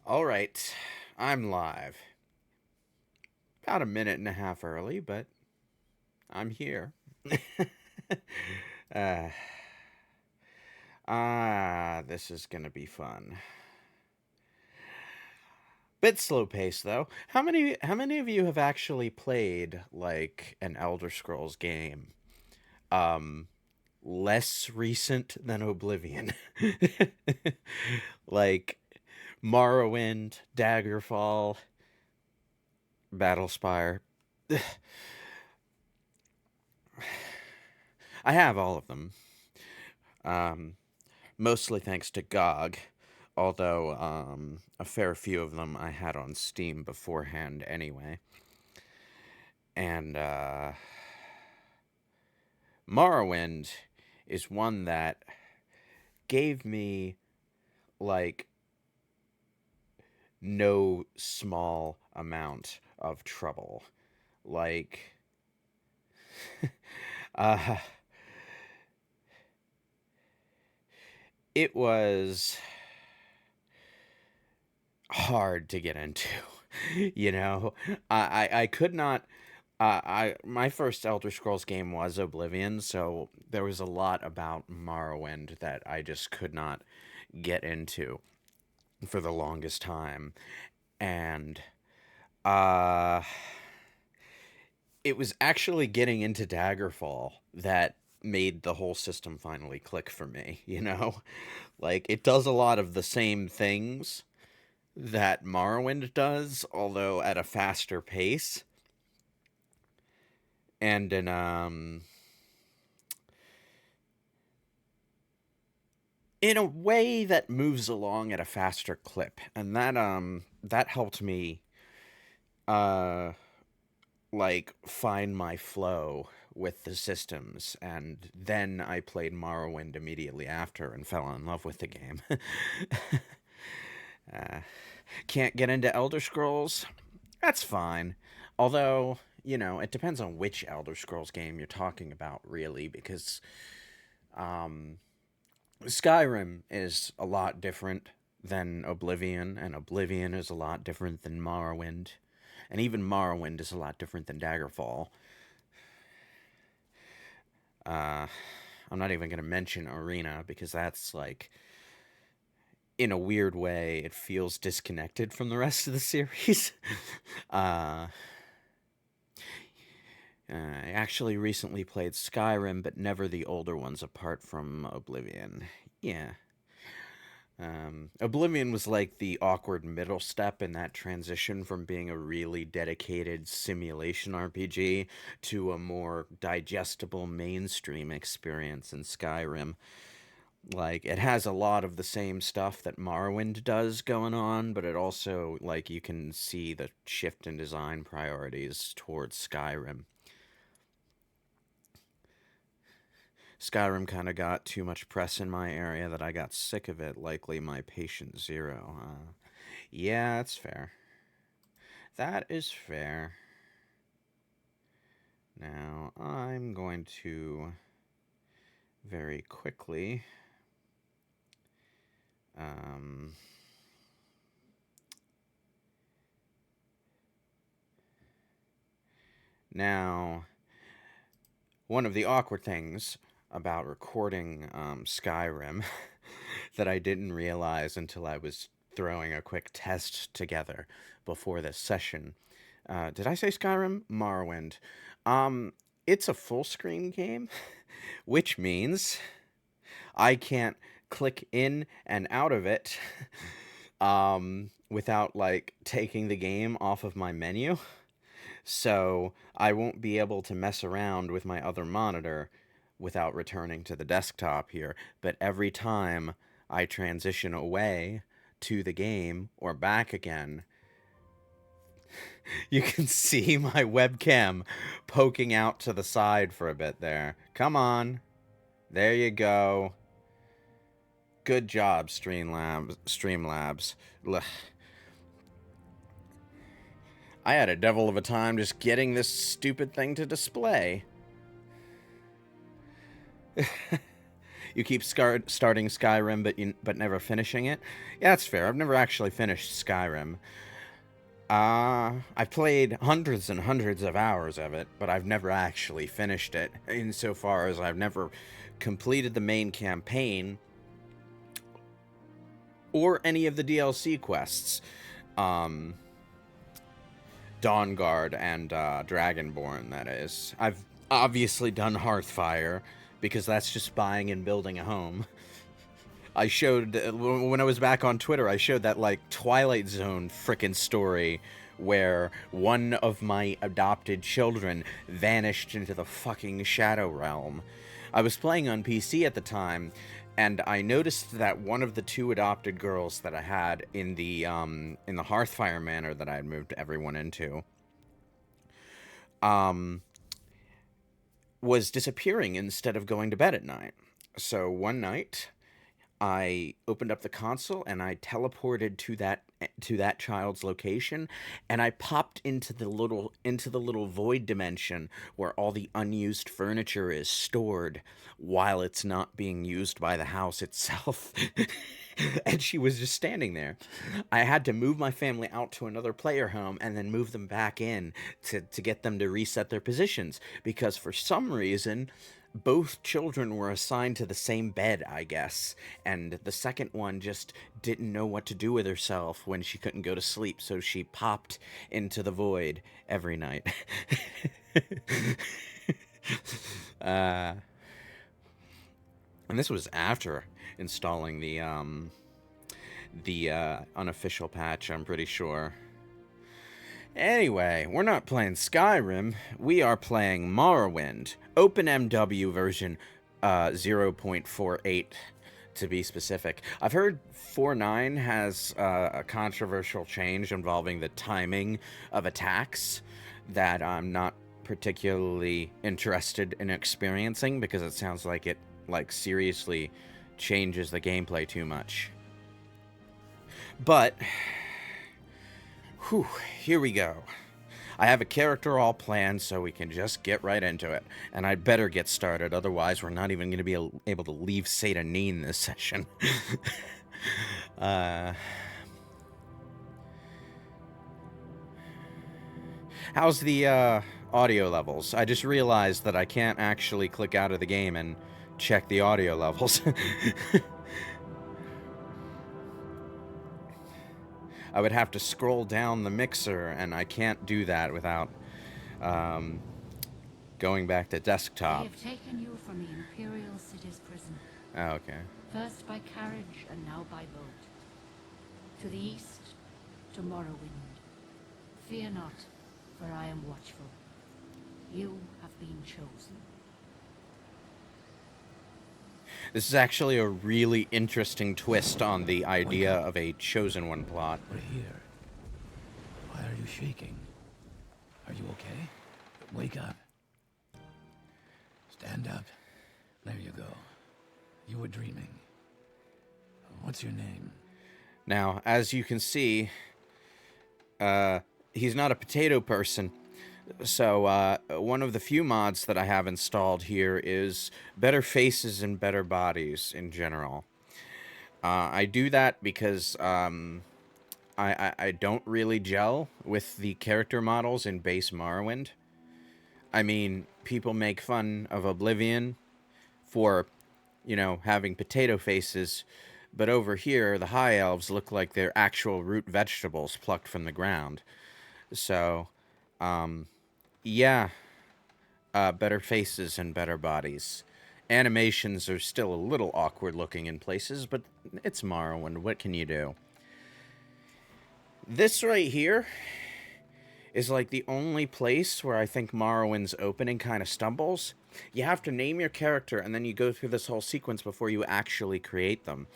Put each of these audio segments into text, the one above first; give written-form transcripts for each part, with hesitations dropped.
All right, I'm live. About a minute and a half early, but I'm here. uh, this is gonna be fun. Bit slow paced though. How many of you have actually played like an Elder Scrolls game? Um, Less recent than Oblivion. Like Morrowind, Daggerfall, Battlespire. I have all of them. Um, Mostly thanks to GOG, although a fair few of them I had on Steam beforehand anyway. And Morrowind is one that gave me, like, no small amount of trouble. Like, uh, it was hard to get into. you know, I could not. My first Elder Scrolls game was Oblivion, so there was a lot about Morrowind that I just could not get into for the longest time, and uh, it was actually getting into Daggerfall that made the whole system finally click for me. Like it does a lot of the same things that Morrowind does, although at a faster pace. And in a way that moves along at a faster clip. And that helped me uh like find my flow with the systems, and then I played Morrowind immediately after and fell in love with the game. uh, can't get into Elder Scrolls? That's fine. Although, it depends on which Elder Scrolls game you're talking about, really, because um, Skyrim is a lot different than Oblivion, and Oblivion is a lot different than Morrowind, and even Morrowind is a lot different than Daggerfall. Uh, I'm not even going to mention Arena because that's like, in a weird way, it feels disconnected from the rest of the series. uh, I actually recently played Skyrim, but never the older ones apart from Oblivion. Yeah. Oblivion was like the awkward middle step in that transition from being a really dedicated simulation RPG to a more digestible mainstream experience in Skyrim. Like, it has a lot of the same stuff that Morrowind does going on, but it also, like, you can see the shift in design priorities towards Skyrim. Skyrim kind of got too much press in my area that I got sick of it, likely my patient zero. Yeah, that's fair. That is fair. Now, I'm going to very quickly um, now, one of the awkward things about recording Skyrim that I didn't realize until I was throwing a quick test together before this session. Did I say Skyrim? Morrowind. Um, it's a full screen game, which means I can't click in and out of it without like taking the game off of my menu. So I won't be able to mess around with my other monitor without returning to the desktop here. But every time I transition away to the game or back again, you can see my webcam poking out to the side for a bit there. Come on. There you go. Good job, Streamlabs. I had a devil of a time just getting this stupid thing to display. You keep starting Skyrim, but never finishing it. Yeah, that's fair. I've never actually finished Skyrim. I've played hundreds and hundreds of hours of it, but I've never actually finished it, insofar as I've never completed the main campaign or any of the DLC quests. Dawnguard and Dragonborn, that is. I've obviously done Hearthfire, because that's just buying and building a home. I showed, when I was back on Twitter, I showed that, like, Twilight Zone frickin' story where one of my adopted children vanished into the fucking Shadow Realm. I was playing on PC at the time, and I noticed that one of the two adopted girls that I had in the Hearthfire manor that I had moved everyone into, was disappearing instead of going to bed at night. So one night, I opened up the console and I teleported to that child's location, and I popped into the little void dimension where all the unused furniture is stored while it's not being used by the house itself. And she was just standing there. I had to move my family out to another player home and then move them back in to get them to reset their positions, because for some reason both children were assigned to the same bed, I guess, and the second one just didn't know what to do with herself when she couldn't go to sleep, so she popped into the void every night. And this was after installing the unofficial patch, I'm pretty sure. Anyway, we're not playing Skyrim, we are playing Morrowind, OpenMW version 0.48 to be specific. I've heard 4.9 has a controversial change involving the timing of attacks that I'm not particularly interested in experiencing, because it sounds like it seriously changes the gameplay too much. But whew, here we go. I have a character all planned, so we can just get right into it. And I'd better get started, otherwise we're not even going to be able to leave Satanine this session. How's the audio levels? I just realized that I can't actually click out of the game and check the audio levels. I would have to scroll down the mixer, and I can't do that without going back to desktop. I have taken you from the Imperial City's prison. Oh, okay. First by carriage and now by boat. To the east, to Morrowind. Fear not, for I am watchful. You have been chosen. This is actually a really interesting twist on the idea of a chosen one plot. We're here. Why are you shaking? Are you okay? Wake up. Stand up. There you go. You were dreaming. What's your name? Now, as you can see, he's not a potato person. So, one of the few mods that I have installed here is better faces and better bodies in general. I do that because I don't really gel with the character models in base Morrowind. I mean, people make fun of Oblivion for, you know, having potato faces, but over here, the High Elves look like they're actual root vegetables plucked from the ground. So, yeah, better faces and better bodies. Animations are still a little awkward looking in places, but it's Morrowind. What can you do? This right here is like the only place where I think Morrowind's opening kind of stumbles. You have to name your character, and then you go through this whole sequence before you actually create them.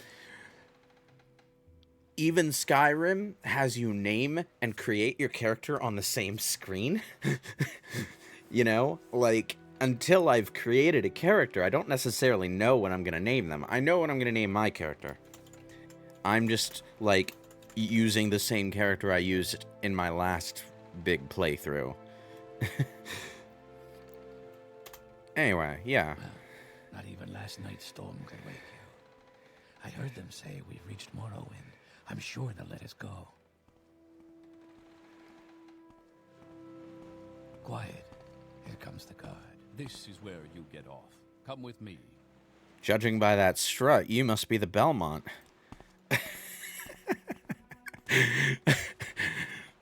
Even Skyrim has you name and create your character on the same screen. You know, like, until I've created a character, I don't necessarily know what I'm going to name them. I know what I'm going to name my character. I'm just, like, using the same character I used in my last big playthrough. Anyway, yeah. Well, not even last night's storm could wake you. I heard them say we've reached Morrowind. I'm sure they'll let us go. Quiet. Here comes the guard. This is where you get off. Come with me. Judging by that strut, you must be the Belmont.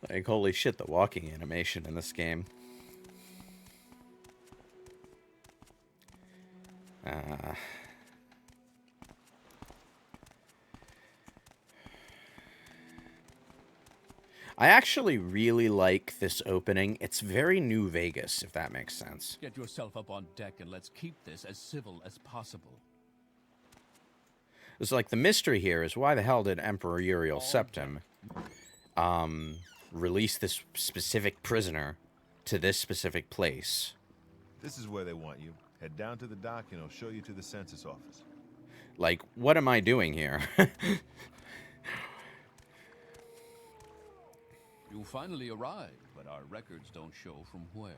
Like, holy shit, the walking animation in this game. I actually really like this opening. It's very New Vegas, if that makes sense. Get yourself up on deck and let's keep this as civil as possible. It's like the mystery here is why the hell did Emperor Uriel Septim release this specific prisoner to this specific place? This is where they want you. Head down to the dock and I'll show you to the census office. Like, what am I doing here? You finally arrived, but our records don't show from where.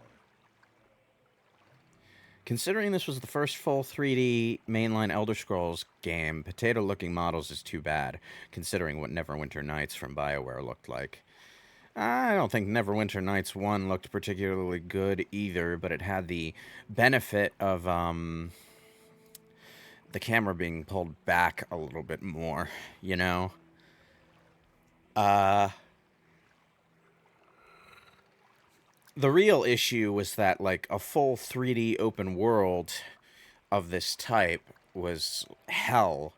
Considering this was the first full 3D mainline Elder Scrolls game, potato-looking models is too bad, considering what Neverwinter Nights from BioWare looked like. I don't think Neverwinter Nights 1 looked particularly good either, but it had the benefit of the camera being pulled back a little bit more, you know? The real issue was that, like, a full 3D open world of this type was hell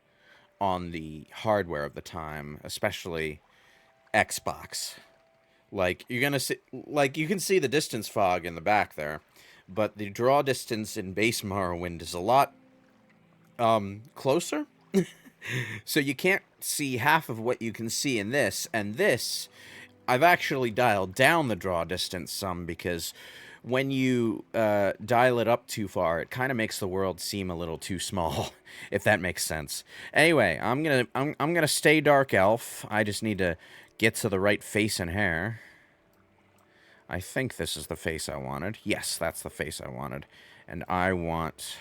on the hardware of the time, especially Xbox. Like, you're gonna see, like, you can see the distance fog in the back there, but the draw distance in base Morrowind is a lot closer. So you can't see half of what you can see in this, and this, I've actually dialed down the draw distance some, because when you dial it up too far, it kind of makes the world seem a little too small, if that makes sense. Anyway, I'm gonna stay Dark Elf. I just need to get to the right face and hair. I think this is the face I wanted. Yes, that's the face I wanted. And I want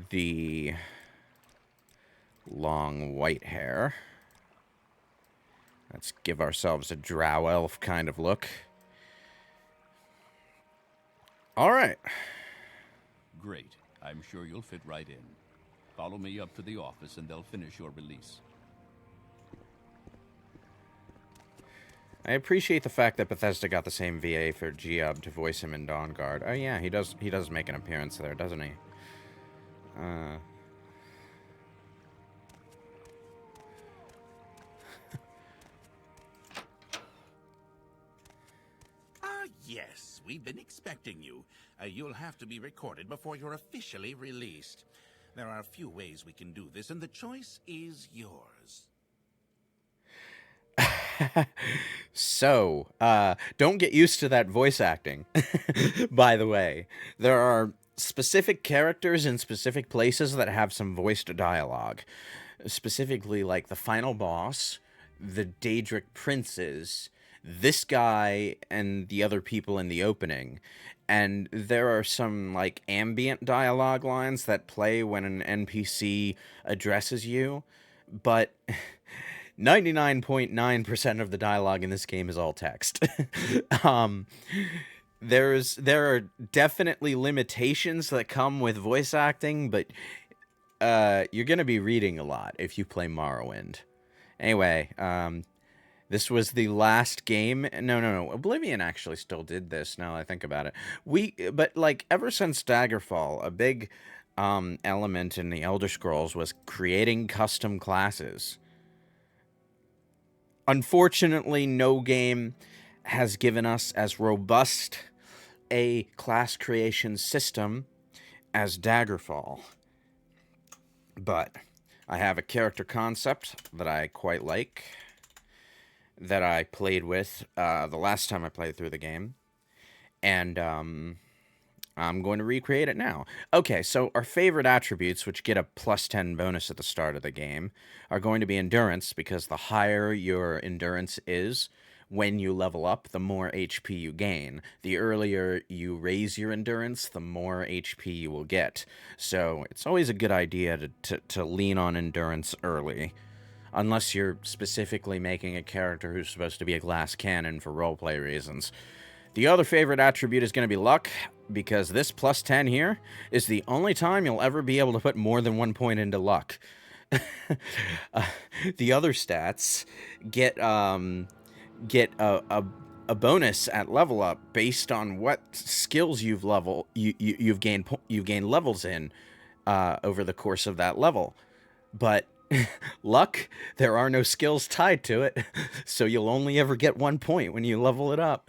the long white hair. Let's give ourselves a drow elf kind of look. All right. Great. I'm sure you'll fit right in. Follow me up to the office and they'll finish your release. I appreciate the fact that Bethesda got the same VA for Geob to voice him in Dawnguard. Oh yeah, he does make an appearance there, doesn't he? Yes, we've been expecting you. You'll have to be recorded before you're officially released. There are a few ways we can do this, and the choice is yours. So, don't get used to that voice acting, by the way. There are specific characters in specific places that have some voiced dialogue. Specifically, like the final boss, the Daedric princes, this guy, and the other people in the opening. And there are some, like, ambient dialogue lines that play when an NPC addresses you, but 99.9% of the dialogue in this game is all text. There are definitely limitations that come with voice acting, but you're going to be reading a lot if you play Morrowind. Anyway, this was the last game. No. Oblivion actually still did this, now that I think about it. But, like, ever since Daggerfall, a big element in the Elder Scrolls was creating custom classes. Unfortunately, no game has given us as robust a class creation system as Daggerfall. But I have a character concept that I quite like, that I played with the last time I played through the game, and I'm going to recreate it now. Okay, so our favorite attributes, which get a +10 bonus at the start of the game, are going to be endurance, because the higher your endurance is when you level up, the more HP you gain. The earlier you raise your endurance, the more HP you will get. So it's always a good idea to lean on endurance early. Unless you're specifically making a character who's supposed to be a glass cannon for roleplay reasons. The other favorite attribute is going to be luck, because this plus 10 here is the only time you'll ever be able to put more than 1 point into luck. The other stats get a bonus at level up based on what skills you've gained levels in over the course of that level. But luck, there are no skills tied to it, so you'll only ever get 1 point when you level it up.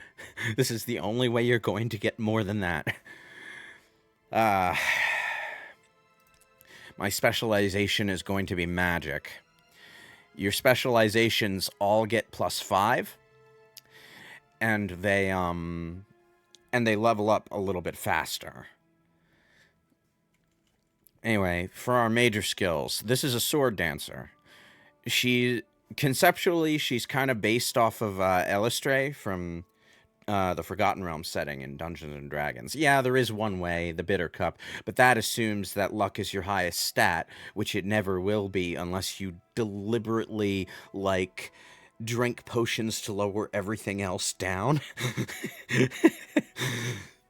This is the only way you're going to get more than that. My specialization is going to be magic. Your specializations all get +5, and they level up a little bit faster. Anyway, for our major skills, this is a sword dancer. Conceptually, she's kind of based off of Elistre from the Forgotten Realms setting in Dungeons and Dragons. Yeah, there is one way, the Bitter Cup, but that assumes that luck is your highest stat, which it never will be unless you deliberately, like, drink potions to lower everything else down.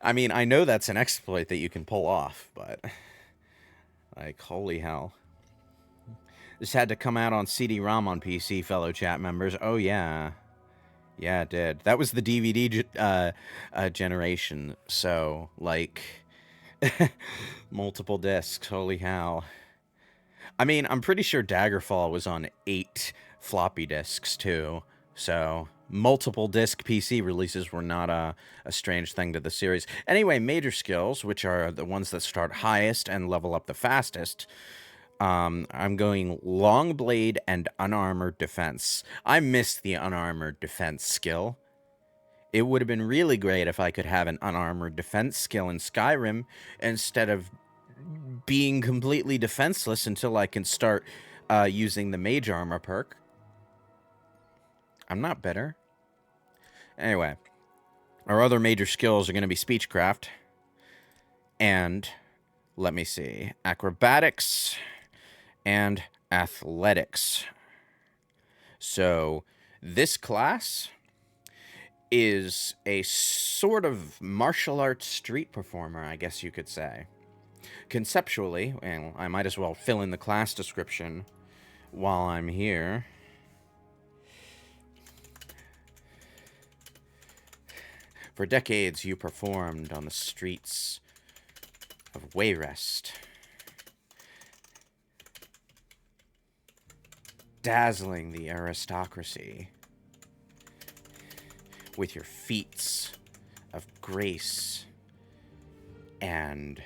I mean, I know that's an exploit that you can pull off, but... like, holy hell. This had to come out on CD-ROM on PC, fellow chat members. Oh, yeah. Yeah, it did. That was the DVD generation, so, like, multiple discs. Holy hell. I mean, I'm pretty sure Daggerfall was on 8 floppy disks, too, so... multiple disc PC releases were not a strange thing to the series. Anyway, major skills, which are the ones that start highest and level up the fastest. I'm going long blade and unarmored defense. I missed the unarmored defense skill. It would have been really great if I could have an unarmored defense skill in Skyrim instead of being completely defenseless until I can start using the mage armor perk. I'm not bitter. Anyway, our other major skills are going to be speechcraft and, let me see, acrobatics and athletics. So, this class is a sort of martial arts street performer, I guess you could say. Conceptually, well, I might as well fill in the class description while I'm here. For decades, you performed on the streets of Wayrest, dazzling the aristocracy with your feats of grace and,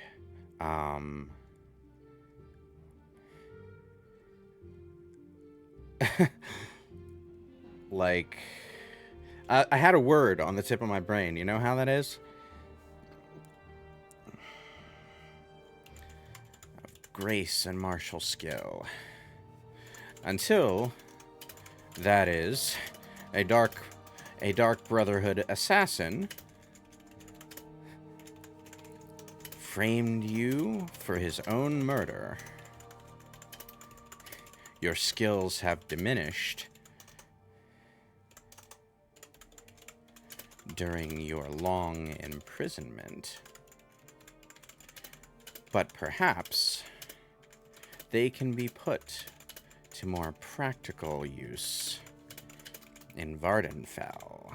like... I had a word on the tip of my brain. You know how that is? Grace and martial skill. Until, that is, a dark Brotherhood assassin framed you for his own murder. Your skills have diminished during your long imprisonment, but perhaps they can be put to more practical use in Vardenfell.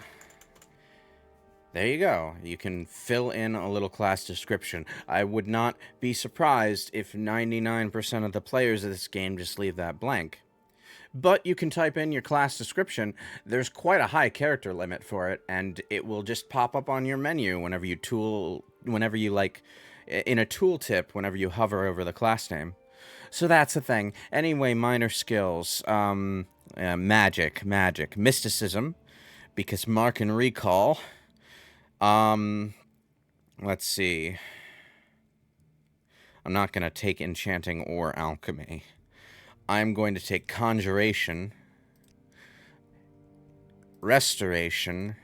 There you go. You can fill in a little class description. I would not be surprised if 99% of the players of this game just leave that blank. But you can type in your class description. There's quite a high character limit for it, and it will just pop up on your menu whenever you like, in a tooltip, whenever you hover over the class name. So that's the thing. Anyway, minor skills. Magic, mysticism, because Mark and Recall. Let's see. I'm not going to take enchanting or alchemy. I'm going to take conjuration, restoration.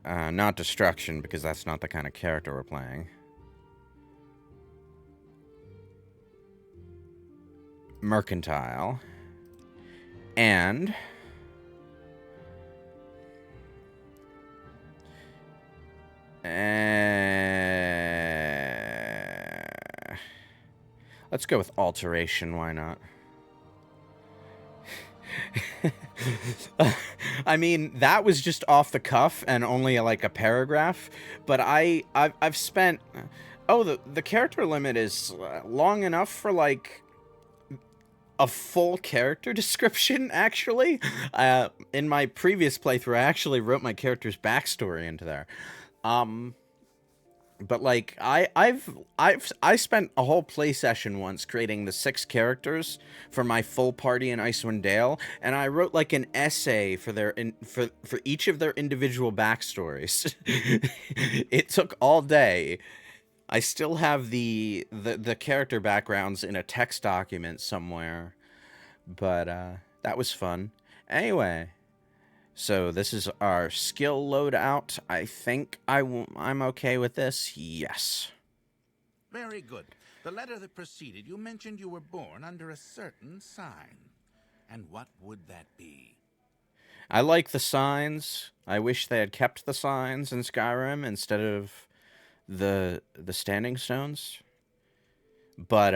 Not destruction, because that's not the kind of character we're playing. Mercantile. And... let's go with alteration, why not? I mean, that was just off the cuff and only like a paragraph, but I've spent... Oh, the character limit is long enough for like a full character description, actually. In my previous playthrough, I actually wrote my character's backstory into there. But like I spent a whole play session once creating the 6 characters for my full party in Icewind Dale, and I wrote like an essay for their for each of their individual backstories. It took all day. I still have the character backgrounds in a text document somewhere, but that was fun. Anyway, so this is our skill loadout. I think I'm okay with this. Yes. Very good. The letter that preceded you mentioned you were born under a certain sign. And what would that be? I like the signs. I wish they had kept the signs in Skyrim instead of the standing stones. But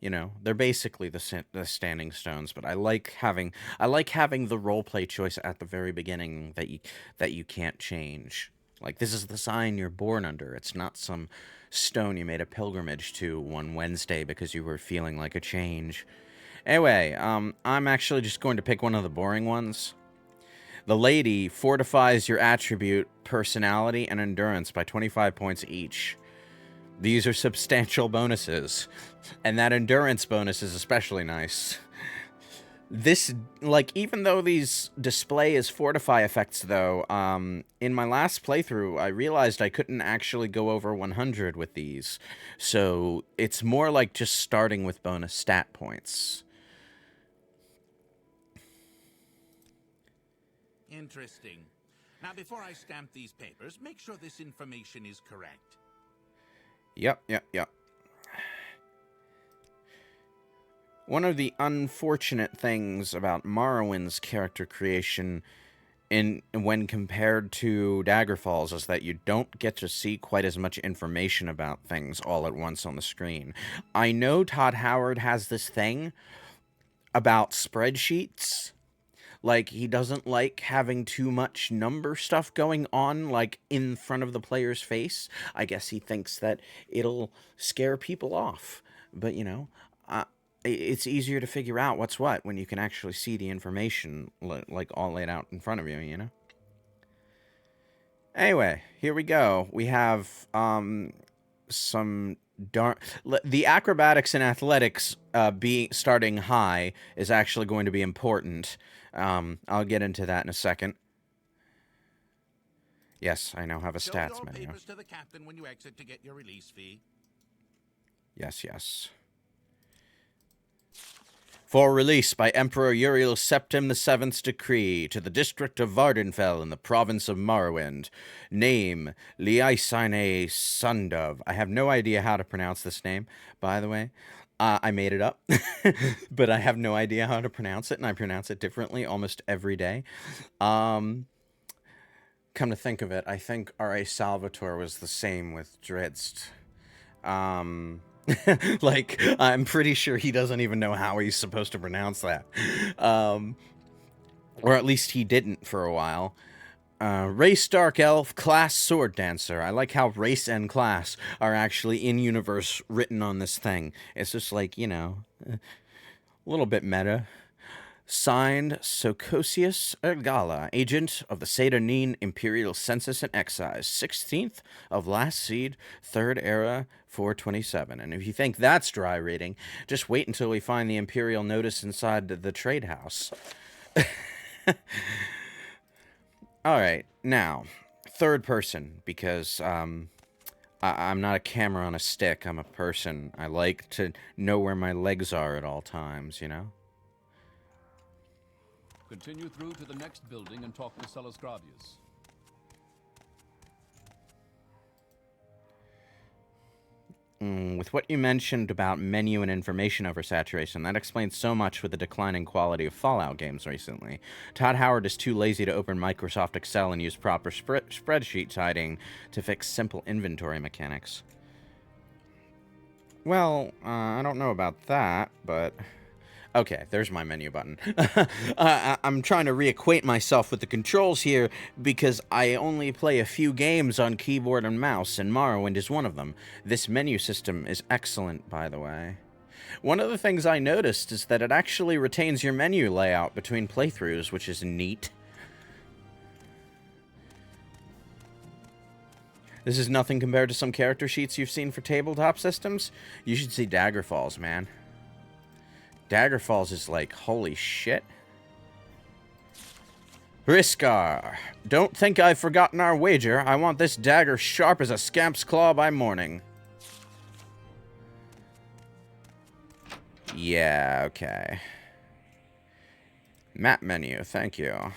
you know, they're basically the standing stones, but I like having the roleplay choice at the very beginning that you can't change. Like, this is the sign you're born under. It's not some stone you made a pilgrimage to one Wednesday because you were feeling like a change. Anyway, I'm actually just going to pick one of the boring ones. The lady fortifies your attribute, personality, and endurance by 25 points each. These are substantial bonuses, and that endurance bonus is especially nice. This, like, even though these display as fortify effects, though, in my last playthrough, I realized I couldn't actually go over 100 with these, so it's more like just starting with bonus stat points. Interesting. Now, before I stamp these papers, make sure this information is correct. Yep. One of the unfortunate things about Morrowind's character creation when compared to Daggerfall's is that you don't get to see quite as much information about things all at once on the screen. I know Todd Howard has this thing about spreadsheets. Like, he doesn't like having too much number stuff going on, like, in front of the player's face. I guess he thinks that it'll scare people off. But, you know, it's easier to figure out what's what when you can actually see the information, like, all laid out in front of you, you know? Anyway, here we go. We have, some the acrobatics and athletics starting high is actually going to be important. I'll get into that in a second. Yes, I now have a stats Show your menu. papers to the captain when you exit to get your release fee. Yes. For release by Emperor Uriel Septim VII's decree to the district of Vardenfell in the province of Morrowind. Name, Liaisine Sundov. I have no idea how to pronounce this name, by the way. I made it up, but I have no idea how to pronounce it, and I pronounce it differently almost every day. Come to think of it, I think R.A. Salvatore was the same with Drizzt. Like, I'm pretty sure he doesn't even know how he's supposed to pronounce that. Or at least he didn't for a while. Race Dark Elf, class Sword Dancer. I like how race and class are actually in-universe written on this thing. It's just like, you know, a little bit meta. Signed, Socosius Ergala, agent of the Saturnin Imperial Census and Excise, 16th of Last Seed, 3rd Era, 427. And if you think that's dry reading, just wait until we find the Imperial notice inside the trade house. Alright, now, third person, because I'm not a camera on a stick, I'm a person. I like to know where my legs are at all times, you know? Continue through to the next building and talk to Celes Gravius. With what you mentioned about menu and information oversaturation, that explains so much with the declining quality of Fallout games recently. Todd Howard is too lazy to open Microsoft Excel and use proper spreadsheet typing to fix simple inventory mechanics. Well, I don't know about that, but... Okay, there's my menu button. I'm trying to reacquaint myself with the controls here because I only play a few games on keyboard and mouse, and Morrowind is one of them. This menu system is excellent, by the way. One of the things I noticed is that it actually retains your menu layout between playthroughs, which is neat. This is nothing compared to some character sheets you've seen for tabletop systems. You should see Dagger Falls, man. Dagger Falls is like, holy shit. Hriskar, don't think I've forgotten our wager. I want this dagger sharp as a scamp's claw by morning. Yeah, okay. Map menu, thank you.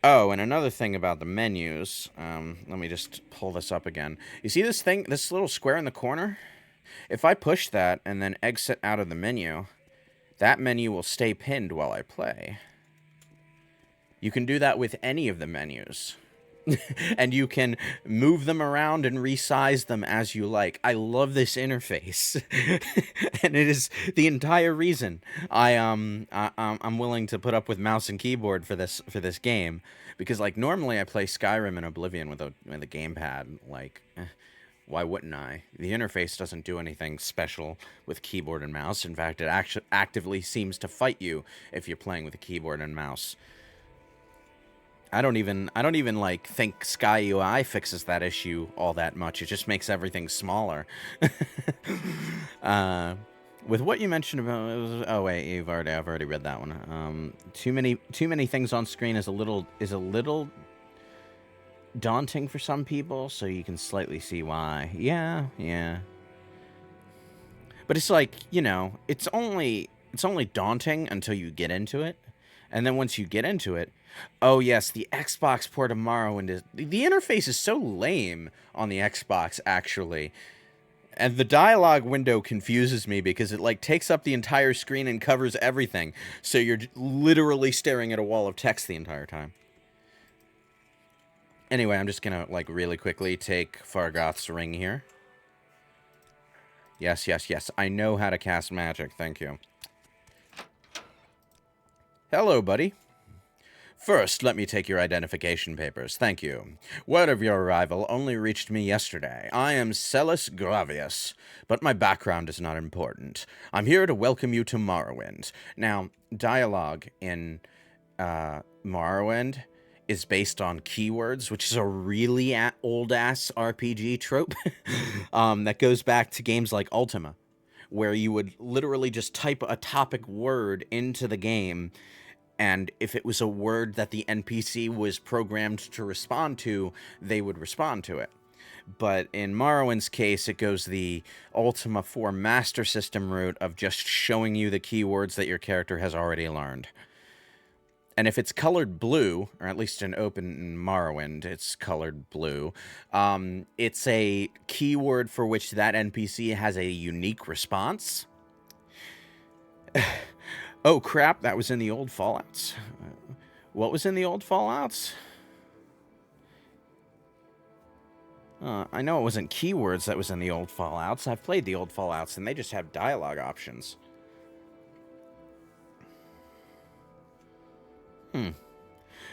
Oh, and another thing about the menus, let me just pull this up again. You see this thing, this little square in the corner? If I push that and then exit out of the menu, that menu will stay pinned while I play. You can do that with any of the menus. And you can move them around and resize them as you like. I love this interface. And it is the entire reason I'm willing to put up with mouse and keyboard for this game. Because like normally I play Skyrim and Oblivion with a gamepad. Like, why wouldn't I? The interface doesn't do anything special with keyboard and mouse. In fact, it actively seems to fight you if you're playing with a keyboard and mouse. I don't even like think Sky UI fixes that issue all that much. It just makes everything smaller. With what you mentioned about, oh wait, I've already read that one. Too many things on screen is a little daunting for some people, so you can slightly see why. Yeah. But it's like, you know, it's only daunting until you get into it. And then once you get into it, oh yes, the Xbox port of Morrowind is... The interface is so lame on the Xbox, actually. And the dialogue window confuses me because it, like, takes up the entire screen and covers everything. So you're literally staring at a wall of text the entire time. Anyway, I'm just gonna, like, really quickly take Fargoth's ring here. Yes. I know how to cast magic, thank you. Hello, buddy. First, let me take your identification papers. Thank you. Word of your arrival only reached me yesterday. I am Celes Gravius, but my background is not important. I'm here to welcome you to Morrowind. Now, dialogue in Morrowind is based on keywords, which is a really old-ass RPG trope that goes back to games like Ultima, where you would literally just type a topic word into the game, and if it was a word that the NPC was programmed to respond to, they would respond to it. But in Morrowind's case, it goes the Ultima 4 Master System route of just showing you the keywords that your character has already learned. And if it's colored blue, or at least in Open Morrowind, it's colored blue, it's a keyword for which that NPC has a unique response. Oh, crap, that was in the old Fallouts. What was in the old Fallouts? I know it wasn't keywords that was in the old Fallouts. I've played the old Fallouts, and they just have dialogue options.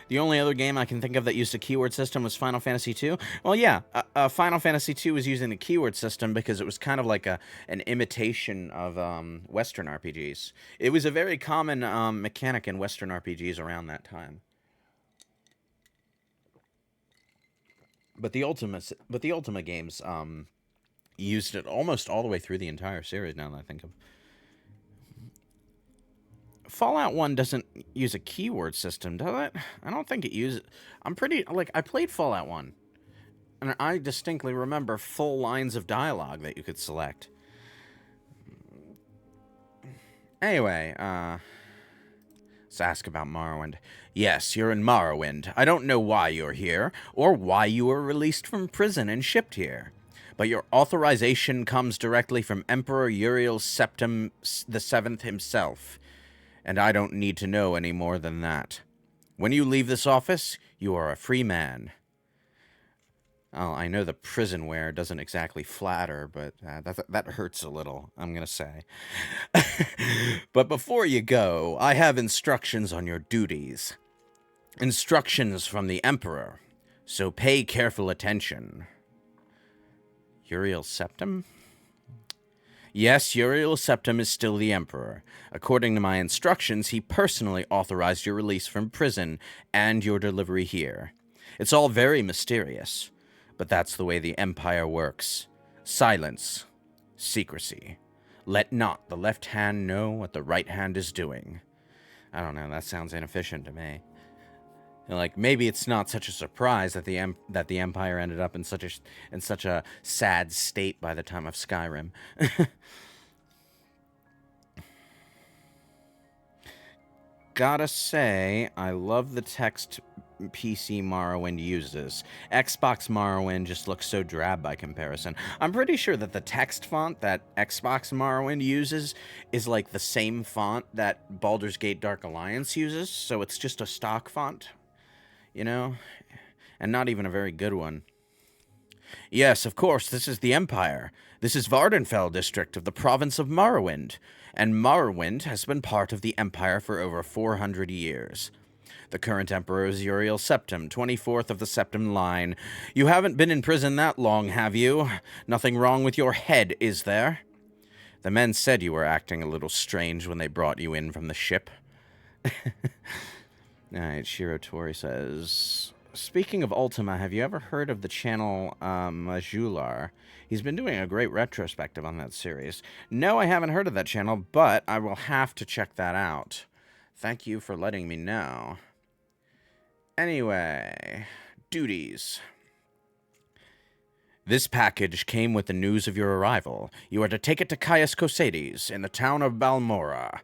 The only other game I can think of that used a keyword system was Final Fantasy II. Well, yeah, Final Fantasy II was using the keyword system because it was kind of like an imitation of Western RPGs. It was a very common mechanic in Western RPGs around that time. But the Ultima games used it almost all the way through the entire series. Now that I think of. Fallout 1 doesn't use a keyword system, does it? I don't think it uses... I played Fallout 1, and I distinctly remember full lines of dialogue that you could select. Let's ask about Morrowind. Yes, you're in Morrowind. I don't know why you're here, or why you were released from prison and shipped here. But your authorization comes directly from Emperor Uriel Septim the Seventh himself. And I don't need to know any more than that. When you leave this office, you are a free man. Oh, I know the prison wear doesn't exactly flatter, but that hurts a little, I'm going to say. But before you go, I have instructions on your duties. Instructions from the Emperor. So pay careful attention. Uriel Septim? Yes, Uriel Septim is still the Emperor. According to my instructions, he personally authorized your release from prison and your delivery here. It's all very mysterious. But that's the way the Empire works. Silence. Secrecy. Let not the left hand know what the right hand is doing. I don't know, that sounds inefficient to me. Like, maybe it's not such a surprise that the Empire ended up in such a sad state by the time of Skyrim. Gotta say, I love the text PC Morrowind uses. Xbox Morrowind just looks so drab by comparison. I'm pretty sure that the text font that Xbox Morrowind uses is like the same font that Baldur's Gate Dark Alliance uses, so it's just a stock font, you know? And not even a very good one. Yes, of course, this is the Empire. This is Vardenfell district of the province of Morrowind, and Morrowind has been part of the Empire for over 400 years. The current Emperor is Uriel Septim, 24th of the Septim line. You haven't been in prison that long, have you? Nothing wrong with your head, is there? The men said you were acting a little strange when they brought you in from the ship. Alright, Shiro Tori says... Speaking of Ultima, have you ever heard of the channel Majular? He's been doing a great retrospective on that series. No, I haven't heard of that channel, but I will have to check that out. Thank you for letting me know. Anyway, duties. This package came with the news of your arrival. You are to take it to Caius Cosades in the town of Balmora.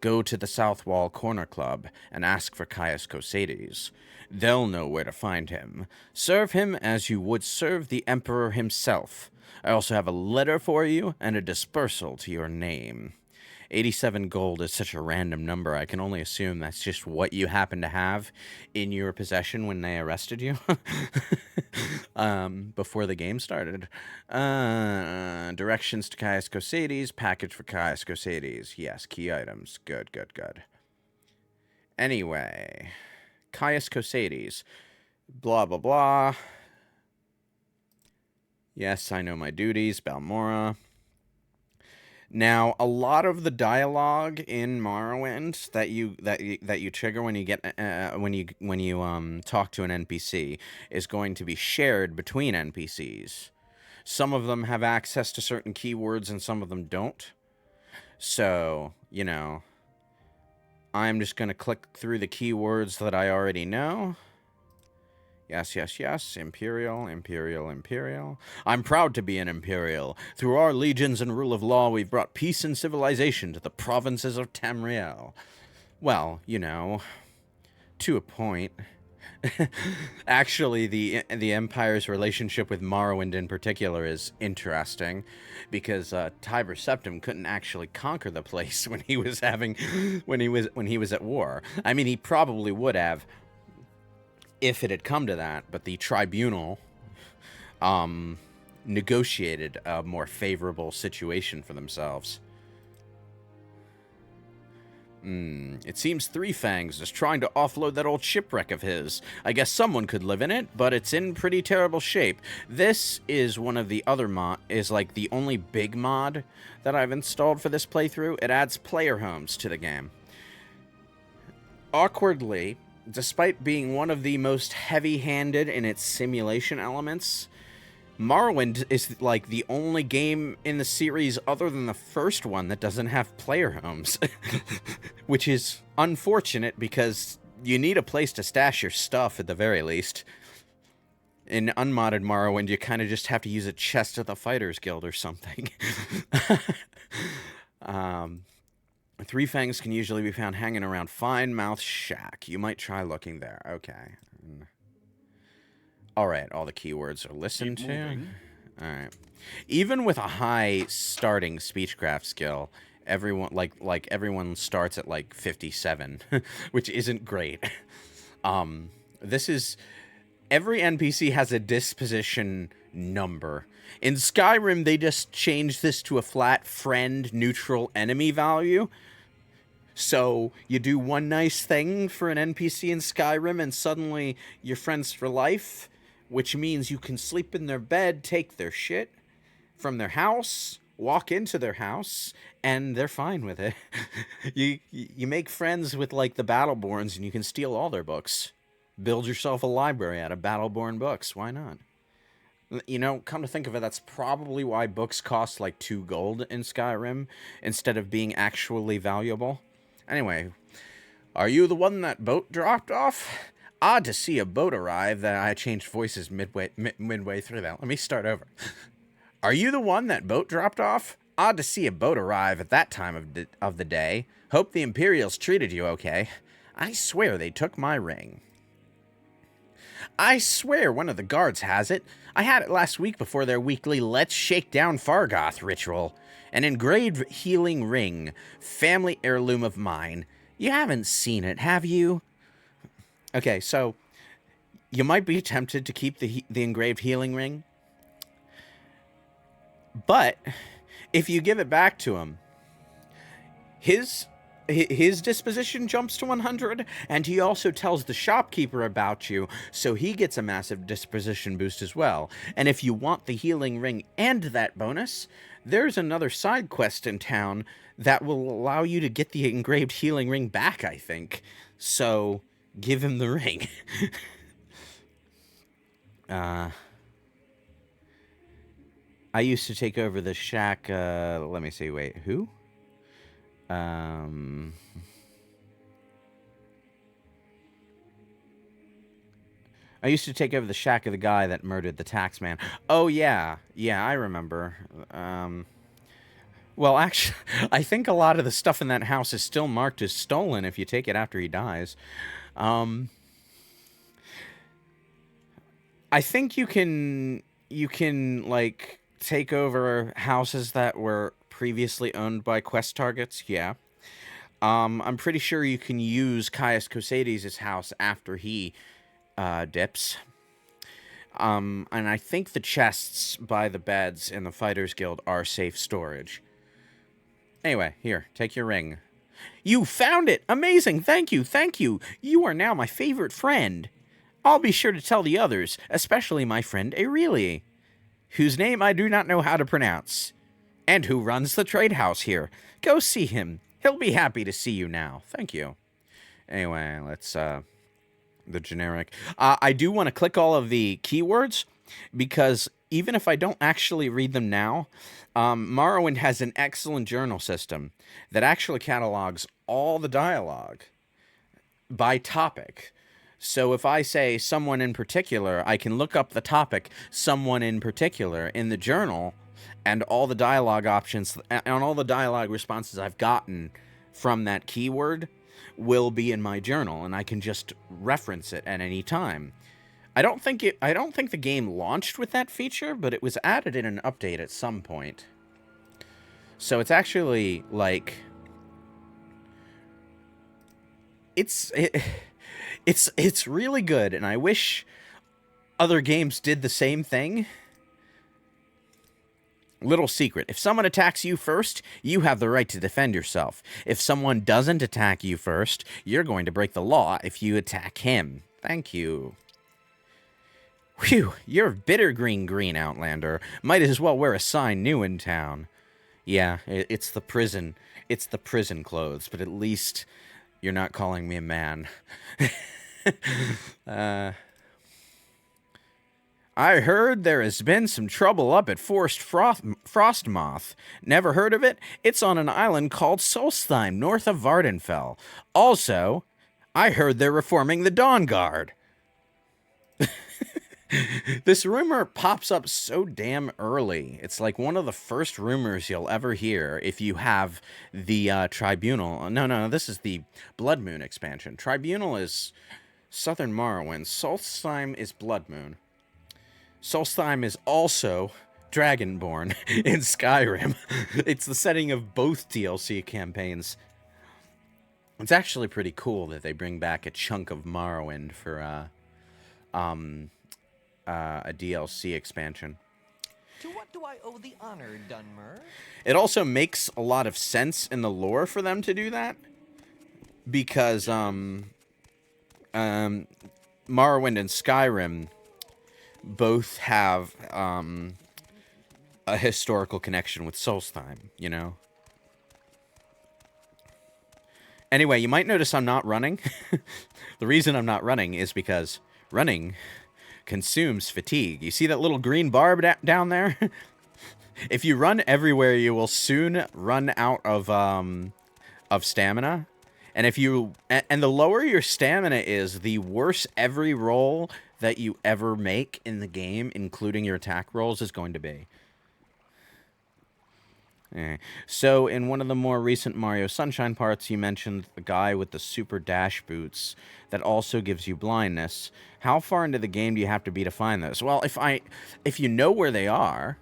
Go to the South Wall Corner Club and ask for Caius Cosades. They'll know where to find him. Serve him as you would serve the Emperor himself. I also have a letter for you and a dispersal to your name. 87 gold is such a random number, I can only assume that's just what you happen to have in your possession when they arrested you. Before the game started. Directions to Caius Cosades, package for Caius Cosades. Yes, key items. Good, good, good. Anyway, Caius Cosades. Blah, blah, blah. Yes, I know my duties. Balmora. Now, a lot of the dialogue in Morrowind that you trigger when you get when you talk to an NPC is going to be shared between NPCs. Some of them have access to certain keywords and some of them don't. So, you know, I'm just going to click through the keywords that I already know. Yes, yes, yes. Imperial, Imperial, Imperial. I'm proud to be an Imperial. Through our legions and rule of law, we've brought peace and civilization to the provinces of Tamriel. Well, you know, to a point. Actually, the Empire's relationship with Morrowind in particular is interesting, because Tiber Septim couldn't actually conquer the place when he was at war. I mean, he probably would have, if it had come to that, but the tribunal negotiated a more favorable situation for themselves. It seems Three Fangs is trying to offload that old shipwreck of his. I guess someone could live in it, but it's in pretty terrible shape. This is one of the other is like the only big mod that I've installed for this playthrough. It adds player homes to the game. Awkwardly, despite being one of the most heavy-handed in its simulation elements, Morrowind is like the only game in the series other than the first one that doesn't have player homes. Which is unfortunate because you need a place to stash your stuff at the very least. In unmodded Morrowind, you kind of just have to use a chest at the Fighters Guild or something. Three fangs can usually be found hanging around Fine Mouth Shack. You might try looking there. Okay. All right, all the keywords are listened Keep to. moving. All right. Even with a high starting speechcraft skill, everyone everyone starts at like 57, which isn't great. This is every NPC has a disposition number. In Skyrim, they just changed this to a flat friend neutral enemy value. So you do one nice thing for an NPC in Skyrim and suddenly you're friends for life, which means you can sleep in their bed, take their shit from their house, walk into their house, and they're fine with it. You make friends with like the Battleborns and you can steal all their books. Build yourself a library out of Battleborn books. Why not? You know, come to think of it, that's probably why books cost like 2 gold in Skyrim instead of being actually valuable. Anyway, are you the one that boat dropped off? Odd to see a boat arrive. That I changed voices midway through that. Let me start over. Are you the one that boat dropped off? Odd to see a boat arrive at that time of the day. Hope the Imperials treated you okay. I swear they took my ring. I swear one of the guards has it. I had it last week before their weekly Let's Shake Down Fargoth ritual. An engraved healing ring. Family heirloom of mine. You haven't seen it, have you? Okay, so you might be tempted to keep the engraved healing ring. But if you give it back to him, his disposition jumps to 100, and he also tells the shopkeeper about you, so he gets a massive disposition boost as well. And if you want the healing ring and that bonus, there's another side quest in town that will allow you to get the engraved healing ring back, I think. So, give him the ring. I used to take over the shack, let me see, wait, who? I used to take over the shack of the guy that murdered the tax man. Oh, yeah. Yeah, I remember. Well, actually, I think a lot of the stuff in that house is still marked as stolen if you take it after he dies. I think you can, like, take over houses that were previously owned by quest targets, yeah. I'm pretty sure you can use Caius Cosades' house after he dips. And I think the chests by the beds in the Fighters Guild are safe storage. Anyway, here, take your ring. You found it! Amazing! Thank you, thank you! You are now my favorite friend. I'll be sure to tell the others, especially my friend Aurelie, whose name I do not know how to pronounce, and who runs the trade house here. Go see him. He'll be happy to see you now. Thank you. Anyway, let's, the generic. I do want to click all of the keywords, because even if I don't actually read them now, Morrowind has an excellent journal system that actually catalogs all the dialogue by topic. So if I say someone in particular, I can look up the topic someone in particular in the journal, and all the dialogue options and all the dialogue responses I've gotten from that keyword will be in my journal, and I can just reference it at any time. I don't think the game launched with that feature, but it was added in an update at some point. So it's actually like it's really good, and I wish other games did the same thing. Little secret. If someone attacks you first, you have the right to defend yourself. If someone doesn't attack you first, you're going to break the law if you attack him. Thank you. Whew, you're bitter green, Outlander. Might as well wear a sign new in town. Yeah, it's the prison. It's the prison clothes, but at least you're not calling me a man. I heard there has been some trouble up at Forest Frostmoth. Never heard of it? It's on an island called Solstheim, north of Vardenfell. Also, I heard they're reforming the Dawn Guard. This rumor pops up so damn early. It's like one of the first rumors you'll ever hear if you have the Tribunal. No, this is the Blood Moon expansion. Tribunal is Southern Morrowind. Solstheim is Blood Moon. Solstheim is also Dragonborn in Skyrim. It's the setting of both DLC campaigns. It's actually pretty cool that they bring back a chunk of Morrowind for a DLC expansion. To what do I owe the honor, Dunmer? It also makes a lot of sense in the lore for them to do that, because Morrowind and Skyrim both have a historical connection with Solstheim, you know? Anyway, you might notice I'm not running. The reason I'm not running is because running consumes fatigue. You see that little green bar down there? If you run everywhere, you will soon run out of stamina. And if you and the lower your stamina is, the worse every roll that you ever make in the game, including your attack rolls, is going to be. So, in one of the more recent Mario Sunshine parts, you mentioned the guy with the super dash boots that also gives you blindness. How far into the game do you have to be to find those? Well, if you know where they are,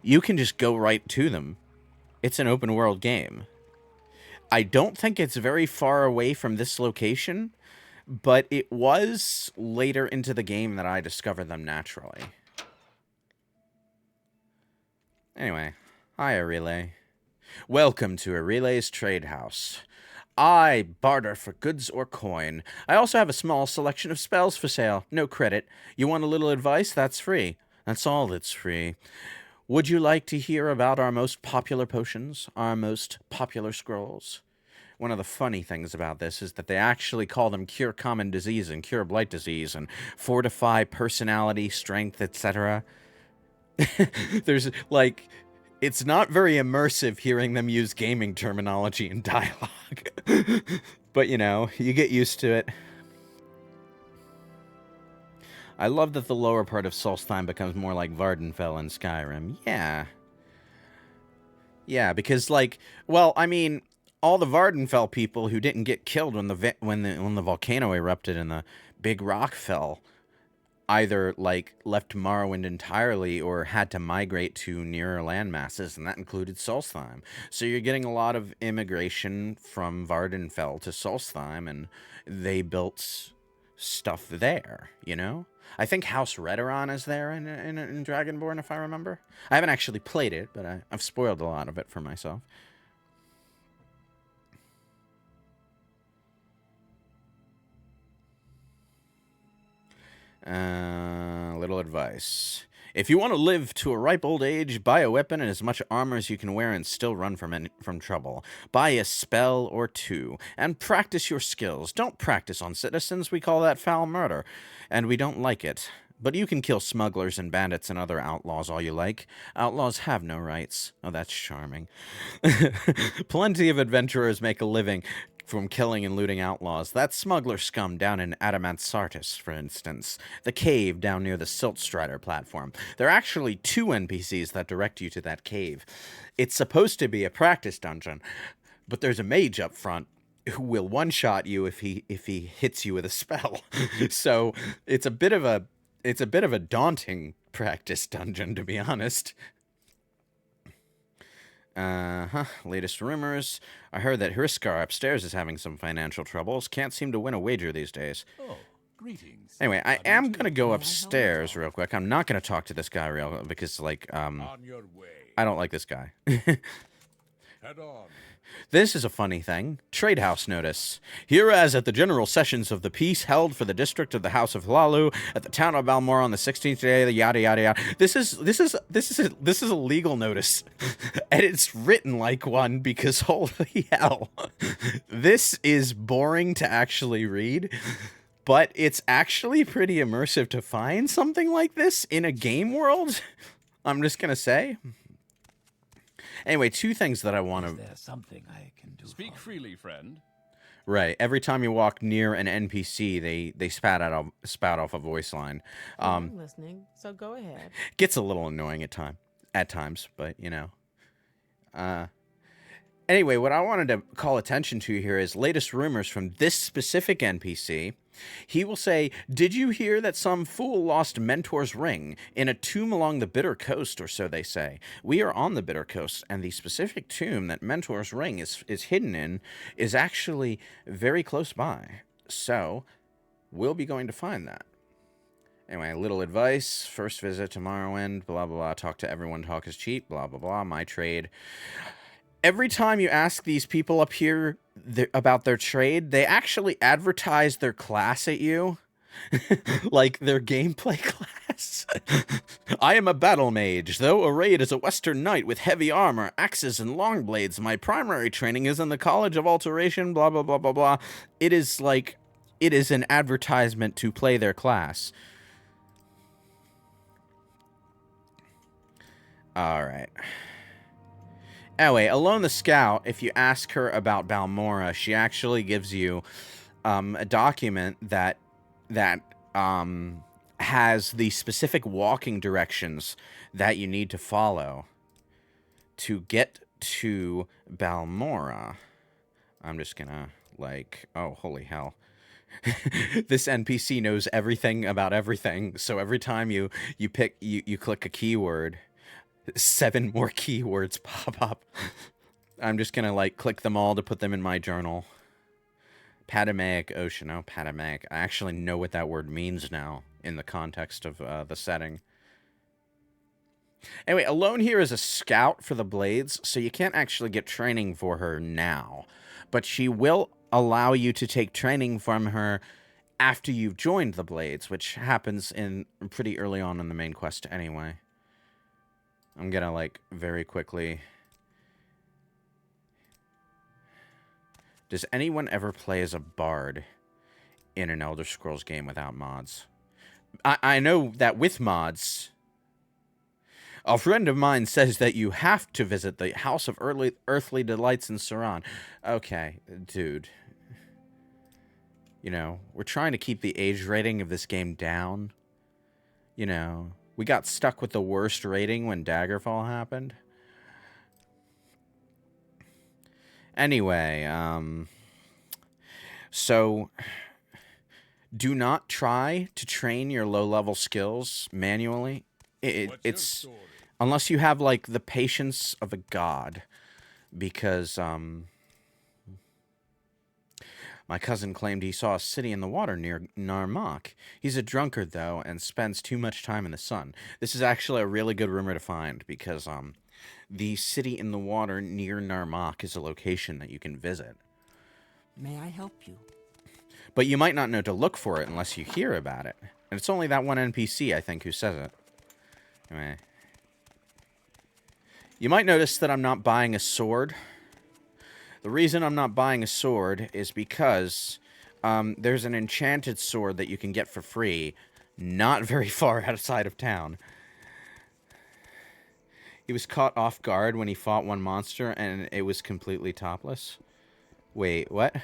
you can just go right to them. It's an open world game. I don't think it's very far away from this location, but it was later into the game that I discovered them naturally. Anyway. Hi, Relay. Welcome to Relay's Trade House. I barter for goods or coin. I also have a small selection of spells for sale. No credit. You want a little advice? That's free. That's all that's free. Would you like to hear about our most popular potions? Our most popular scrolls? One of the funny things about this is that they actually call them Cure Common Disease and Cure Blight Disease and Fortify Personality, Strength, etc. There's, like... It's not very immersive hearing them use gaming terminology and dialogue. But, you know, you get used to it. I love that the lower part of Solstheim becomes more like Vardenfell in Skyrim. Yeah. Yeah, because, like, well, I mean, all the Vardenfell people who didn't get killed when the volcano erupted and the big rock fell either, like, left Morrowind entirely or had to migrate to nearer landmasses, and that included Solstheim. So you're getting a lot of immigration from Vardenfell to Solstheim, and they built stuff there, you know? I think House Redoran is there in Dragonborn, if I remember. I haven't actually played it, but I've spoiled a lot of it for myself. Little advice. If you want to live to a ripe old age, buy a weapon and as much armor as you can wear and still run from trouble. Buy a spell or two, and practice your skills. Don't practice on citizens, we call that foul murder, and we don't like it. But you can kill smugglers and bandits and other outlaws all you like. Outlaws have no rights. Oh, that's charming. Plenty of adventurers make a living from killing and looting outlaws. That smuggler scum down in Adamant Sartis, for instance. The cave down near the Siltstrider platform. There are actually 2 NPCs that direct you to that cave. It's supposed to be a practice dungeon, but there's a mage up front who will one-shot you if he hits you with a spell. So it's a bit of a daunting practice dungeon, to be honest. Latest rumors. I heard that Hriskar upstairs is having some financial troubles. Can't seem to win a wager these days. Oh, greetings. Anyway, I am going to go upstairs real quick. I'm not going to talk to this guy because, like, On your way. I don't like this guy. Head on. This is a funny thing. Trade House notice. Hereas at the general sessions of the peace held for the district of the House of Hlalu at the town of Balmor on the 16th day of the yada yada yada. This is a legal notice. And it's written like one because holy hell. This is boring to actually read, but it's actually pretty immersive to find something like this in a game world. I'm just going to say. Anyway, 2 things that I want to... Is there something I can do? Speak freely, friend. Right. Every time you walk near an NPC, they spout off a voice line. I'm listening, so go ahead. Gets a little annoying at times, but you know. Anyway, what I wanted to call attention to here is latest rumors from this specific NPC. He will say, "Did you hear that some fool lost Mentor's ring in a tomb along the Bitter Coast, or so they say? We are on the Bitter Coast, and the specific tomb that Mentor's ring is hidden in is actually very close by. So, we'll be going to find that." Anyway, a little advice. First visit to Morrowind, blah, blah, blah. Talk to everyone, talk is cheap, blah, blah, blah. My trade. Every time you ask these people up here about their trade, they actually advertise their class at you. Like their gameplay class. "I am a battle mage. Though arrayed as a western knight with heavy armor, axes, and long blades, my primary training is in the College of Alteration, blah, blah, blah, blah, blah." It is an advertisement to play their class. Alright. Anyway, Alone the Scout, if you ask her about Balmora, she actually gives you a document that has the specific walking directions that you need to follow to get to Balmora. I'm just gonna, like, oh, holy hell. This NPC knows everything about everything, so every time you click a keyword, 7 more keywords pop up. I'm just gonna, like, click them all to put them in my journal. Patamaic Ocean. Oh, Patamaic. I actually know what that word means now in the context of the setting. Anyway, Alone here is a scout for the Blades, so you can't actually get training for her now. But she will allow you to take training from her after you've joined the Blades, which happens in pretty early on in the main quest anyway. I'm gonna, like, very quickly... Does anyone ever play as a bard in an Elder Scrolls game without mods? I know that with mods... A friend of mine says that you have to visit the House of Earthly Delights in Saran. Okay, dude. You know, we're trying to keep the age rating of this game down. You know... We got stuck with the worst rating when Daggerfall happened. Anyway, so do not try to train your low-level skills manually. It's unless you have, like, the patience of a god, because my cousin claimed he saw a city in the water near Narmak. He's a drunkard, though, and spends too much time in the sun. This is actually a really good rumor to find, because the city in the water near Narmak is a location that you can visit. May I help you? But you might not know to look for it unless you hear about it. And it's only that one NPC, I think, who says it. Anyway. You might notice that I'm not buying a sword. The reason I'm not buying a sword is because there's an enchanted sword that you can get for free not very far outside of town. He was caught off guard when he fought one monster and it was completely topless. Wait, what?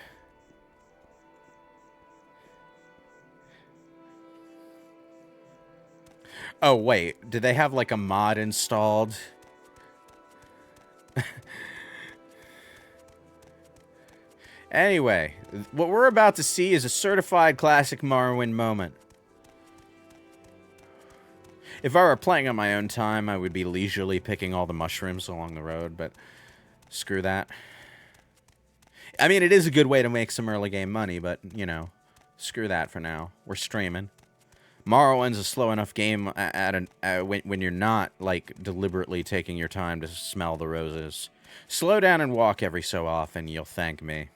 Oh, wait. Did they have, like, a mod installed? Anyway, what we're about to see is a certified classic Morrowind moment. If I were playing on my own time, I would be leisurely picking all the mushrooms along the road, but screw that. I mean, it is a good way to make some early game money, but, you know, screw that for now. We're streaming. Morrowind's a slow enough game when you're not, like, deliberately taking your time to smell the roses. Slow down and walk every so often, you'll thank me.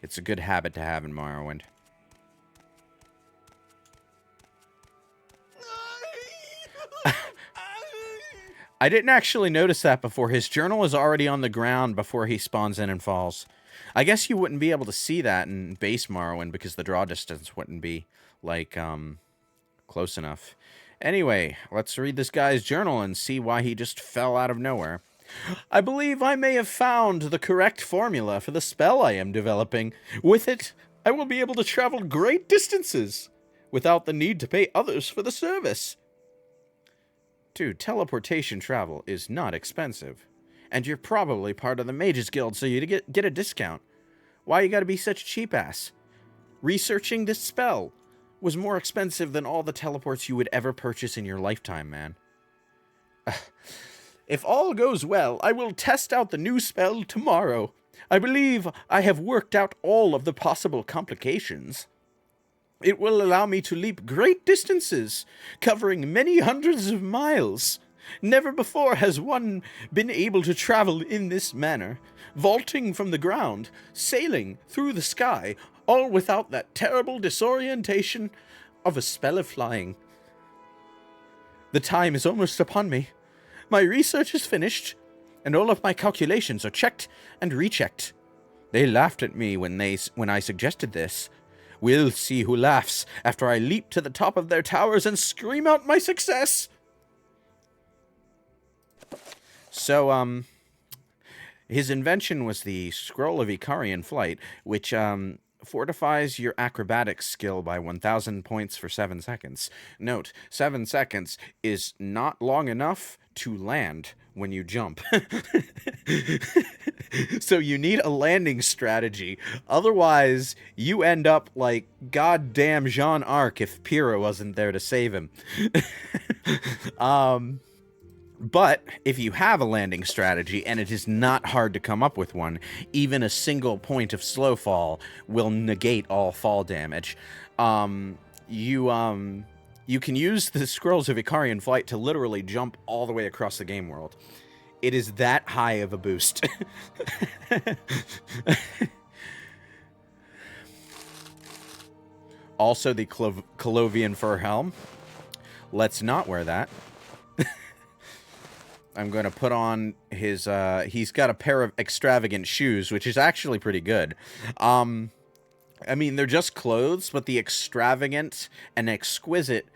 It's a good habit to have in Morrowind. I didn't actually notice that before. His journal is already on the ground before he spawns in and falls. I guess you wouldn't be able to see that in base Morrowind because the draw distance wouldn't be, like, close enough. Anyway, let's read this guy's journal and see why he just fell out of nowhere. I believe I may have found the correct formula for the spell I am developing. With it, I will be able to travel great distances without the need to pay others for the service. Dude, teleportation travel is not expensive. And you're probably part of the Mages Guild, so you get a discount. Why you gotta be such a cheap ass? Researching this spell was more expensive than all the teleports you would ever purchase in your lifetime, man. If all goes well, I will test out the new spell tomorrow. I believe I have worked out all of the possible complications. It will allow me to leap great distances, covering many hundreds of miles. Never before has one been able to travel in this manner, vaulting from the ground, sailing through the sky, all without that terrible disorientation of a spell of flying. The time is almost upon me. My research is finished, and all of my calculations are checked and rechecked. They laughed at me when I suggested this. We'll see who laughs after I leap to the top of their towers and scream out my success. So, his invention was the Scroll of Icarian Flight, which, fortifies your acrobatics skill by 1,000 points for 7 seconds. Note, 7 seconds is not long enough to land when you jump. So you need a landing strategy. Otherwise, you end up like goddamn Jean Arc if Pyrrha wasn't there to save him. But if you have a landing strategy, and it is not hard to come up with one, even a single point of slow fall will negate all fall damage. You can use the Scrolls of Icarian Flight to literally jump all the way across the game world. It is that high of a boost. Also, the Colovian Fur Helm. Let's not wear that. I'm going to put on his, he's got a pair of extravagant shoes, which is actually pretty good. I mean, they're just clothes, but the extravagant and exquisite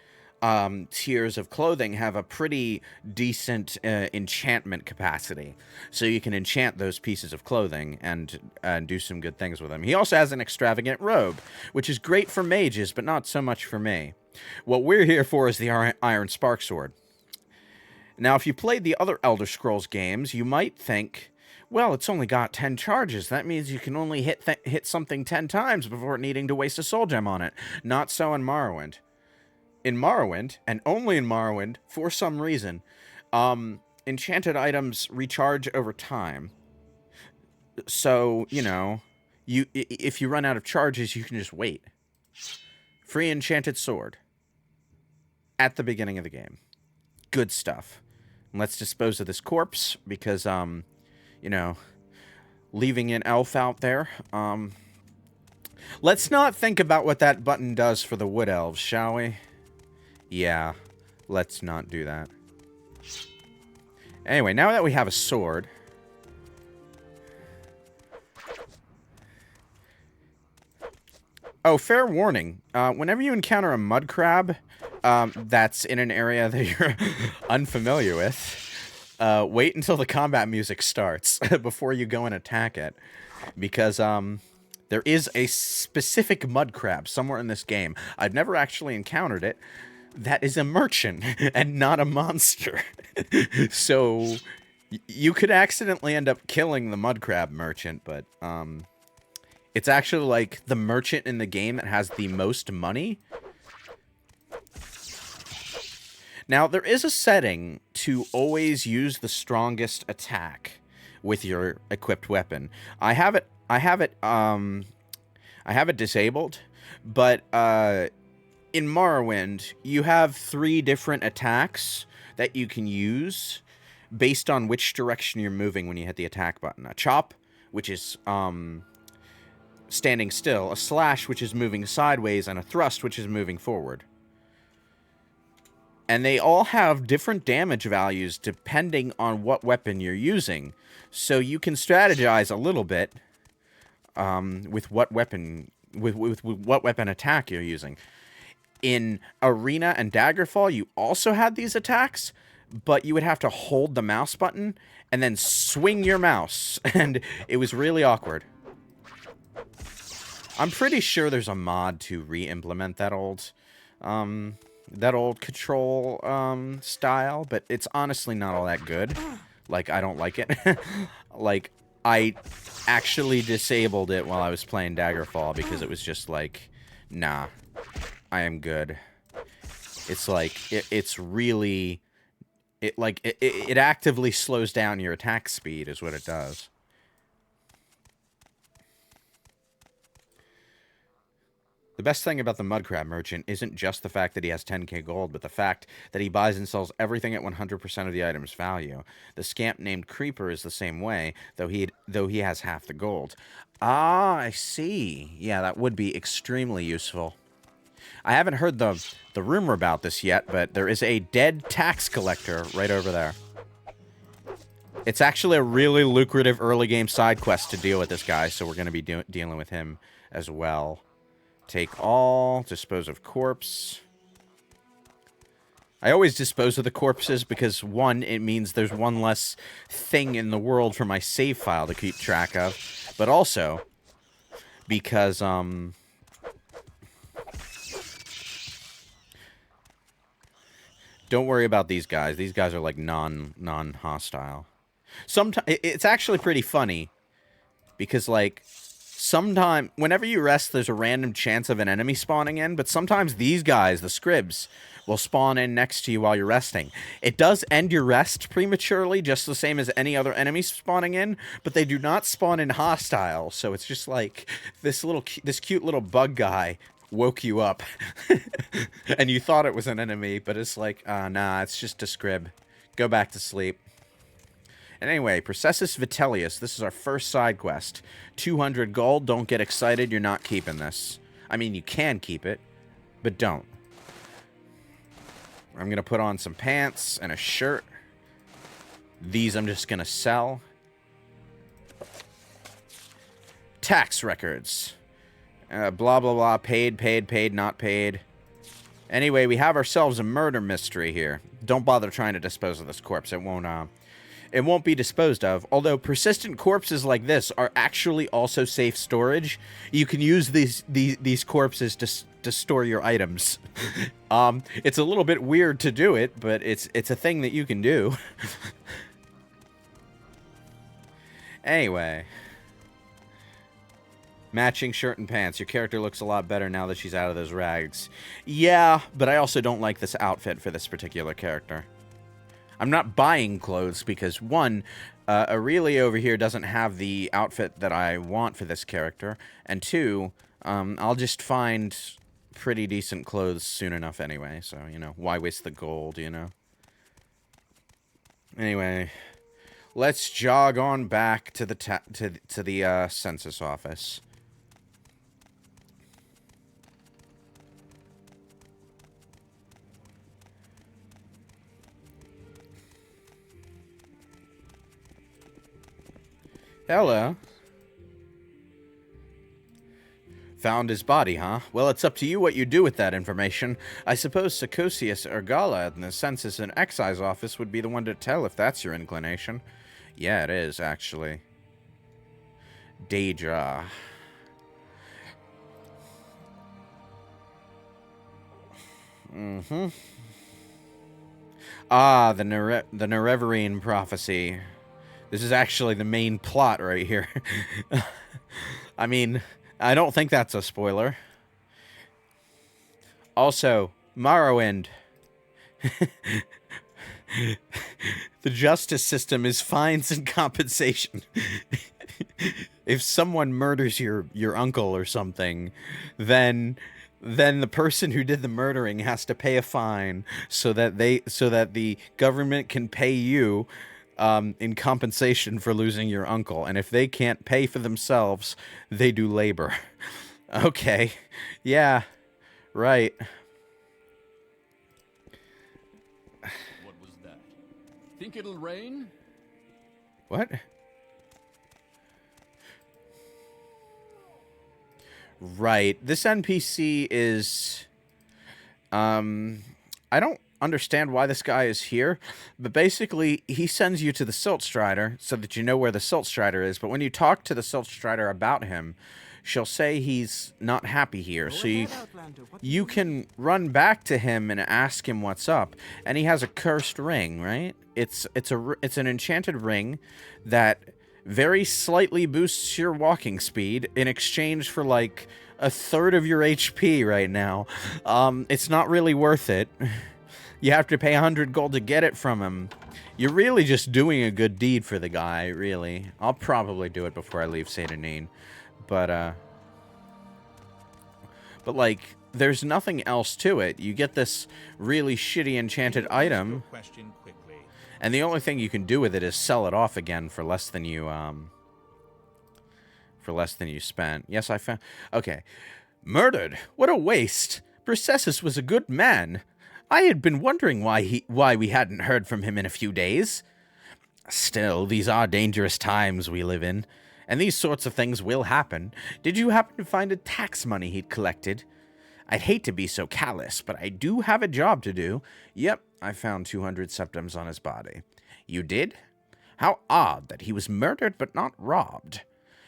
tiers of clothing have a pretty decent enchantment capacity. So you can enchant those pieces of clothing and do some good things with them. He also has an extravagant robe, which is great for mages, but not so much for me. What we're here for is the Iron Spark Sword. Now, if you played the other Elder Scrolls games, you might think, well, it's only got 10 charges. That means you can only hit something 10 times before needing to waste a soul gem on it. Not so in Morrowind. In Morrowind, and only in Morrowind, for some reason, enchanted items recharge over time. So, you know, if you run out of charges, you can just wait. Free enchanted sword. At the beginning of the game. Good stuff. Let's dispose of this corpse, because, you know, leaving an elf out there. Let's not think about what that button does for the wood elves, shall we? Yeah, let's not do that. Anyway, now that we have a sword... Oh, fair warning. Whenever you encounter a mud crab that's in an area that you're unfamiliar with, wait until the combat music starts before you go and attack it. Because there is a specific mud crab somewhere in this game. I've never actually encountered it. That is a merchant and not a monster. So you could accidentally end up killing the mud crab merchant, but it's actually like the merchant in the game that has the most money. Now, there is a setting to always use the strongest attack with your equipped weapon. I have it disabled, but in Morrowind, you have 3 different attacks that you can use based on which direction you're moving when you hit the attack button. A chop, which is standing still, a slash, which is moving sideways, and a thrust, which is moving forward. And they all have different damage values depending on what weapon you're using. So you can strategize a little bit with what weapon what weapon attack you're using. In Arena and Daggerfall, you also had these attacks, but you would have to hold the mouse button and then swing your mouse, and it was really awkward. I'm pretty sure there's a mod to re-implement that old control style, but it's honestly not all that good. Like, I don't like it. Like, I actually disabled it while I was playing Daggerfall because it was just like, nah, I am good. It's like, it's really... It actively slows down your attack speed is what it does. The best thing about the Mudcrab Merchant isn't just the fact that he has 10k gold, but the fact that he buys and sells everything at 100% of the item's value. The scamp named Creeper is the same way, though he has half the gold. Ah, I see. Yeah, that would be extremely useful. I haven't heard the rumor about this yet, but there is a dead tax collector right over there. It's actually a really lucrative early game side quest to deal with this guy, so we're going to be dealing with him as well. Take all, dispose of corpse. I always dispose of the corpses because, one, it means there's one less thing in the world for my save file to keep track of, but also because, don't worry about these guys. These guys are like non-hostile. Sometimes it's actually pretty funny because like whenever you rest, there's a random chance of an enemy spawning in, but sometimes these guys, the scribs, will spawn in next to you while you're resting. It does end your rest prematurely, just the same as any other enemy spawning in, but they do not spawn in hostile. So it's just like this cute little bug guy woke you up and you thought it was an enemy, but it's like, nah, it's just a scrib. Go back to sleep. And anyway, Processus Vitellius, this is our first side quest. 200 gold, don't get excited, you're not keeping this. I mean, you can keep it, but don't. I'm going to put on some pants and a shirt. These I'm just going to sell. Tax records. Blah, blah, blah. Paid, not paid. Anyway, we have ourselves a murder mystery here. Don't bother trying to dispose of this corpse. It won't be disposed of. Although persistent corpses like this are actually also safe storage. You can use these corpses to store your items. It's a little bit weird to do it, but it's a thing that you can do. Anyway. Matching shirt and pants. Your character looks a lot better now that she's out of those rags. Yeah, but I also don't like this outfit for this particular character. I'm not buying clothes because, one, Aurelia over here doesn't have the outfit that I want for this character, and two, I'll just find pretty decent clothes soon enough anyway, so, you know, why waste the gold, you know? Anyway, let's jog on back to the census office. Hello. Found his body, huh? Well, it's up to you what you do with that information. I suppose Secosius Ergala in the Census and Excise office would be the one to tell if that's your inclination. Yeah, it is, actually. Daedra. Ah, the Nerevarine prophecy. This is actually the main plot right here. I mean, I don't think that's a spoiler. Also, Morrowind. The justice system is fines and compensation. If someone murders your uncle or something, then the person who did the murdering has to pay a fine so that the government can pay you in compensation for losing your uncle. And if they can't pay for themselves, they do labor. Okay. Yeah. Right. What was that? Think it'll rain? What? Right. This NPC is... I understand why this guy is here, but basically he sends you to the Silt Strider so that you know where the Silt Strider is. But when you talk to the Silt Strider about him, she'll say he's not happy here. So you can run back to him and ask him what's up. And he has a cursed ring, right? It's an enchanted ring that very slightly boosts your walking speed in exchange for like a third of your HP right now. It's not really worth it. You have to pay 100 gold to get it from him. You're really just doing a good deed for the guy, really. I'll probably do it before I leave Saint Denis. But like, there's nothing else to it. You get this really shitty enchanted item, and the only thing you can do with it is sell it off again for less than you spent. Yes, I found. Okay, murdered. What a waste. Processus was a good man. I had been wondering why we hadn't heard from him in a few days. Still, these are dangerous times we live in, and these sorts of things will happen. Did you happen to find a tax money he'd collected? I'd hate to be so callous, but I do have a job to do. Yep, I found 200 septims on his body. You did? How odd that he was murdered but not robbed.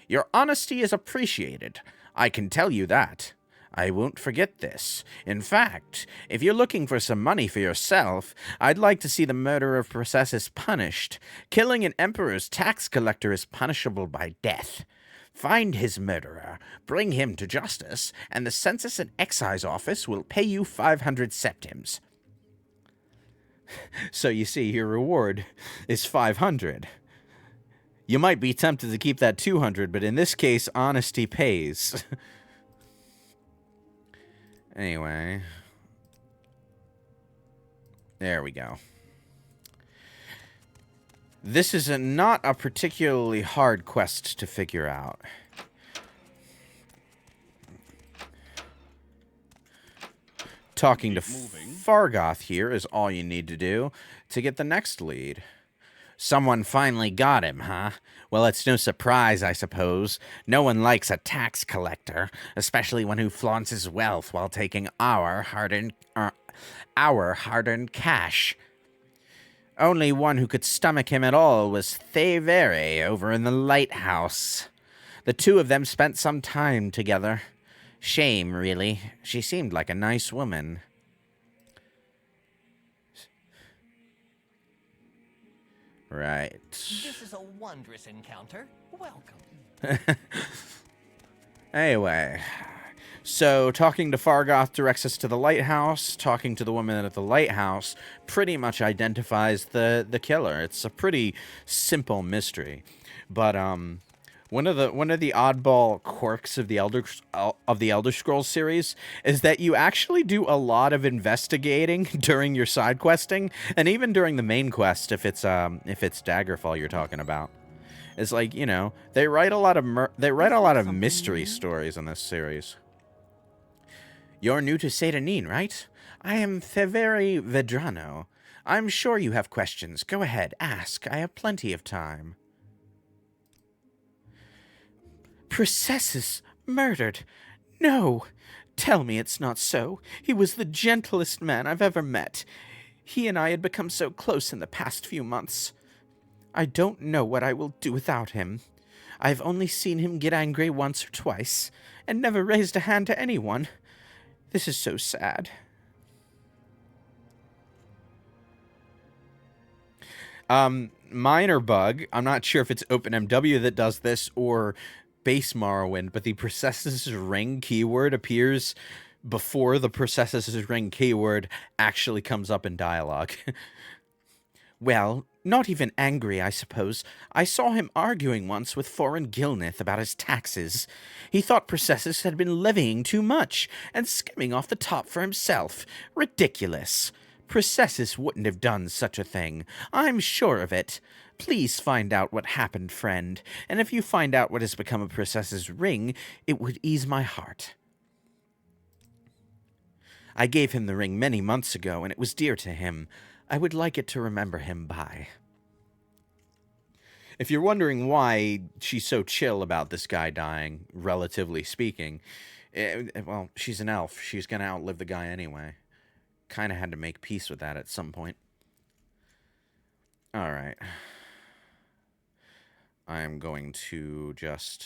Your honesty is appreciated. I can tell you that. I won't forget this. In fact, if you're looking for some money for yourself, I'd like to see the murder of Processus punished. Killing an emperor's tax collector is punishable by death. Find his murderer, bring him to justice, and the Census and Excise Office will pay you 500 septims. So you see, your reward is 500. You might be tempted to keep that 200, but in this case, honesty pays. Anyway. There we go. This is not a particularly hard quest to figure out. Talking to Fargoth here is all you need to do to get the next lead. Someone finally got him, huh? Well, it's no surprise, I suppose. No one likes a tax collector, especially one who flaunts his wealth while taking our hard-earned cash. Only one who could stomach him at all was Thevere over in the lighthouse. The two of them spent some time together. Shame, really. She seemed like a nice woman. Right. This is a wondrous encounter. Welcome. Anyway, so talking to Fargoth directs us to the lighthouse. Talking to the woman at the lighthouse pretty much identifies the killer. It's a pretty simple mystery, but one of the oddball quirks of the Elder Scrolls series is that you actually do a lot of investigating during your side questing, and even during the main quest if it's Daggerfall you're talking about. It's like, you know, they write a lot of mystery stories in this series. You're new to Saint Denis, right? I am Thevere Vedrano. I'm sure you have questions. Go ahead, ask. I have plenty of time. Processus murdered. No, tell me it's not so. He was the gentlest man I've ever met. He and I had become so close in the past few months. I don't know what I will do without him. I've only seen him get angry once or twice, and never raised a hand to anyone. This is so sad. Minor bug. I'm not sure if it's OpenMW that does this or base Morrowind, but the Processus ring keyword appears before the Processus ring keyword actually comes up in dialogue. Well, not even angry, I suppose. I saw him arguing once with foreign Gilnith about his taxes. He thought Processus had been levying too much and skimming off the top for himself. Ridiculous. Processus wouldn't have done such a thing. I'm sure of it. Please find out what happened, friend, and if you find out what has become of Processus' ring, it would ease my heart. I gave him the ring many months ago, and it was dear to him. I would like it to remember him by. If you're wondering why she's so chill about this guy dying, relatively speaking, well, she's an elf. She's going to outlive the guy anyway. kind of had to make peace with that at some point. All right. I'm going to just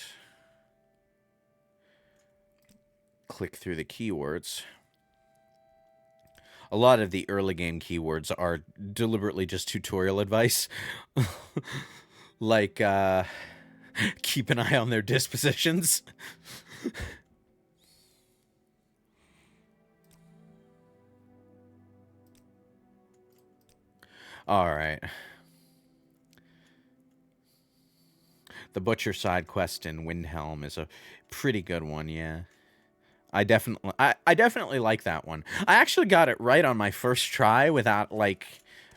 click through the keywords. A lot of the early game keywords are deliberately just tutorial advice. Like, keep an eye on their dispositions. Alright. The Butcher side quest in Windhelm is a pretty good one, yeah. I definitely like that one. I actually got it right on my first try without, like,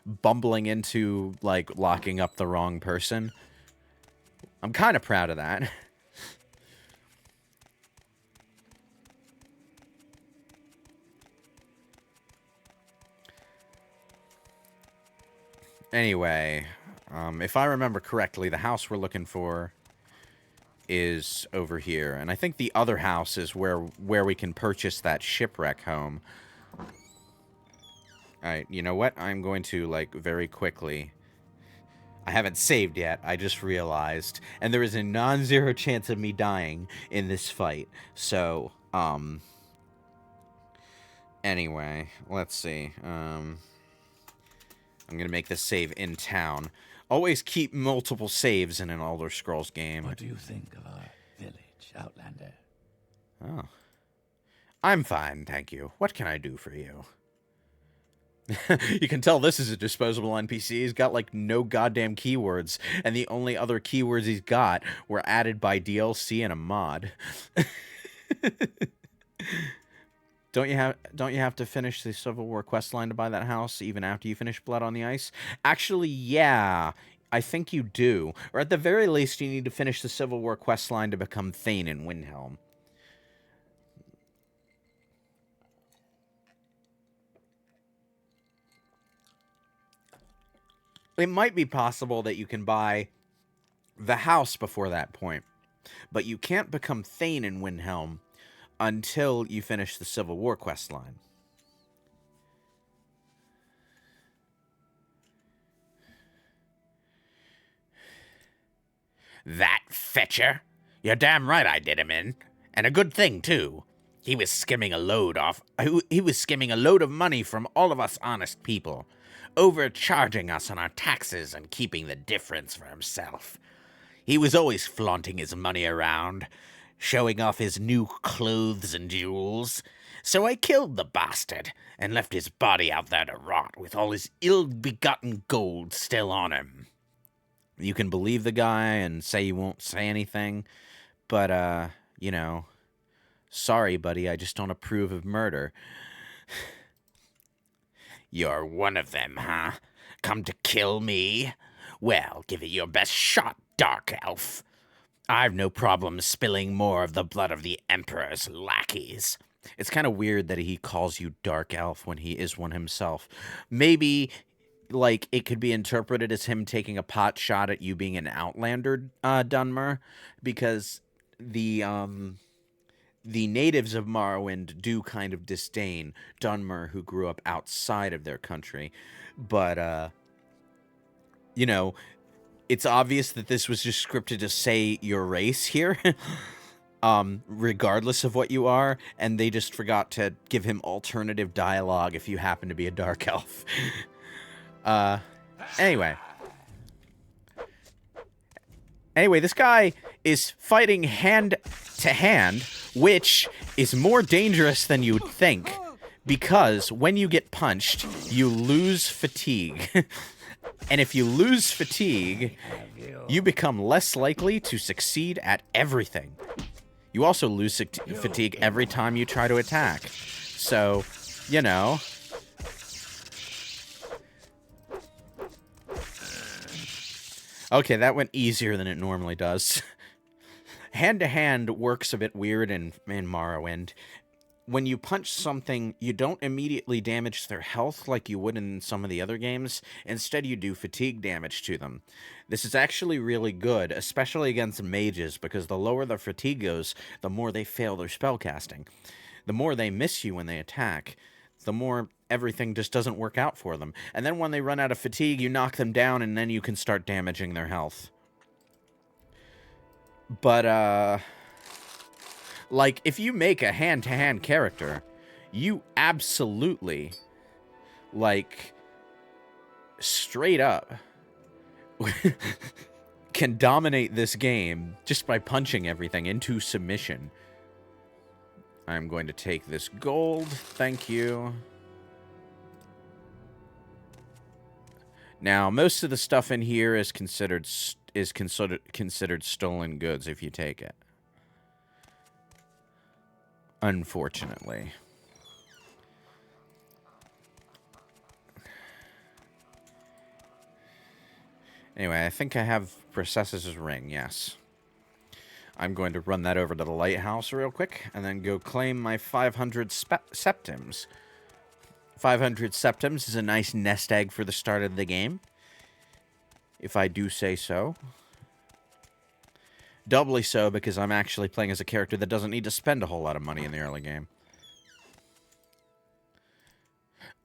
bumbling into, like, locking up the wrong person. I'm kind of proud of that. Anyway, if I remember correctly, the house we're looking for is over here. And I think the other house is where we can purchase that shipwreck home. Alright, you know what? I'm going to, like, very quickly... I haven't saved yet, I just realized. And there is a non-zero chance of me dying in this fight. So, anyway, let's see. I'm gonna make this save in town. Always keep multiple saves in an Elder Scrolls game. What do you think of our village, Outlander? Oh. I'm fine, thank you. What can I do for you? You can tell this is a disposable NPC. He's got, like, no goddamn keywords. And the only other keywords he's got were added by DLC and a mod. Don't you have to finish the Civil War quest line to buy that house even after you finish Blood on the Ice? Actually, yeah. I think you do. Or at the very least, you need to finish the Civil War quest line to become Thane in Windhelm. It might be possible that you can buy the house before that point, but you can't become Thane in Windhelm until you finish the Civil War quest line. That fetcher? You're damn right I did him in. And a good thing, too. He was skimming a load of money from all of us honest people, overcharging us on our taxes and keeping the difference for himself. He was always flaunting his money around, showing off his new clothes and jewels. So I killed the bastard and left his body out there to rot with all his ill-begotten gold still on him. You can believe the guy and say you won't say anything, but, you know, sorry, buddy, I just don't approve of murder. You're one of them, huh? Come to kill me? Well, give it your best shot, Dark Elf. I've no problem spilling more of the blood of the Emperor's lackeys. It's kind of weird that he calls you Dark Elf when he is one himself. Maybe, like, it could be interpreted as him taking a pot shot at you being an Outlander, Dunmer, because the natives of Morrowind do kind of disdain Dunmer, who grew up outside of their country. But, you know, it's obvious that this was just scripted to say your race here, regardless of what you are, and they just forgot to give him alternative dialogue if you happen to be a dark elf. Anyway, this guy is fighting hand to hand, which is more dangerous than you'd think, because when you get punched, you lose fatigue. And if you lose fatigue, you become less likely to succeed at everything. You also lose fatigue every time you try to attack. So, you know. Okay, that went easier than it normally does. Hand-to-hand works a bit weird in Morrowind. When you punch something, you don't immediately damage their health like you would in some of the other games. Instead, you do fatigue damage to them. This is actually really good, especially against mages, because the lower their fatigue goes, the more they fail their spellcasting. The more they miss you when they attack, the more everything just doesn't work out for them. And then when they run out of fatigue, you knock them down, and then you can start damaging their health. But, like, if you make a hand-to-hand character, you absolutely, like, straight up can dominate this game just by punching everything into submission. I'm going to take this gold. Thank you. Now, most of the stuff in here is considered stolen goods if you take it. Unfortunately. Anyway, I think I have Process's ring, yes. I'm going to run that over to the lighthouse real quick, and then go claim my 500 septims. 500 septims is a nice nest egg for the start of the game, if I do say so. Doubly so because I'm actually playing as a character that doesn't need to spend a whole lot of money in the early game.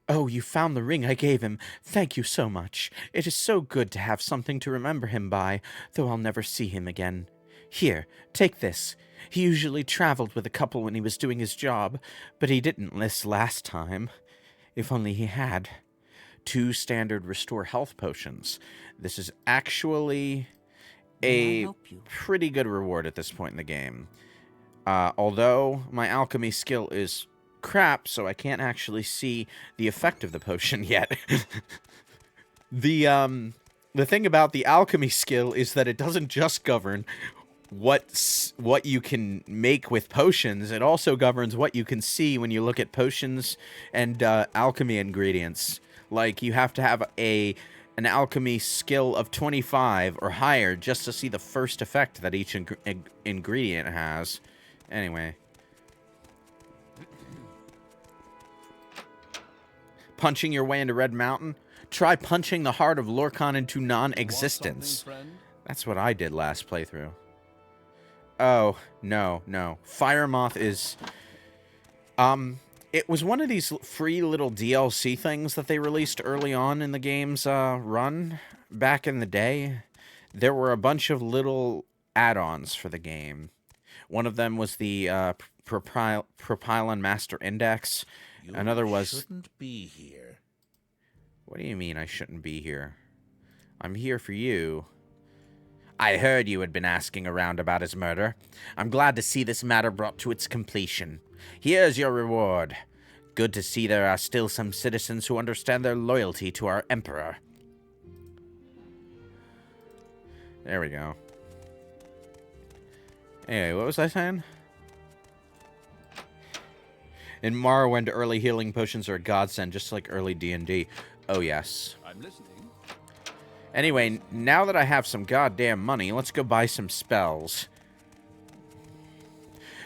Oh, you found the ring I gave him. Thank you so much. It is so good to have something to remember him by, though I'll never see him again. Here, take this. He usually traveled with a couple when he was doing his job, but he didn't this last time. If only he had. 2 standard restore health potions. This is actually a pretty good reward at this point in the game. Although my alchemy skill is crap, so I can't actually see the effect of the potion yet. The thing about the alchemy skill is that it doesn't just govern what you can make with potions. It also governs what you can see when you look at potions and alchemy ingredients. Like, you have to have an alchemy skill of 25 or higher just to see the first effect that each ingredient has. Anyway. Punching your way into Red Mountain? Try punching the heart of Lorcan into non-existence. That's what I did last playthrough. Oh, no. Fire Moth is... It was one of these free little DLC things that they released early on in the game's run. Back in the day, there were a bunch of little add-ons for the game. One of them was the Propylon Master Index. Another was... shouldn't be here. What do you mean I shouldn't be here? I'm here for you. I heard you had been asking around about his murder. I'm glad to see this matter brought to its completion. Here's your reward. Good to see there are still some citizens who understand their loyalty to our Emperor. There we go. Anyway, what was I saying? In Morrowind, early healing potions are a godsend, just like early D&D. Oh, yes. I'm listening. Anyway, now that I have some goddamn money, let's go buy some spells.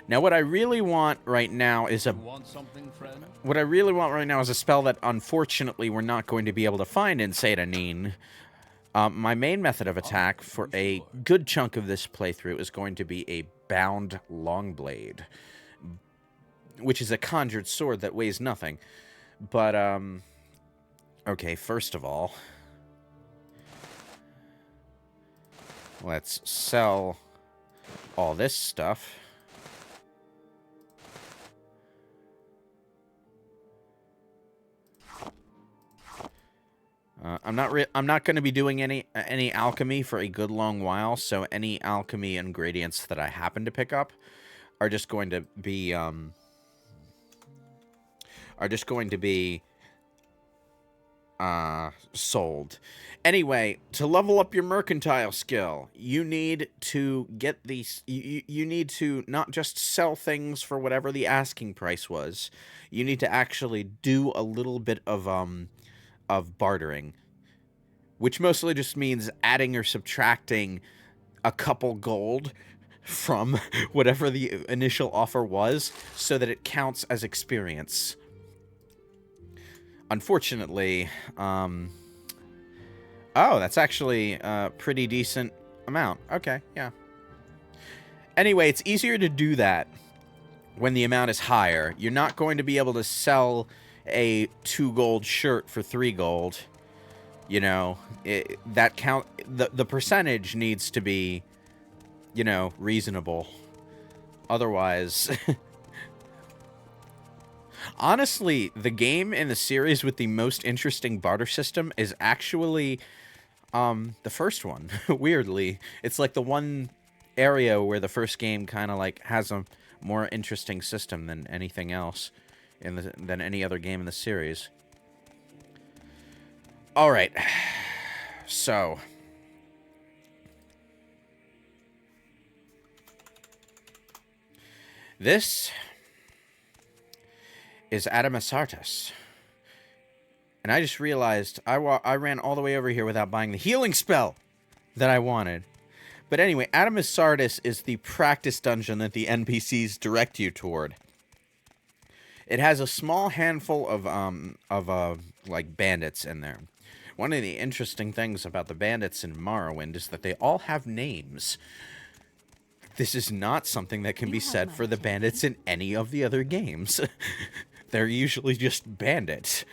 Now, what I really want right now is a... Want something, friend? What I really want right now is a spell that, unfortunately, we're not going to be able to find in Satanin. My main method of attack for a good chunk of this playthrough is going to be a bound longblade, which is a conjured sword that weighs nothing. But, okay, first of all, let's sell all this stuff. I'm not going to be doing any alchemy for a good long while, so any alchemy ingredients that I happen to pick up are just going to be sold. Anyway, to level up your mercantile skill, you need to get these. You need to not just sell things for whatever the asking price was. You need to actually do a little bit of bartering, which mostly just means adding or subtracting a couple gold from whatever the initial offer was so that it counts as experience. Unfortunately, oh, that's actually a pretty decent amount. Okay, yeah. Anyway, it's easier to do that when the amount is higher. You're not going to be able to sell a 2 gold shirt for 3 gold. You know, that count. The percentage needs to be, you know, reasonable. Otherwise, honestly, the game in the series with the most interesting barter system is actually the first one. Weirdly, it's like the one area where the first game kind of like has a more interesting system than anything else than any other game in the series. All right. So, this is Adamasartus. And I just realized I ran all the way over here without buying the healing spell that I wanted. But anyway, Adamasartus is the practice dungeon that the NPCs direct you toward. It has a small handful of like bandits in there. One of the interesting things about the bandits in Morrowind is that they all have names. This is not something that can be said for the bandits in any of the other games. They're usually just bandits.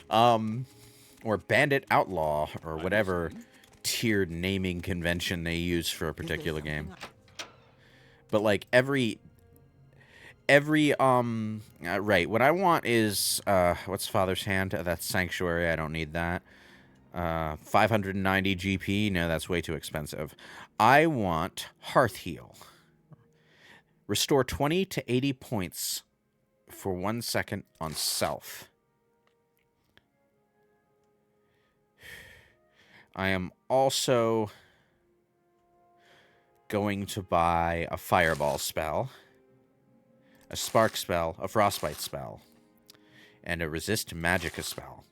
Or bandit outlaw, or whatever tiered naming convention they use for a particular game. But like every right, what I want is what's Father's Hand? That's Sanctuary. I don't need that. 590 GP. No, that's way too expensive. I want Hearth Heal. Restore 20 to 80 points for 1 second on self. I am also going to buy a Fireball spell, a Spark spell, a Frostbite spell, and a Resist Magicka spell.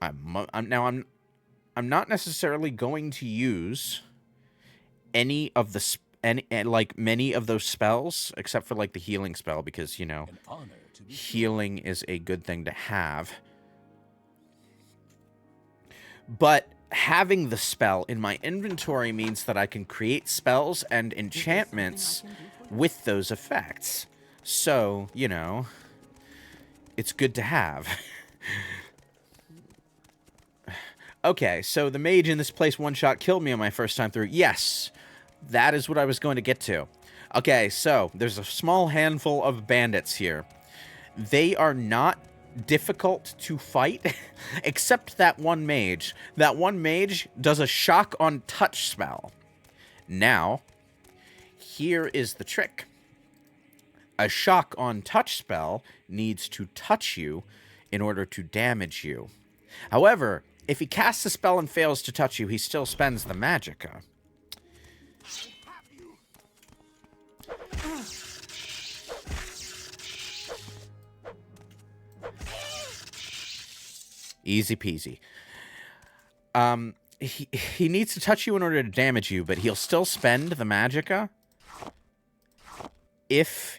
I'm not necessarily going to use any of the like many of those spells, except for like the healing spell, because you know healing is a good thing to have. But having the spell in my inventory means that I can create spells and enchantments with those effects. So, you know, it's good to have. Okay, so the mage in this place one-shot killed me on my first time through. Yes, that is what I was going to get to. Okay, so there's a small handful of bandits here. They are not difficult to fight, except that one mage. That one mage does a shock on touch spell. Now, here is the trick. A shock on touch spell needs to touch you in order to damage you. However, if he casts a spell and fails to touch you, he still spends the magicka. Easy peasy. He needs to touch you in order to damage you, but he'll still spend the magicka if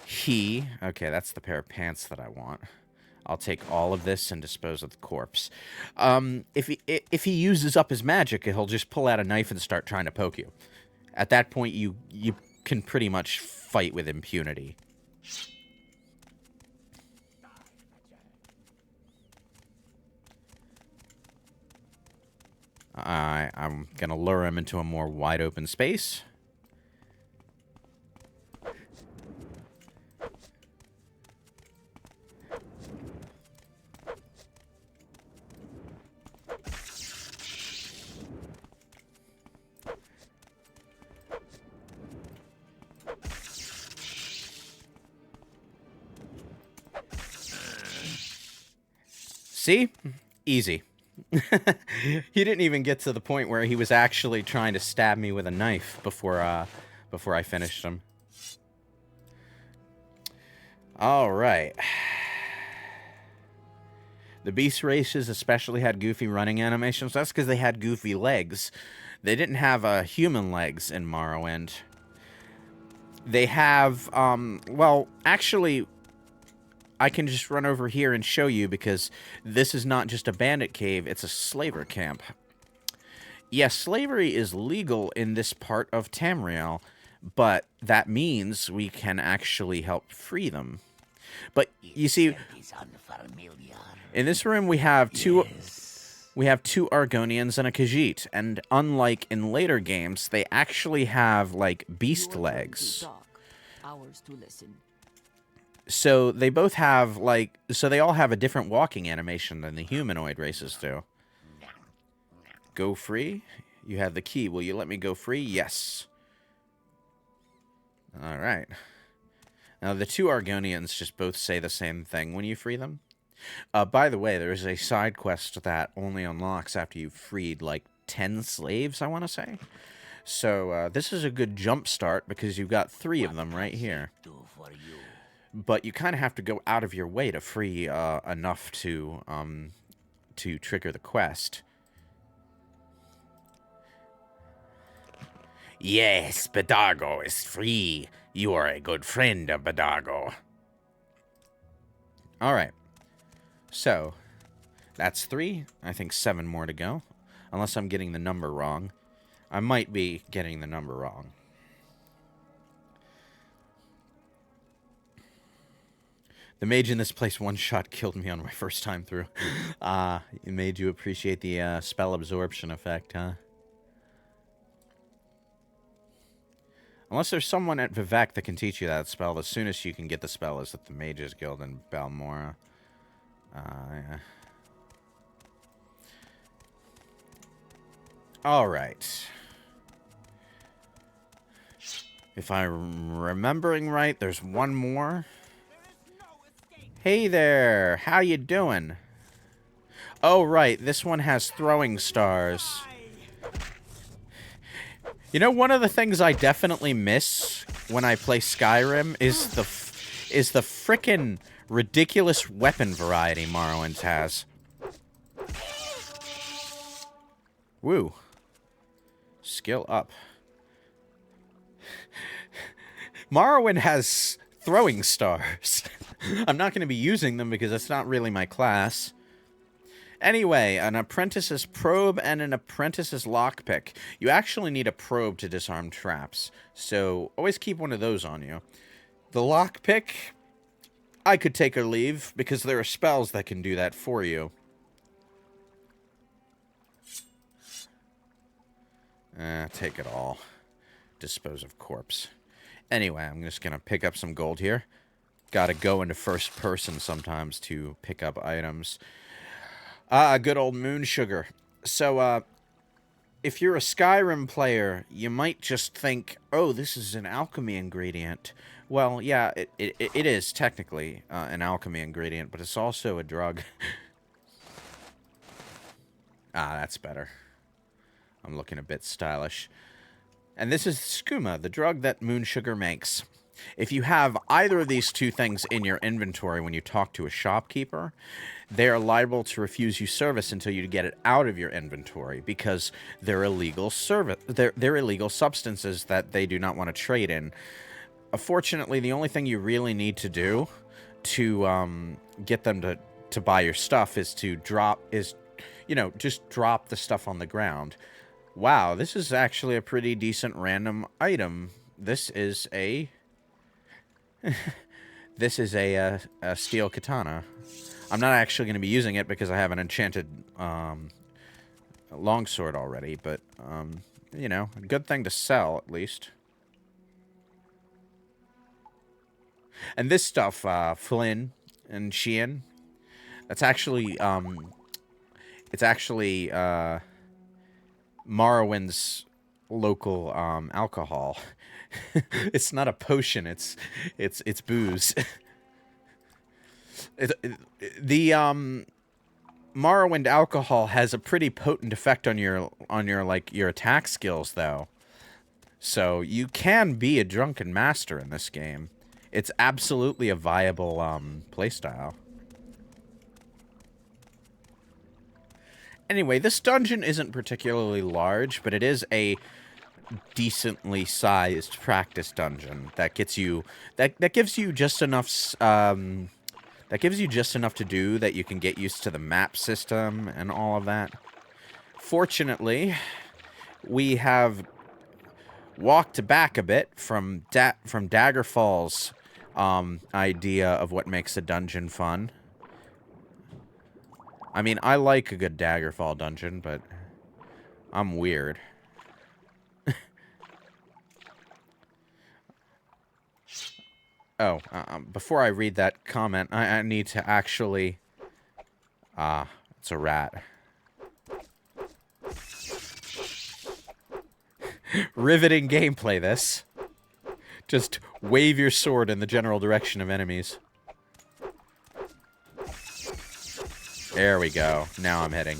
he... Okay, that's the pair of pants that I want. I'll take all of this and dispose of the corpse. If he uses up his magic, he'll just pull out a knife and start trying to poke you. At that point, you can pretty much fight with impunity. I'm gonna lure him into a more wide open space. See? Easy. He didn't even get to the point where he was actually trying to stab me with a knife before I finished him. All right. The beast races especially had goofy running animations. That's because they had goofy legs. They didn't have human legs in Morrowind. They have, well, actually, I can just run over here and show you, because this is not just a bandit cave, it's a slaver camp. Yes, slavery is legal in this part of Tamriel, but that means we can actually help free them. But you see, in this room we have two Argonians and a Khajiit, and unlike in later games, they actually have like beast legs. So they both have they all have a different walking animation than the humanoid races do. Go free? You have the key. Will you let me go free? Yes. Alright. Now, the two Argonians just both say the same thing when you free them. By the way, there's a side quest that only unlocks after you've freed, like, 10 slaves, I want to say. So, this is a good jump start because you've got 3 of them right here. But you kind of have to go out of your way to free enough to trigger the quest. Yes, Badago is free. You are a good friend of Badago. Alright. So, that's 3. I think 7 more to go. Unless I'm getting the number wrong. I might be getting the number wrong. The mage in this place one-shot killed me on my first time through. It made you appreciate the spell absorption effect, huh? Unless there's someone at Vivek that can teach you that spell, the soonest you can get the spell is at the Mages Guild in Balmora. Yeah. Alright. If I'm remembering right, there's one more. Hey there, how you doing? Oh, right, this one has throwing stars. You know, one of the things I definitely miss when I play Skyrim is the frickin' ridiculous weapon variety Morrowind has. Woo. Skill up. Morrowind has throwing stars. I'm not going to be using them because that's not really my class. Anyway, an apprentice's probe and an apprentice's lockpick. You actually need a probe to disarm traps, so always keep one of those on you. The lockpick, I could take or leave, because there are spells that can do that for you. Take it all. Dispose of corpse. Anyway, I'm just going to pick up some gold here. Gotta go into first person sometimes to pick up items. Good old moon sugar. So, if you're a Skyrim player, you might just think, oh, this is an alchemy ingredient. Well, yeah, it is technically an alchemy ingredient, but it's also a drug. That's better. I'm looking a bit stylish. And this is skooma, the drug that moon sugar makes. If you have either of these two things in your inventory when you talk to a shopkeeper, they are liable to refuse you service until you get it out of your inventory because they're illegal they're illegal substances that they do not want to trade in. Fortunately, the only thing you really need to do to get them to buy your stuff is to just drop the stuff on the ground. Wow, this is actually a pretty decent random item. This is a steel katana. I'm not actually going to be using it because I have an enchanted longsword already, but, you know, a good thing to sell, at least. And this stuff, Flynn and Sheehan, that's actually, it's actually, Morrowind's local, alcohol. It's not a potion, it's booze. The Morrowind alcohol has a pretty potent effect on your attack skills though. So you can be a drunken master in this game. It's absolutely a viable playstyle. Anyway, this dungeon isn't particularly large, but it is a decently sized practice dungeon that gets you that gives you just enough to do that you can get used to the map system and all of that. Fortunately, we have walked back a bit from Daggerfall's idea of what makes a dungeon fun. I mean, I like a good Daggerfall dungeon, but I'm weird. Oh, before I read that comment, I need to actually... it's a rat. Riveting gameplay, this. Just wave your sword in the general direction of enemies. There we go. Now I'm hitting.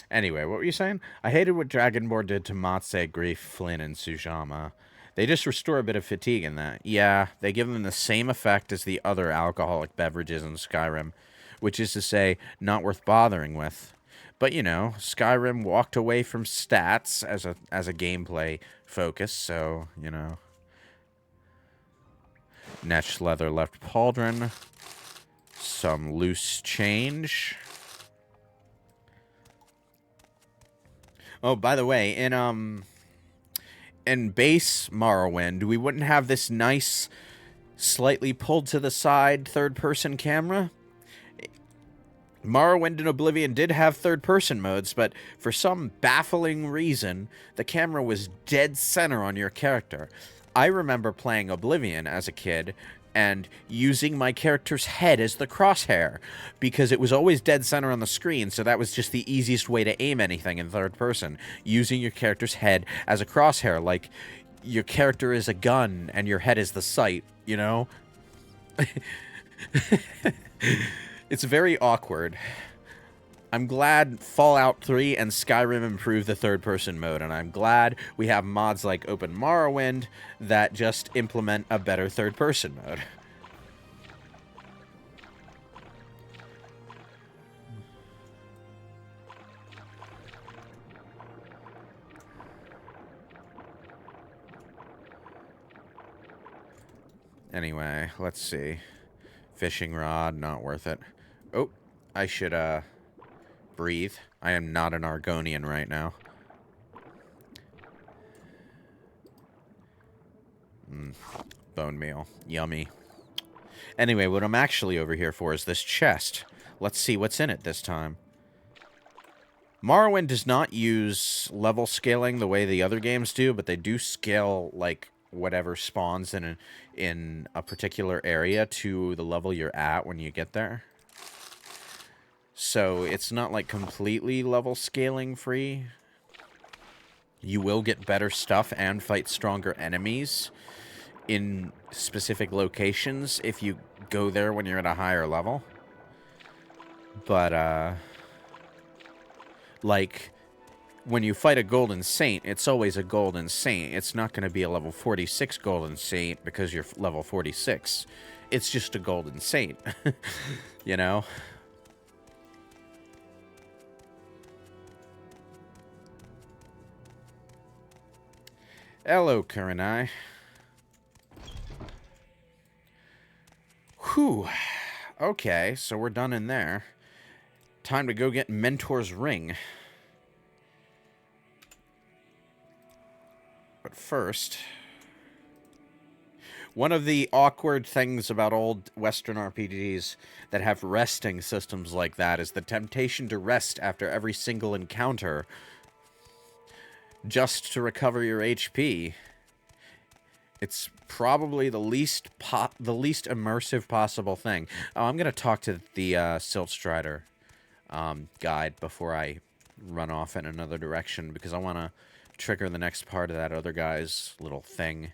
Anyway, what were you saying? I hated what Dragonborn did to Matse, Grief, Flynn, and Sujama. They just restore a bit of fatigue in that. Yeah, they give them the same effect as the other alcoholic beverages in Skyrim, which is to say, not worth bothering with. But, you know, Skyrim walked away from stats as a gameplay focus, so, you know. Netch leather left pauldron. Some loose change. Oh, by the way, in base Morrowind, we wouldn't have this nice, slightly pulled to the side third-person camera. Morrowind and Oblivion did have third-person modes, but for some baffling reason, the camera was dead center on your character. I remember playing Oblivion as a kid and using my character's head as the crosshair because it was always dead center on the screen, so that was just the easiest way to aim anything in third person, using your character's head as a crosshair, like your character is a gun and your head is the sight, you know? It's very awkward. I'm glad Fallout 3 and Skyrim improved the third-person mode, and I'm glad we have mods like Open Morrowind that just implement a better third-person mode. Anyway, let's see. Fishing rod, not worth it. Oh, I should, breathe. I am not an Argonian right now. Bone meal. Yummy. Anyway, what I'm actually over here for is this chest. Let's see what's in it this time. Morrowind does not use level scaling the way the other games do, but they do scale, like, whatever spawns in a particular area to the level you're at when you get there. So it's not like completely level scaling free. You will get better stuff and fight stronger enemies in specific locations if you go there when you're at a higher level. But, like, when you fight a Golden Saint, it's always a Golden Saint. It's not going to be a level 46 Golden Saint because you're level 46. It's just a Golden Saint, you know? Hello, Kurenai. Whew. Okay, so we're done in there. Time to go get Mentor's Ring. But first, one of the awkward things about old Western RPGs that have resting systems like that is the temptation to rest after every single encounter just to recover your HP. It's probably the least immersive possible thing. Oh, I'm going to talk to the Siltstrider guide before I run off in another direction, because I want to trigger the next part of that other guy's little thing.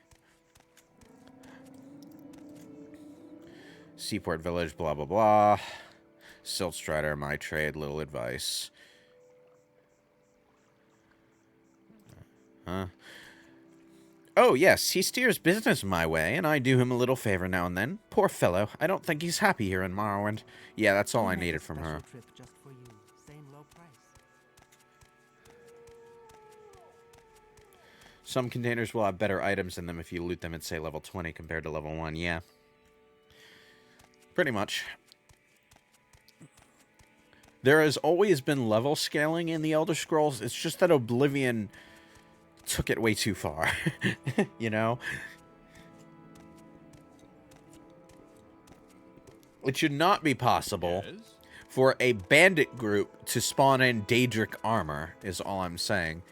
Seaport Village, blah, blah, blah. Siltstrider, my trade, little advice. Huh? Oh, yes, he steers business my way, and I do him a little favor now and then. Poor fellow, I don't think he's happy here in Morrowind. Yeah, that's all I needed from her. Trip just for you. Same low price. Some containers will have better items in them if you loot them at, say, level 20 compared to level 1. Yeah. Pretty much. There has always been level scaling in the Elder Scrolls. It's just that Oblivion took it way too far, you know? It should not be possible for a bandit group to spawn in Daedric armor, is all I'm saying.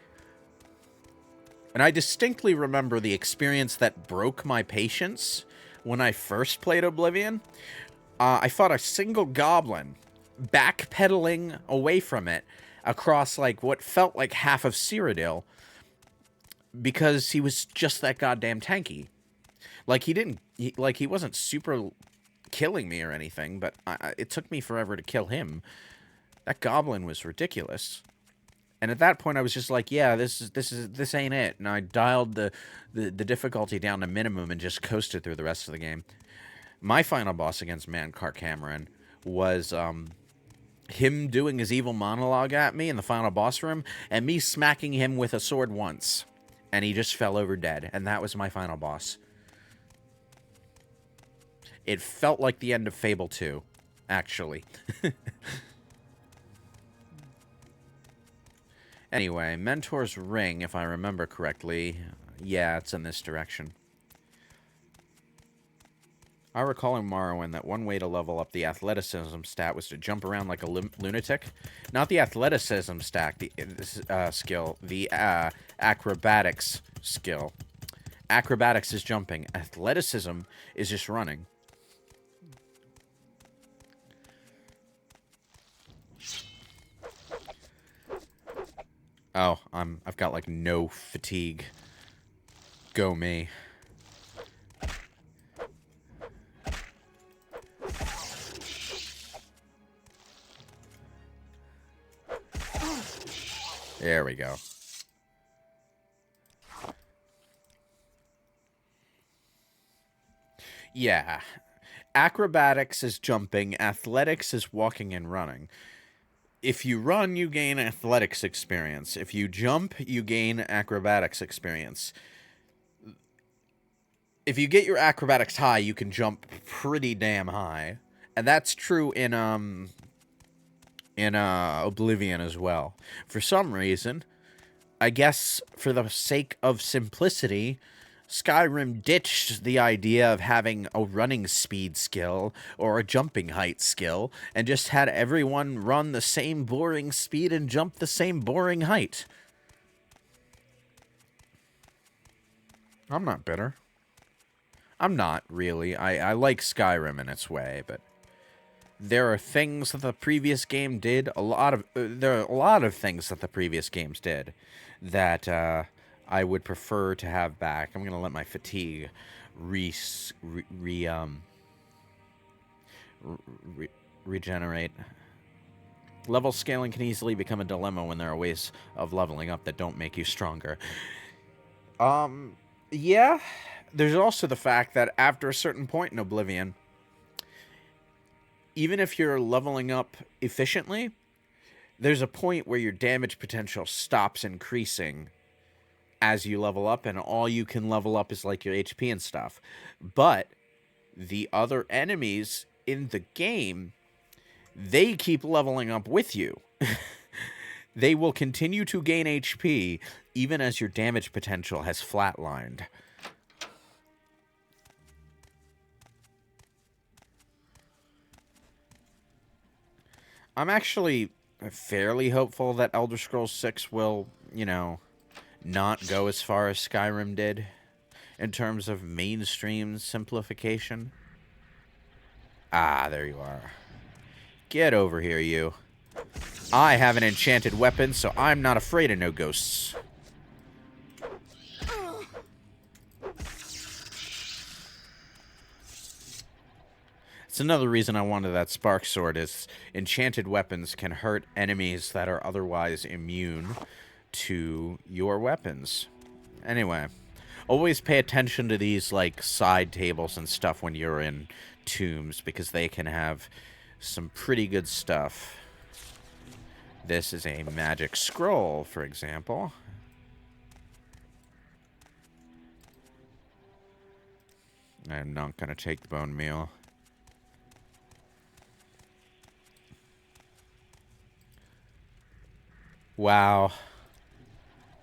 And I distinctly remember the experience that broke my patience when I first played Oblivion. I fought a single goblin, backpedaling away from it across, like, what felt like half of Cyrodiil, because he was just that goddamn tanky. Like, he wasn't super killing me or anything, but it took me forever to kill him. That goblin was ridiculous. And at that point, I was just like, yeah, this ain't it. And I dialed the difficulty down to minimum and just coasted through the rest of the game. My final boss against Mankar Cameron was him doing his evil monologue at me in the final boss room, and me smacking him with a sword once. And he just fell over dead. And that was my final boss. It felt like the end of Fable 2, actually. Anyway, Mentor's Ring, if I remember correctly. Yeah, it's in this direction. I recall in Morrowind that one way to level up the athleticism stat was to jump around like a lunatic. Not the athleticism stack, the skill, the acrobatics skill. Acrobatics is jumping. Athleticism is just running. Oh, I've got like no fatigue. Go me. There we go. Yeah. Acrobatics is jumping, athletics is walking and running. If you run, you gain athletics experience. If you jump, you gain acrobatics experience. If you get your acrobatics high, you can jump pretty damn high. And that's true in Oblivion as well. For some reason, I guess for the sake of simplicity, Skyrim ditched the idea of having a running speed skill or a jumping height skill and just had everyone run the same boring speed and jump the same boring height. I'm not bitter. I'm not, really. I like Skyrim in its way, but there are things that the previous game did, there are a lot of things that the previous games did that, I would prefer to have back. I'm going to let my fatigue regenerate. Level scaling can easily become a dilemma when there are ways of leveling up that don't make you stronger. Yeah. There's also the fact that after a certain point in Oblivion, even if you're leveling up efficiently, there's a point where your damage potential stops increasing as you level up, and all you can level up is like your HP and stuff. But the other enemies in the game, they keep leveling up with you. They will continue to gain HP even as your damage potential has flatlined. I'm actually fairly hopeful that Elder Scrolls 6 will, you know, not go as far as Skyrim did in terms of mainstream simplification. Ah, there you are. Get over here, you. I have an enchanted weapon, so I'm not afraid of no ghosts. It's another reason I wanted that spark sword, is enchanted weapons can hurt enemies that are otherwise immune to your weapons. Anyway, always pay attention to these, like, side tables and stuff when you're in tombs, because they can have some pretty good stuff. This is a magic scroll, for example. I'm not going to take the bone meal. Wow.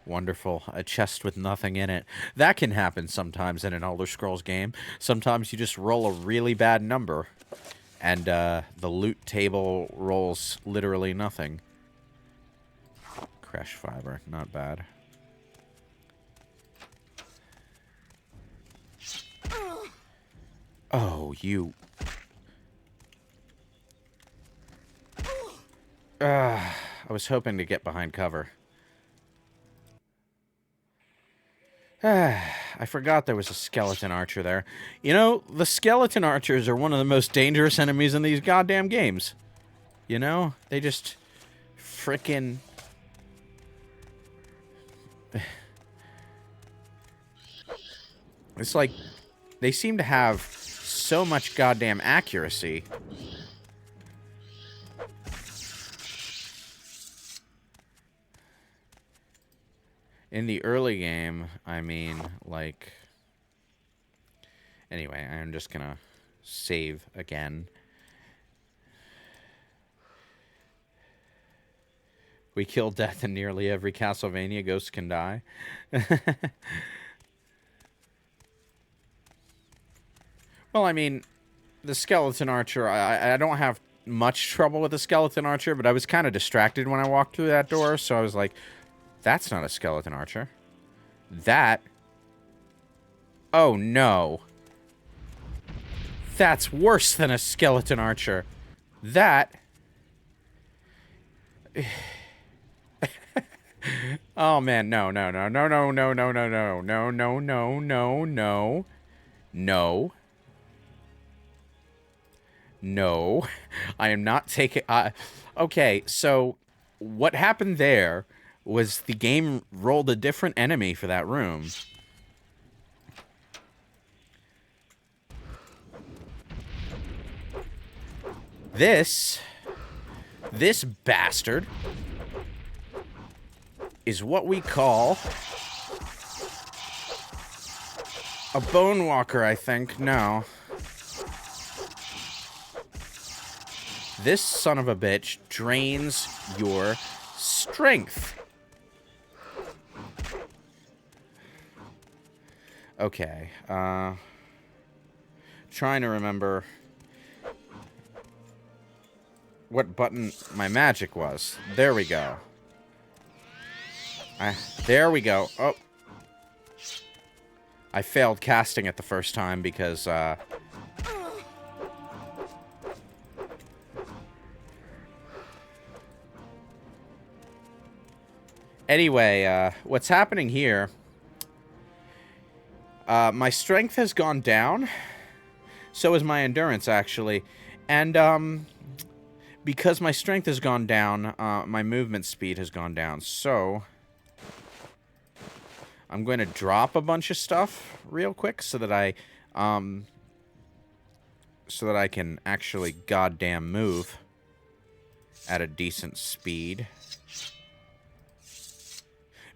Wonderful. A chest with nothing in it. That can happen sometimes in an Elder Scrolls game. Sometimes you just roll a really bad number, and the loot table rolls literally nothing. Crash fiber. Not bad. Oh, you... I was hoping to get behind cover. I forgot there was a skeleton archer there. You know, the skeleton archers are one of the most dangerous enemies in these goddamn games. You know? They just... frickin'... It's like... They seem to have so much goddamn accuracy. In the early game, I mean, like... Anyway, I'm just gonna save again. We kill death in nearly every Castlevania. Ghosts can die. Well, I mean, the skeleton archer, I don't have much trouble with the skeleton archer, but I was kind of distracted when I walked through that door, so I was like, that's not a skeleton archer. That... Oh, no. That's worse than a skeleton archer. That... Oh, man, no, no, no, no, no, no, no, no, no, no, no, no, no, no, no. No, I am not taking... okay, so what happened there was the game rolled a different enemy for that room. This bastard is what we call a bone walker, I think. No. This son of a bitch drains your strength. Okay. Trying to remember what button my magic was. There we go. There we go. Oh. I failed casting it the first time because, Anyway, what's happening here... my strength has gone down. So has my endurance, actually. And, because my strength has gone down, my movement speed has gone down. So... I'm going to drop a bunch of stuff real quick so that I can actually goddamn move at a decent speed.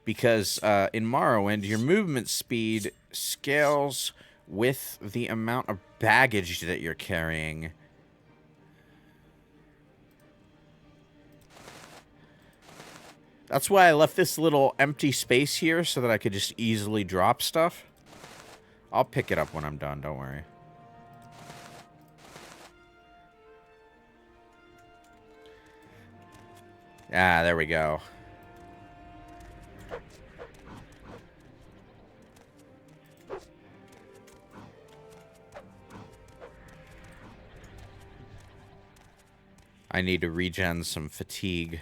Because in Morrowind, your movement speed scales with the amount of baggage that you're carrying. That's why I left this little empty space here so that I could just easily drop stuff. I'll pick it up when I'm done, don't worry. Ah, there we go. I need to regen some fatigue.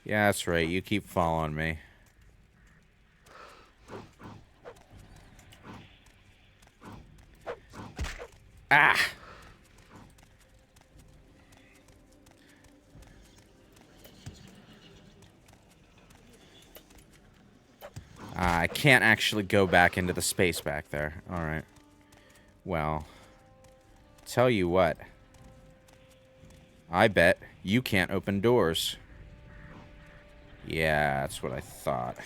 Yeah, that's right. You keep following me. Ah! I can't actually go back into the space back there. Alright. Well, tell you what. I bet you can't open doors. Yeah, that's what I thought.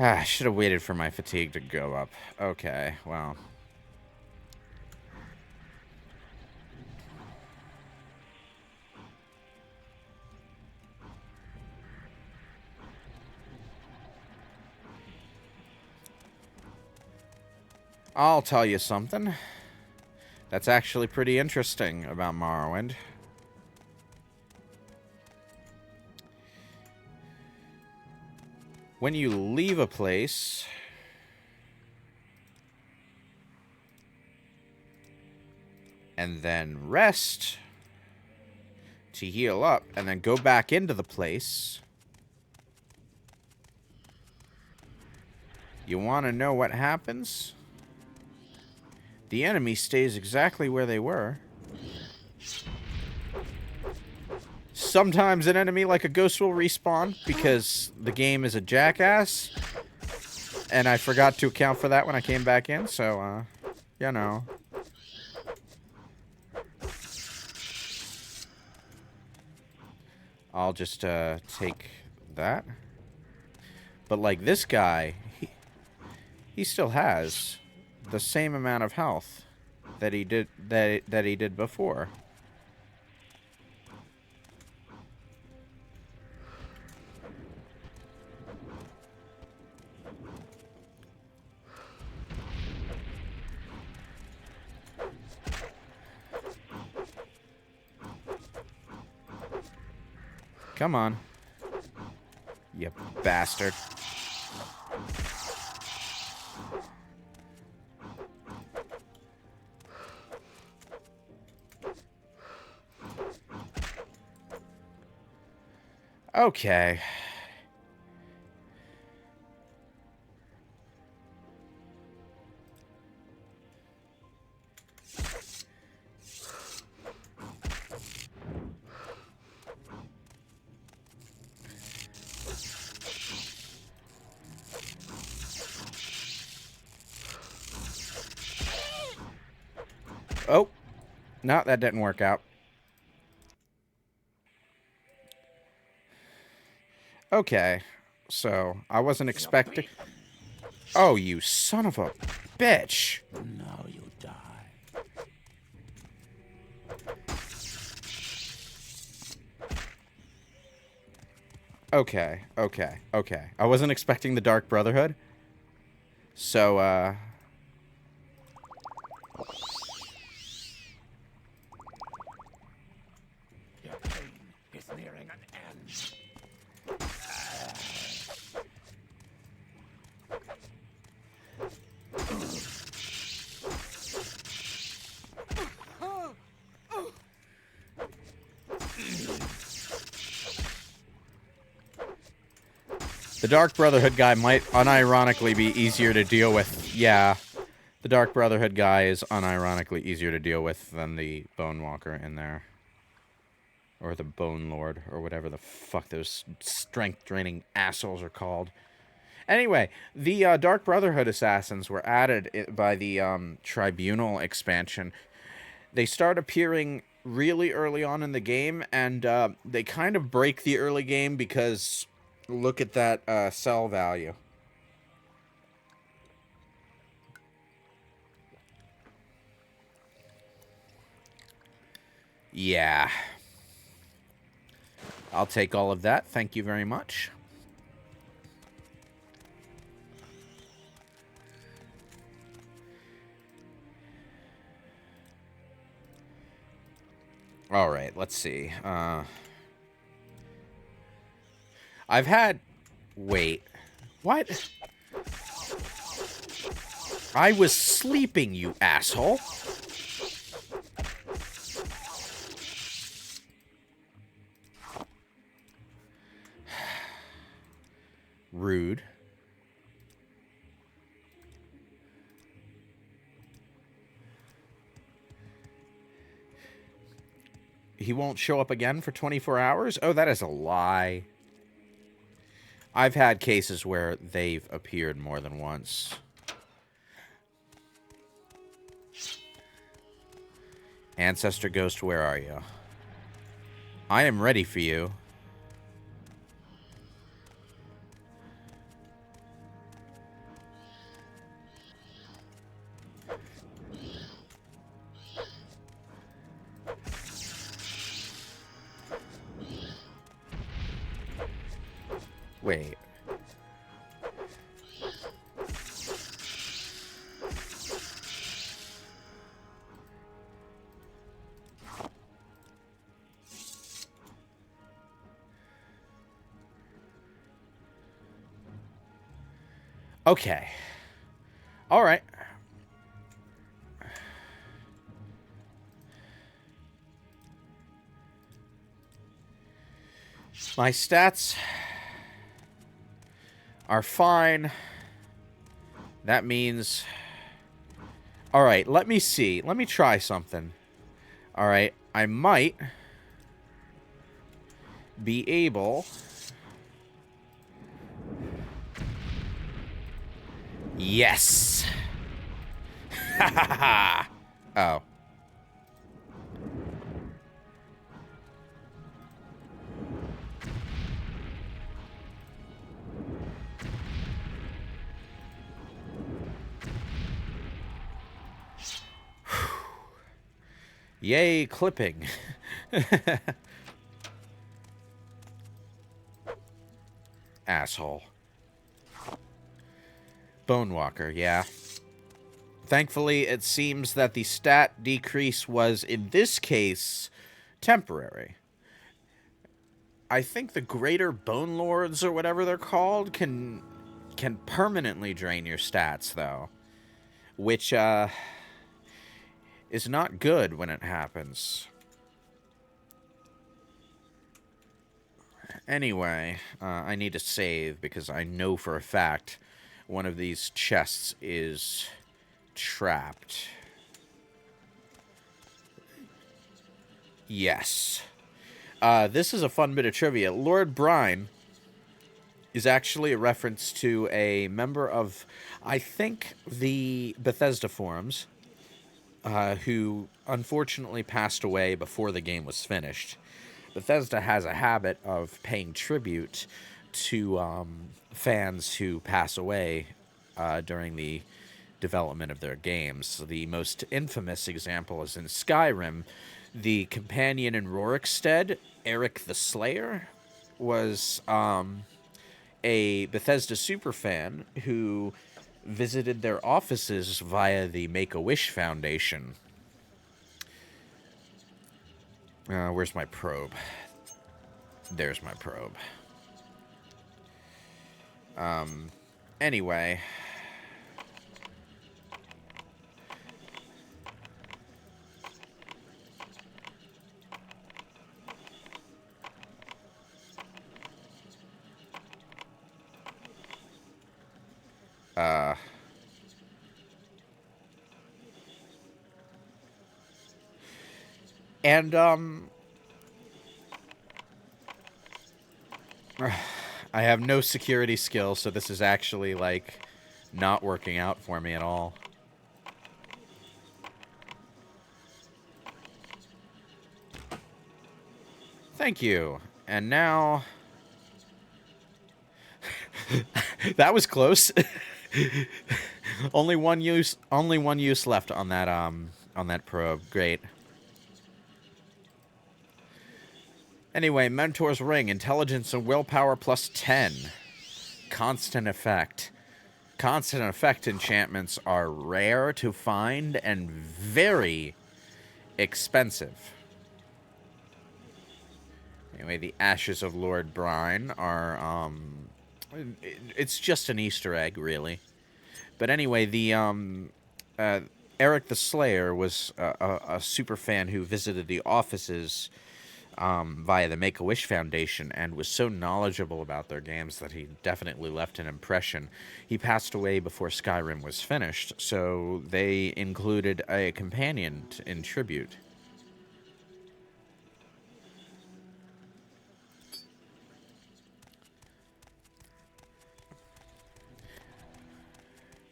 I should have waited for my fatigue to go up. Okay, well. I'll tell you something that's actually pretty interesting about Morrowind. When you leave a place, and then rest to heal up, and then go back into the place, you want to know what happens? The enemy stays exactly where they were. Sometimes an enemy like a ghost will respawn because the game is a jackass. And I forgot to account for that when I came back in, so, you know. I'll just, take that. But like this guy, he still has the same amount of health that he did before. Come on. You bastard. Okay. Oh. No, that didn't work out. Okay. So, I wasn't expecting... Oh, you son of a bitch. Now you die. Okay, okay, okay. I wasn't expecting the Dark Brotherhood. So, Your pain is nearing an end. the Dark Brotherhood guy might unironically be easier to deal with. Yeah. The Dark Brotherhood guy is unironically easier to deal with than the Bone Walker in there. Or the Bone Lord, or whatever the fuck those strength-draining assholes are called. Anyway, the Dark Brotherhood assassins were added by the Tribunal expansion. They start appearing really early on in the game, and they kind of break the early game because look at that cell value. Yeah. I'll take all of that. Thank you very much. All right, let's see. I've had... Wait. What? I was sleeping, you asshole. Rude. He won't show up again for 24 hours? Oh, that is a lie. I've had cases where they've appeared more than once. Ancestor Ghost, where are you? I am ready for you. Wait. Okay. All right. My stats are fine. That means... All right, let me see. Let me try something. All right, I might be able... Yes! Ha ha ha! Oh. Yay, clipping. Asshole. Bonewalker, yeah. Thankfully, it seems that the stat decrease was, in this case, temporary. I think the Greater Bone Lords, or whatever they're called, can permanently drain your stats, though. Which, is not good when it happens. Anyway, I need to save because I know for a fact one of these chests is trapped. Yes. This is a fun bit of trivia. Lord Brine is actually a reference to a member of, I think, the Bethesda forums, who unfortunately passed away before the game was finished. Bethesda has a habit of paying tribute to fans who pass away during the development of their games. The most infamous example is in Skyrim. The companion in Rorikstead, Eric the Slayer, was a Bethesda superfan who visited their offices via the Make-A-Wish Foundation. Where's my probe? There's my probe. Anyway. And, I have no security skills, so this is actually, like, not working out for me at all. Thank you. And now... that was close. only one use left on that probe. Great. Anyway, Mentor's Ring, Intelligence and Willpower plus 10. Constant Effect. Constant Effect enchantments are rare to find and very expensive. Anyway, the Ashes of Lord Brine are, it's just an Easter egg, really. But anyway, the, Eric the Slayer was a super fan who visited the offices via the Make-A-Wish Foundation and was so knowledgeable about their games that he definitely left an impression. He passed away before Skyrim was finished, so they included a companion in tribute.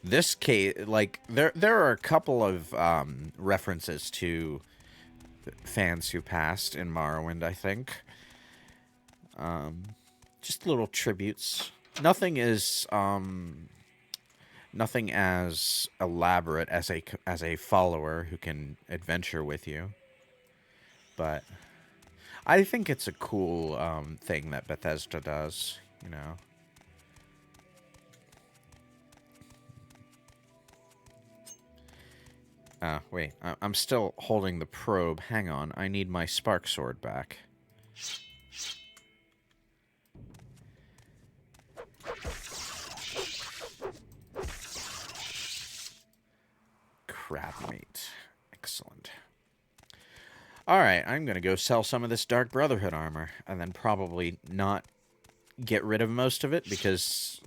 This case, like, there are a couple of references to fans who passed in Morrowind, I think. Just little tributes. Nothing is nothing as elaborate as a follower who can adventure with you. But I think it's a cool thing that Bethesda does, you know. Wait. I'm still holding the probe. Hang on. I need my spark sword back. Crab meat. Excellent. Alright, I'm gonna go sell some of this Dark Brotherhood armor, and then probably not get rid of most of it, because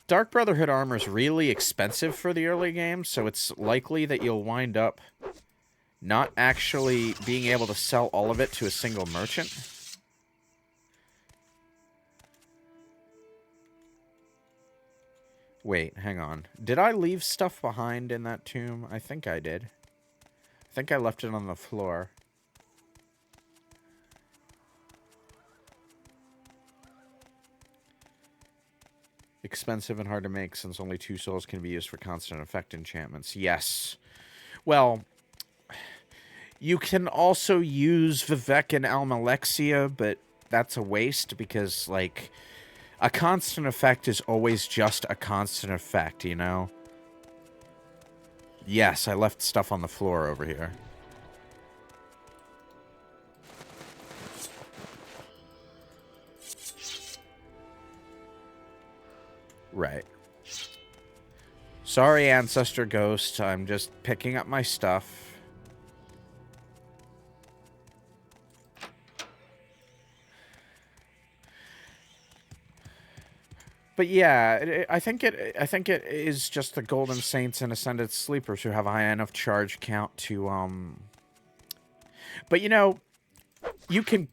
Dark Brotherhood armor is really expensive for the early game, so it's likely that you'll wind up not actually being able to sell all of it to a single merchant. Wait, hang on. Did I leave stuff behind in that tomb? I think I did. I think I left it on the floor. Expensive and hard to make since only 2 souls can be used for constant effect enchantments. Yes. Well, you can also use Vivek and Almalexia, but that's a waste because, like, a constant effect is always just a constant effect, you know? Yes, I left stuff on the floor over here. Right. Sorry, Ancestor Ghost. I'm just picking up my stuff. But yeah, I think it is just the Golden Saints and Ascended Sleepers who have a high enough charge count to But you know, you can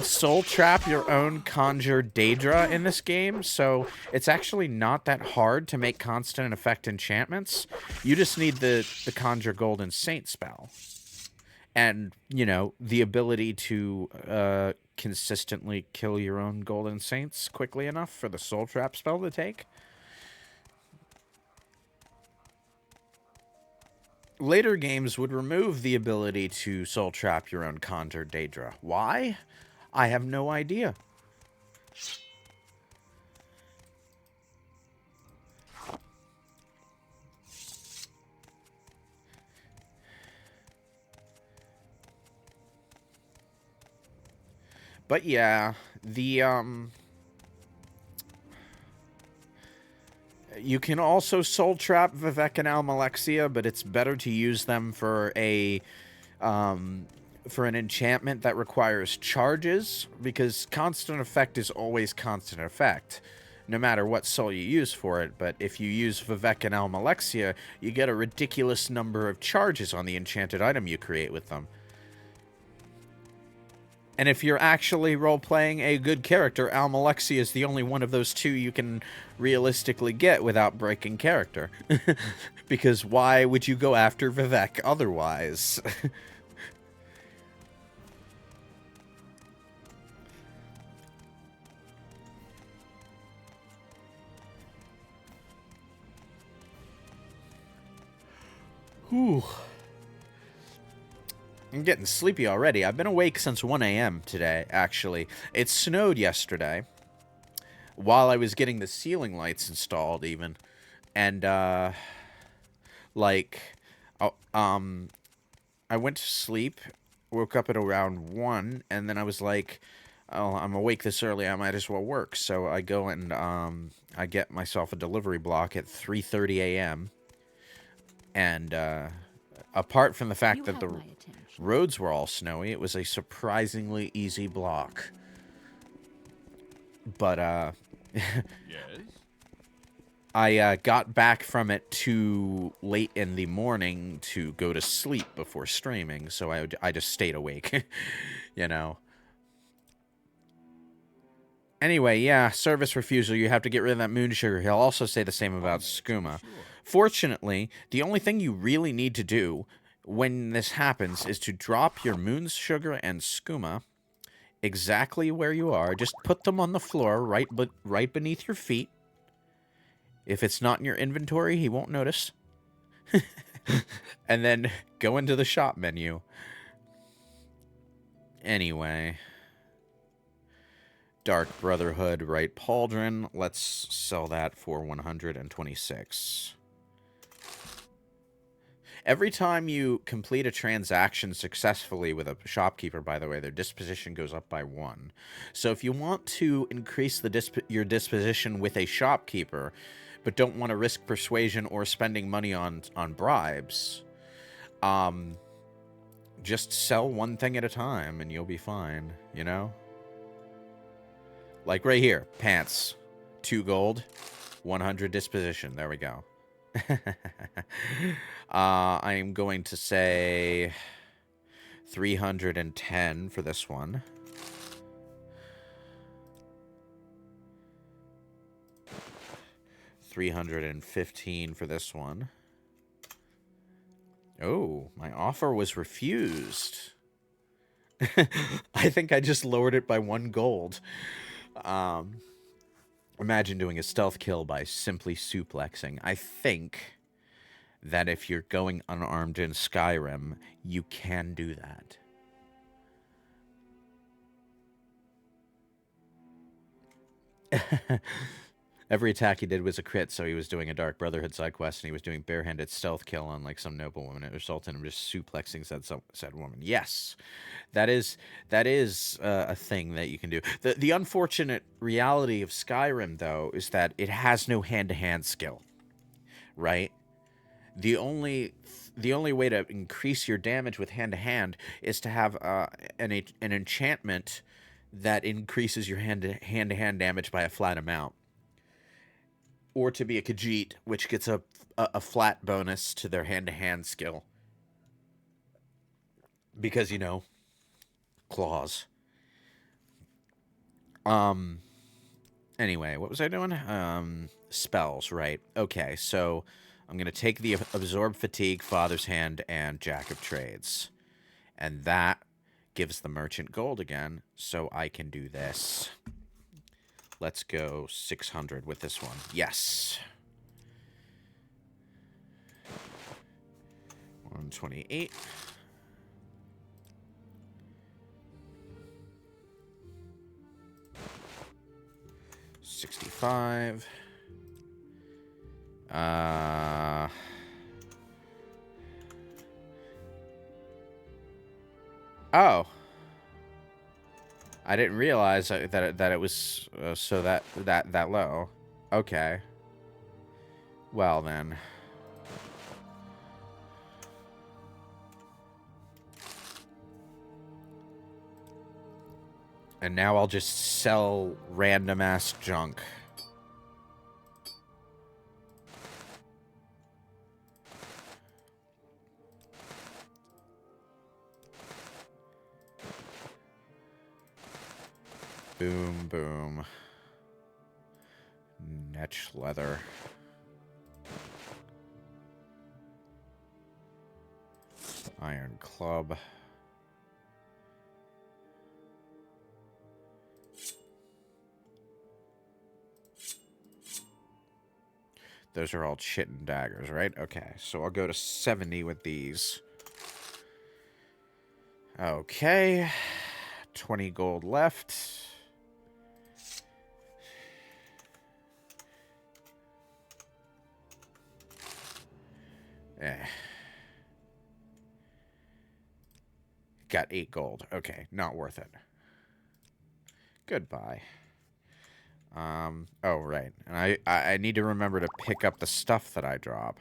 soul trap your own conjure Daedra in this game, so it's actually not that hard to make constant effect enchantments. You just need the conjure Golden Saint spell. And, you know, the ability to consistently kill your own Golden Saints quickly enough for the soul trap spell to take. Later games would remove the ability to soul trap your own conjure Daedra. Why? I have no idea. But yeah, the you can also soul trap Vivek and Almalexia, but it's better to use them for a for an enchantment that requires charges, because constant effect is always constant effect, no matter what soul you use for it. But if you use Vivek and Almalexia, you get a ridiculous number of charges on the enchanted item you create with them. And if you're actually role-playing a good character, Almalexia is the only one of those two you can realistically get without breaking character. Because why would you go after Vivek otherwise? Whew. I'm getting sleepy already. I've been awake since 1 a.m. today, actually. It snowed yesterday while I was getting the ceiling lights installed, even. And, like, I went to sleep, woke up at around 1, and then I was like, oh, I'm awake this early, I might as well work. So I go and, I get myself a delivery block at 3:30 a.m. And, apart from the fact that the roads were all snowy, it was a surprisingly easy block. But, Yes? I got back from it too late in the morning to go to sleep before streaming, so I just stayed awake, you know. Anyway, yeah, service refusal, you have to get rid of that moon sugar. He'll also say the same about skooma. Fortunately, the only thing you really need to do when this happens is to drop your moon sugar and skooma exactly where you are. Just put them on the floor right beneath your feet. If it's not in your inventory, he won't notice. And then go into the shop menu. Anyway. Dark Brotherhood, right pauldron. Let's sell that for 126. Every time you complete a transaction successfully with a shopkeeper, by the way, their disposition goes up by 1. So if you want to increase your disposition with a shopkeeper, but don't want to risk persuasion or spending money on bribes, just sell one thing at a time and you'll be fine, you know? Like right here, pants, 2 gold, 100 disposition. There we go. I am going to say 310 for this one. $315 for this one. Oh, my offer was refused. I think I just lowered it by 1 gold. Imagine doing a stealth kill by simply suplexing. I think that if you're going unarmed in Skyrim, you can do that. Every attack he did was a crit, so he was doing a Dark Brotherhood side quest, and he was doing barehanded stealth kill on like some noblewoman. It resulted in him just suplexing said woman. Yes, that is a thing that you can do. The unfortunate reality of Skyrim, though, is that it has no hand-to-hand skill, right? The only way to increase your damage with hand-to-hand is to have an enchantment that increases your hand-to-hand damage by a flat amount. Or to be a Khajiit, which gets a flat bonus to their hand-to-hand skill. Because, you know, claws. Anyway, what was I doing? Spells, right. Okay, so I'm going to take the Absorb Fatigue, Father's Hand, and Jack of Trades. And that gives the merchant gold again, so I can do this. Let's go 600 with this one. Yes. 128. $65. Oh. I didn't realize that it was so that low. Okay. Well then. And now I'll just sell random ass junk. Boom, boom. Netch leather. Iron club. Those are all chitin daggers, right? Okay, so I'll go to 70 with these. Okay. 20 gold left. Got 8 gold. Okay, not worth it. Goodbye. Oh, right. And I need to remember to pick up the stuff that I drop.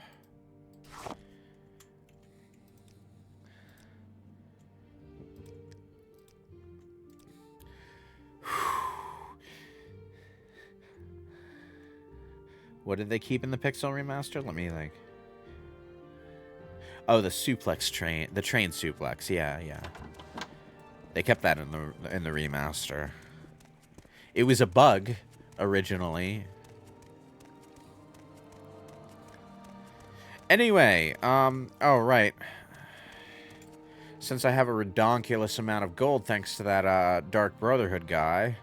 What did they keep in the Pixel remaster? Let me think. Oh, the suplex train, the train suplex. Yeah, yeah. They kept that in the remaster. It was a bug originally. Anyway, oh right. Since I have a redonkulous amount of gold thanks to that Dark Brotherhood guy.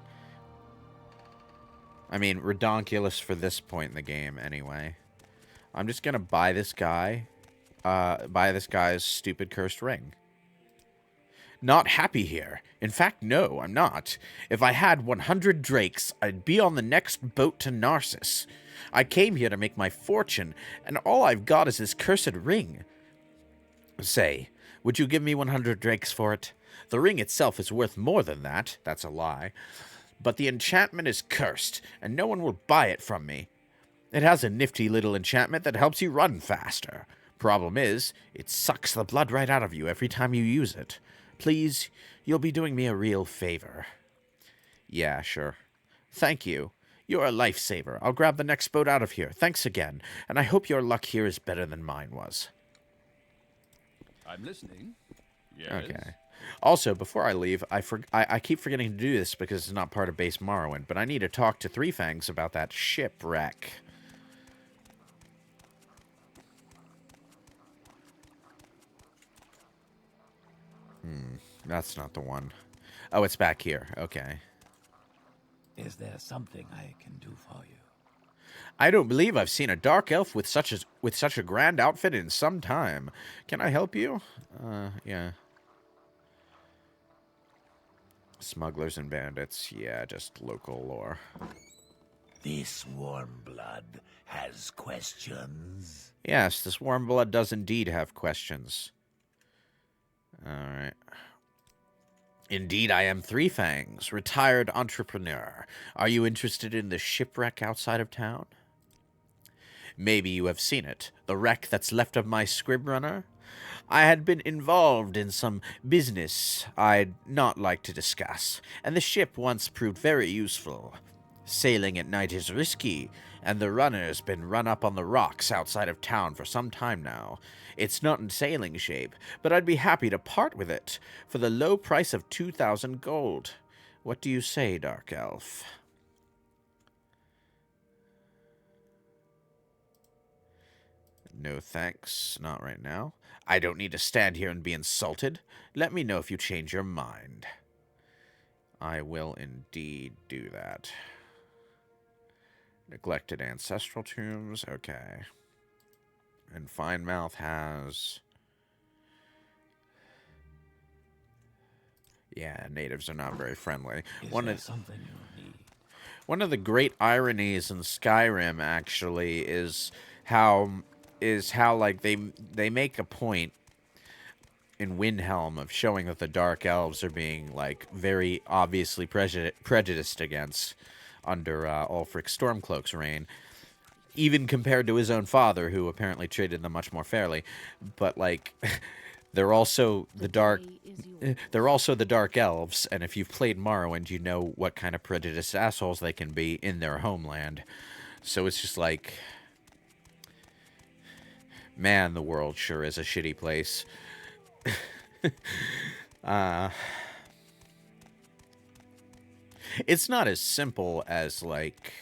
I mean, redonkulous for this point in the game anyway. I'm just gonna buy this guy. Buy this guy's stupid cursed ring. Not happy here. In fact, no, I'm not. If I had 100 drakes, I'd be on the next boat to Narcissus. I came here to make my fortune, and all I've got is this cursed ring. Say, would you give me 100 drakes for it? The ring itself is worth more than that. That's a lie. But the enchantment is cursed, and no one will buy it from me. It has a nifty little enchantment that helps you run faster. Problem is, it sucks the blood right out of you every time you use it. Please, you'll be doing me a real favor. Yeah, sure. Thank you. You're a lifesaver. I'll grab the next boat out of here. Thanks again, and I hope your luck here is better than mine was. I'm listening. Yes. Okay. Also, before I leave, I keep forgetting to do this because it's not part of base Morrowind, but I need to talk to Three Fangs about that shipwreck. That's not the one. Oh, it's back here. Okay. Is there something I can do for you? I don't believe I've seen a dark elf with such a grand outfit in some time. Can I help you? Yeah. Smugglers and bandits. Yeah, just local lore. This warm blood has questions. Yes, this warm blood does indeed have questions. Alright. Indeed, I am Three Fangs, retired entrepreneur. Are you interested in the shipwreck outside of town? Maybe you have seen it, the wreck that's left of my scrib runner. I had been involved in some business I'd not like to discuss, and the ship once proved very useful. Sailing at night is risky, and the runner's been run up on the rocks outside of town for some time now. It's not in sailing shape, but I'd be happy to part with it for the low price of 2,000 gold. What do you say, Dark Elf? No thanks, not right now. I don't need to stand here and be insulted. Let me know if you change your mind. I will indeed do that. Neglected ancestral tombs, okay. And Finemouth has... Yeah, natives are not very friendly. Is there something you need? One of the great ironies in Skyrim, actually, is how like they make a point in Windhelm of showing that the Dark Elves are being like very obviously prejudiced against under Ulfric Stormcloak's reign, even compared to his own father, who apparently treated them much more fairly. But like, they're also the dark elves, and if you've played Morrowind, you know what kind of prejudiced assholes they can be in their homeland. So it's just like, man, the world sure is a shitty place. It's not as simple as, like,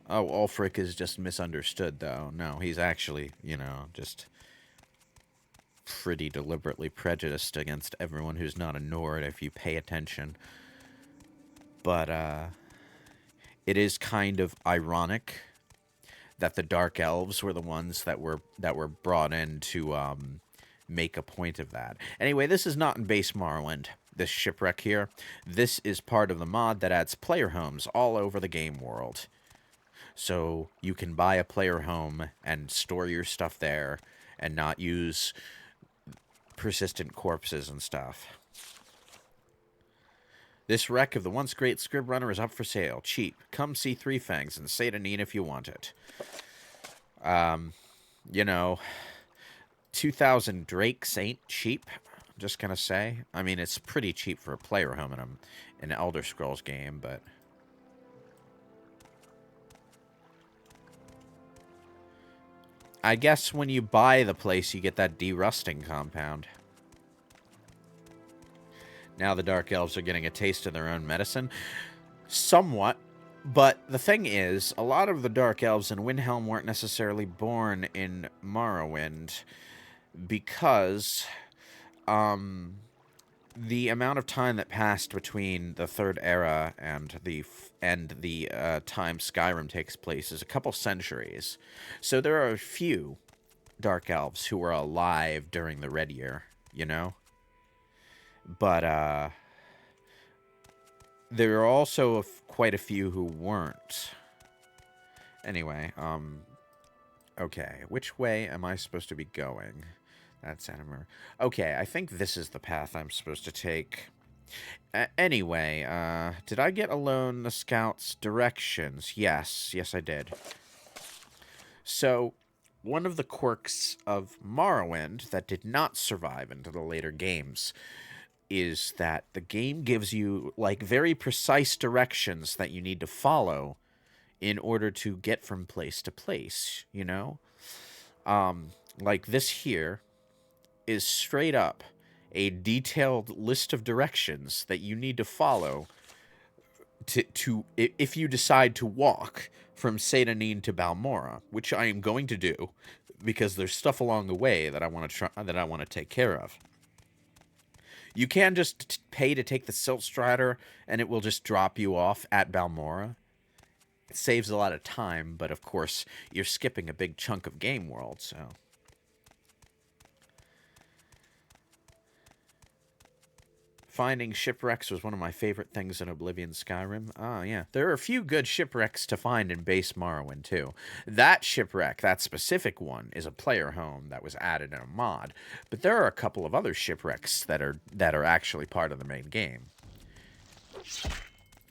oh, Ulfric is just misunderstood, though. No, he's actually, you know, just pretty deliberately prejudiced against everyone who's not a Nord, if you pay attention. But, it is kind of ironic that the Dark Elves were the ones that were brought in to, make a point of that. Anyway, this is not in base Morrowind, this shipwreck here. This is part of the mod that adds player homes all over the game world. So you can buy a player home and store your stuff there and not use persistent corpses and stuff. This wreck of the once great Scrib Runner is up for sale. Cheap. Come see Three Fangs and say to Neen if you want it. You know, 2,000 drakes ain't cheap, I'm just gonna say. I mean, it's pretty cheap for a player home in an Elder Scrolls game, but... I guess when you buy the place, you get that de-rusting compound. Now the Dark Elves are getting a taste of their own medicine. Somewhat. But the thing is, a lot of the Dark Elves in Windhelm weren't necessarily born in Morrowind, because the amount of time that passed between the Third Era and the time Skyrim takes place is a couple centuries. So there are a few Dark Elves who were alive during the Red Year, you know? But there are also quite a few who weren't. Anyway, okay, which way am I supposed to be going? That's Dunmer. Okay, I think this is the path I'm supposed to take. Anyway, did I get alone the scout's directions? Yes, I did. So, one of the quirks of Morrowind that did not survive into the later games is that the game gives you, like, very precise directions that you need to follow in order to get from place to place, you know? Like this here is straight up a detailed list of directions that you need to follow to if you decide to walk from Seyda to Balmora, which I am going to do because there's stuff along the way that I want to take care of. You can just pay to take the Silt Strider and it will just drop you off at Balmora. It saves a lot of time, but of course you're skipping a big chunk of game world, so finding shipwrecks was one of my favorite things in Oblivion Skyrim. Ah, yeah. There are a few good shipwrecks to find in base Morrowind, too. That shipwreck, that specific one, is a player home that was added in a mod. But there are a couple of other shipwrecks that are actually part of the main game.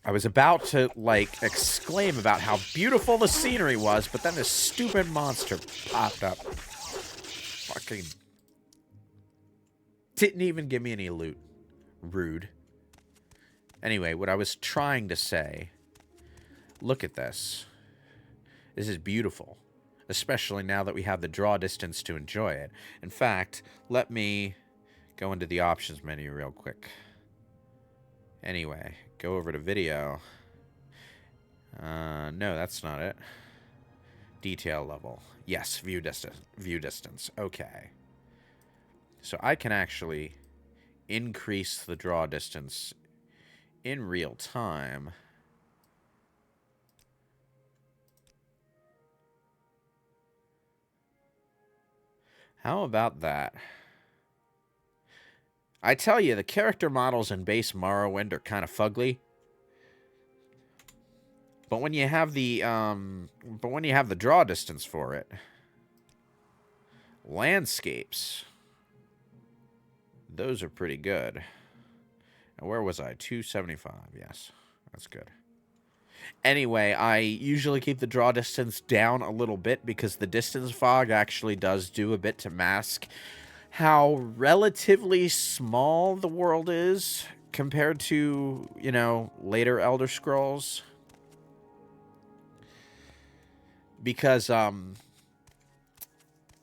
I was about to, like, exclaim about how beautiful the scenery was, but then this stupid monster popped up. Fucking didn't even give me any loot. Rude. Anyway, what I was trying to say, look at this. This is beautiful, especially now that we have the draw distance to enjoy it. In fact, let me go into the options menu real quick. Anyway, go over to video. No, that's not it. Detail level. Yes, view distance. Okay. So I can actually increase the draw distance in real time. How about that? I tell you, the character models in base Morrowind are kind of fugly. But when you have the draw distance for it, landscapes, those are pretty good. And where was I? 275. Yes, that's good. Anyway, I usually keep the draw distance down a little bit because the distance fog actually does do a bit to mask how relatively small the world is compared to, you know, later Elder Scrolls. Because,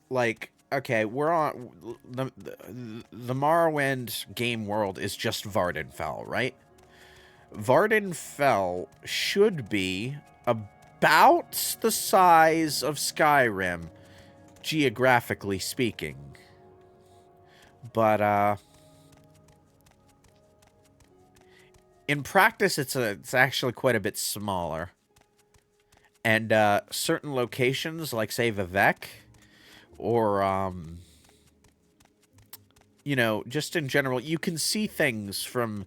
like, okay, we're on the Morrowind game world is just Vardenfell, right? Vardenfell should be about the size of Skyrim, geographically speaking. But in practice, it's actually quite a bit smaller. And certain locations, like say Vivec, or you know, just in general, you can see things from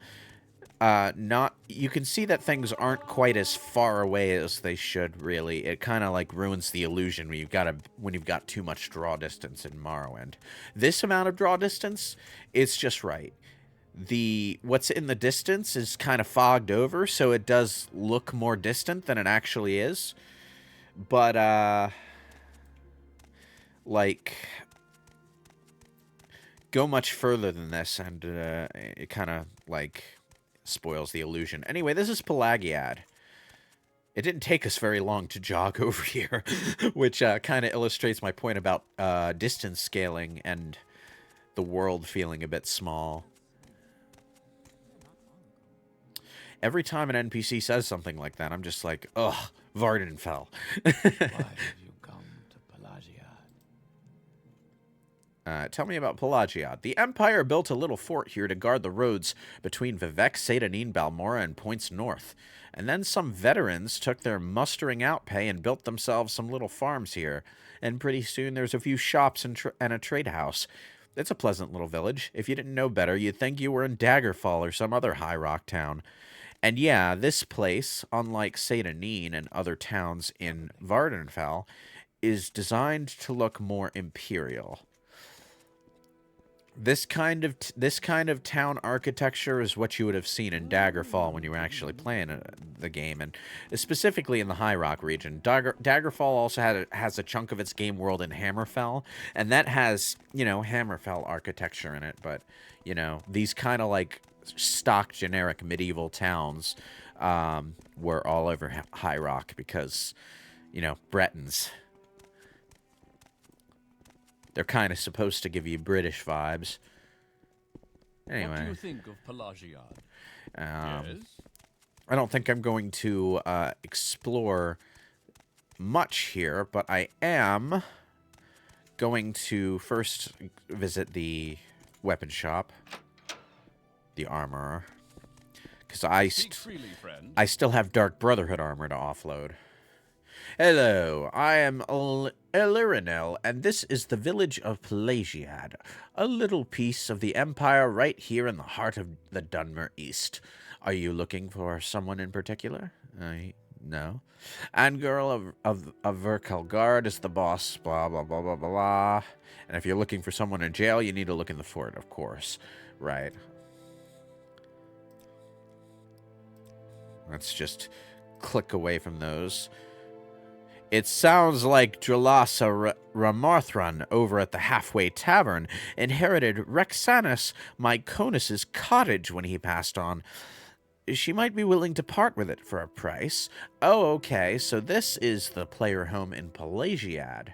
you can see that things aren't quite as far away as they should. Really, it kind of like ruins the illusion when you've got too much draw distance in Morrowind. This amount of draw distance, it's just right. What's in the distance is kind of fogged over, so it does look more distant than it actually is. But like, go much further than this, and it kind of like spoils the illusion. Anyway, this is Pelagiad. It didn't take us very long to jog over here, which kind of illustrates my point about distance scaling and the world feeling a bit small. Every time an NPC says something like that, I'm just like, ugh, Vardenfell. Why have you come to Pelagiad? Tell me about Pelagiad. The Empire built a little fort here to guard the roads between Vivec, Seyda, Balmora, and points north. And then some veterans took their mustering out pay and built themselves some little farms here. And pretty soon there's a few shops and a trade house. It's a pleasant little village. If you didn't know better, you'd think you were in Daggerfall or some other high rock town. And yeah, this place, unlike Seyda and other towns in Vardenfell, is designed to look more imperial. This kind of town architecture is what you would have seen in Daggerfall when you were actually playing the game, and specifically in the High Rock region. Daggerfall also has a chunk of its game world in Hammerfell, and that has, you know, Hammerfell architecture in it. But, you know, these kind of like stock generic medieval towns were all over High Rock because, you know, Bretons. They're kind of supposed to give you British vibes. Anyway. What do you think of Pelagiad? Yes? I don't think I'm going to explore much here, but I am going to first visit the weapon shop, the armorer, because I still have Dark Brotherhood armor to offload. Hello, I am Elirinel, and this is the village of Pelagiad, a little piece of the Empire right here in the heart of the Dunmer East. Are you looking for someone in particular? No. And girl of Verkelgard is the boss, blah, blah, blah, blah, blah. And if you're looking for someone in jail, you need to look in the fort, of course. Right. Let's just click away from those. It sounds like Drelasa Ramarthran over at the Halfway Tavern inherited Rexanus Myconus's cottage when he passed on. She might be willing to part with it for a price. Oh, okay, so this is the player home in Pelagiad.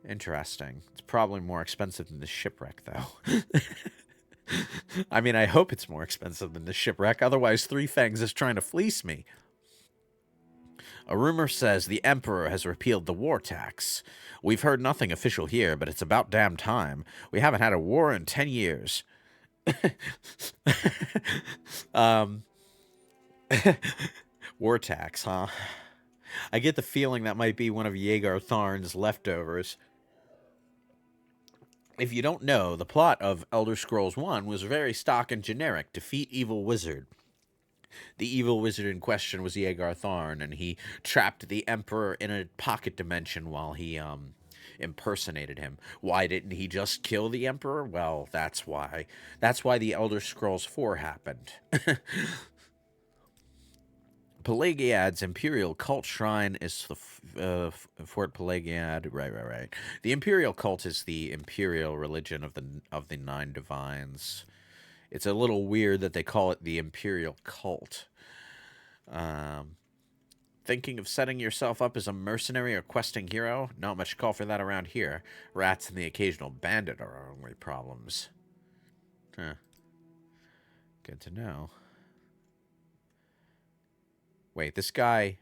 Interesting. It's probably more expensive than the shipwreck, though. I mean, I hope it's more expensive than the shipwreck, otherwise Three Fangs is trying to fleece me. A rumor says the Emperor has repealed the war tax. We've heard nothing official here, but it's about damn time. We haven't had a war in 10 years. War tax, huh? I get the feeling that might be one of Yeager Tharn's leftovers. If you don't know, the plot of Elder Scrolls 1 was very stock and generic. Defeat evil wizard. The evil wizard in question was Yeager Tharn, and he trapped the Emperor in a pocket dimension while he impersonated him. Why didn't he just kill the Emperor? Well, that's why. That's why the Elder Scrolls 4 happened. Pelagiad's imperial cult shrine is the Fort Pelagiad. Right. The imperial cult is the imperial religion of the Nine Divines. It's a little weird that they call it the Imperial Cult. Thinking of setting yourself up as a mercenary or questing hero? Not much call for that around here. Rats and the occasional bandit are our only problems. Huh. Good to know. Wait, this guy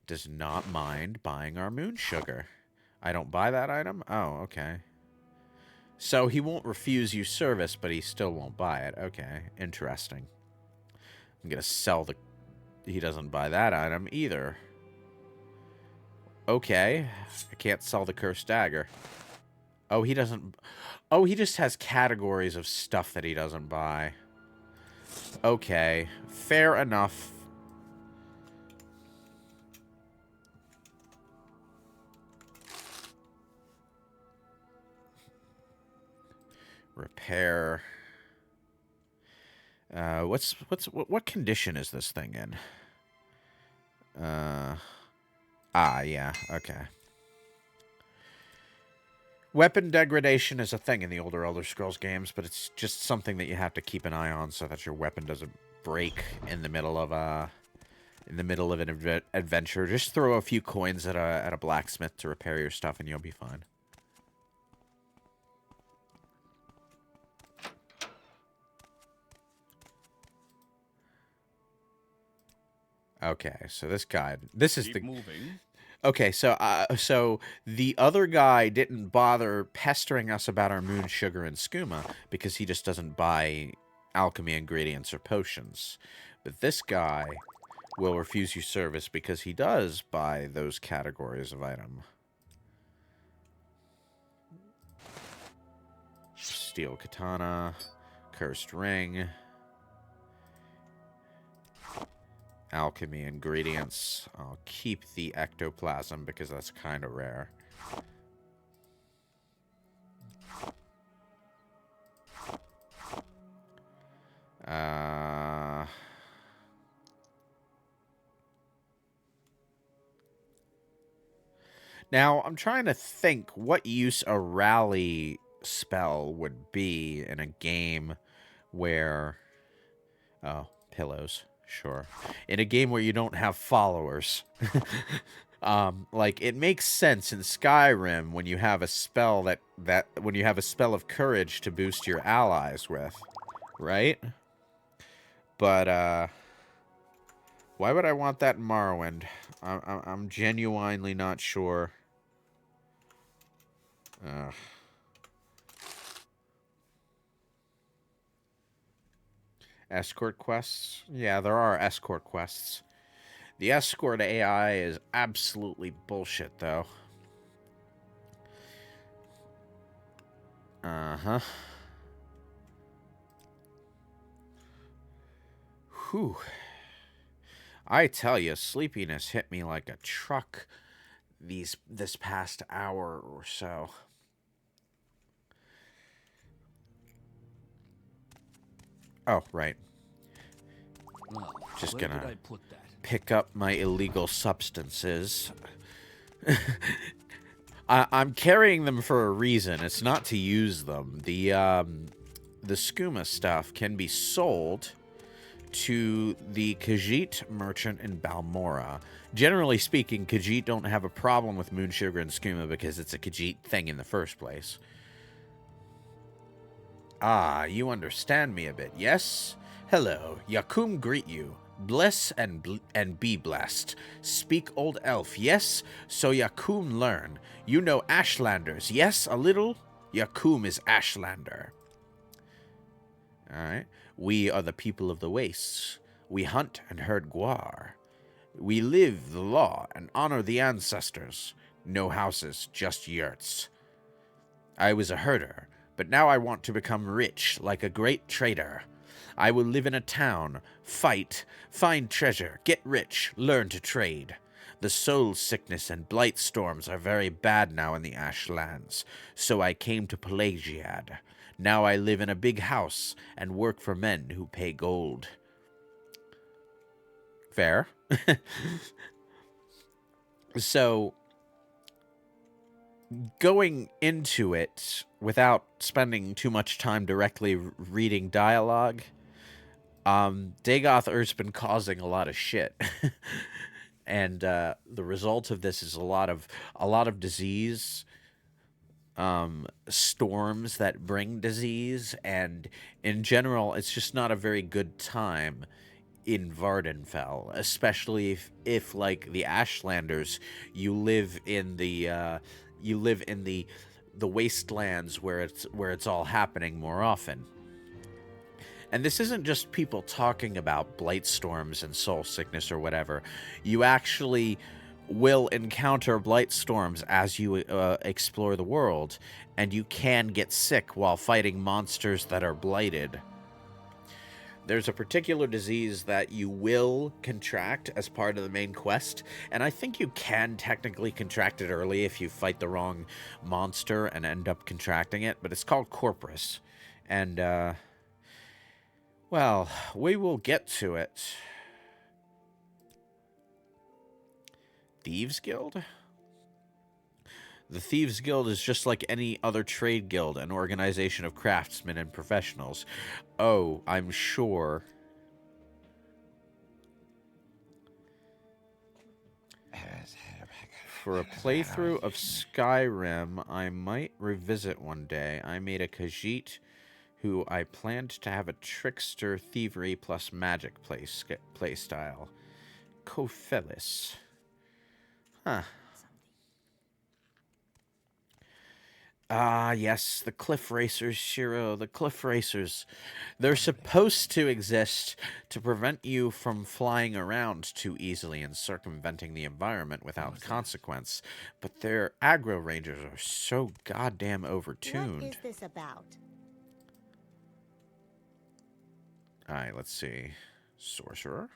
does not mind buying our moon sugar. I don't buy that item? Oh, okay. So he won't refuse you service, but he still won't buy it. Okay, interesting. I'm going to sell the... He doesn't buy that item either. Okay, I can't sell the cursed dagger. Oh, he doesn't... Oh, he just has categories of stuff that he doesn't buy. Okay, fair enough. Repair. What condition is this thing in? Yeah, okay. Weapon degradation is a thing in the older Elder Scrolls games, but it's just something that you have to keep an eye on so that your weapon doesn't break in the middle of an adventure. Just throw a few coins at a blacksmith to repair your stuff and you'll be fine. Okay, so this guy, Keep moving. Okay, so the other guy didn't bother pestering us about our moon sugar and skooma because he just doesn't buy alchemy ingredients or potions. But this guy will refuse you service because he does buy those categories of item. Steel katana, cursed ring. Alchemy ingredients. I'll keep the ectoplasm because that's kind of rare. Uh... Now, I'm trying to think what use a rally spell would be in a game where... Oh, pillows. Sure. In a game where you don't have followers. Like, it makes sense in Skyrim when you have a spell when you have a spell of courage to boost your allies with. Right? But, why would I want that in Morrowind? I'm genuinely not sure. Ugh. Escort quests? Yeah, there are escort quests. The escort AI is absolutely bullshit, though. Uh-huh. Whew. I tell you, sleepiness hit me like a truck this past hour or so. Oh, right. Well, Just where did gonna I put that? pick up my illegal substances. I'm carrying them for a reason. It's not to use them. The skooma stuff can be sold to the Khajiit merchant in Balmora. Generally speaking, Khajiit don't have a problem with moon sugar and skooma because it's a Khajiit thing in the first place. Ah, you understand me a bit, yes? Hello, Yakum greet you. Bless and be blessed. Speak Old Elf, yes? So Yakum learn. You know Ashlanders, yes? A little? Yakum is Ashlander. Alright. We are the people of the wastes. We hunt and herd guar. We live the law and honor the ancestors. No houses, just yurts. I was a herder, but now I want to become rich like a great trader. I will live in a town, fight, find treasure, get rich, learn to trade. The soul sickness and blight storms are very bad now in the Ashlands, so I came to Pelagiad. Now I live in a big house and work for men who pay gold. Fair. So, going into it without spending too much time directly reading dialogue, Dagoth Earth's been causing a lot of shit. And the result of this is a lot of disease, storms that bring disease, and in general, it's just not a very good time in Vardenfell, especially if like the Ashlanders, you live in the wastelands where it's all happening more often. And this isn't just people talking about blight storms and soul sickness or whatever. You actually will encounter blight storms as you explore the world, and you can get sick while fighting monsters that are blighted. There's a particular disease that you will contract as part of the main quest, and I think you can technically contract it early if you fight the wrong monster and end up contracting it, but it's called Corpus. And, well, we will get to it. Thieves Guild? The Thieves Guild is just like any other trade guild, an organization of craftsmen and professionals. Oh, I'm sure. For a playthrough of Skyrim, I might revisit one day. I made a Khajiit who I planned to have a trickster, thievery, plus magic playstyle. Kophelis. Huh. Ah, yes, the Cliff Racers, Shiro, the Cliff Racers. They're supposed to exist to prevent you from flying around too easily and circumventing the environment without consequence. But their aggro rangers are so goddamn overtuned. What is this about? Alright, let's see. Sorcerer?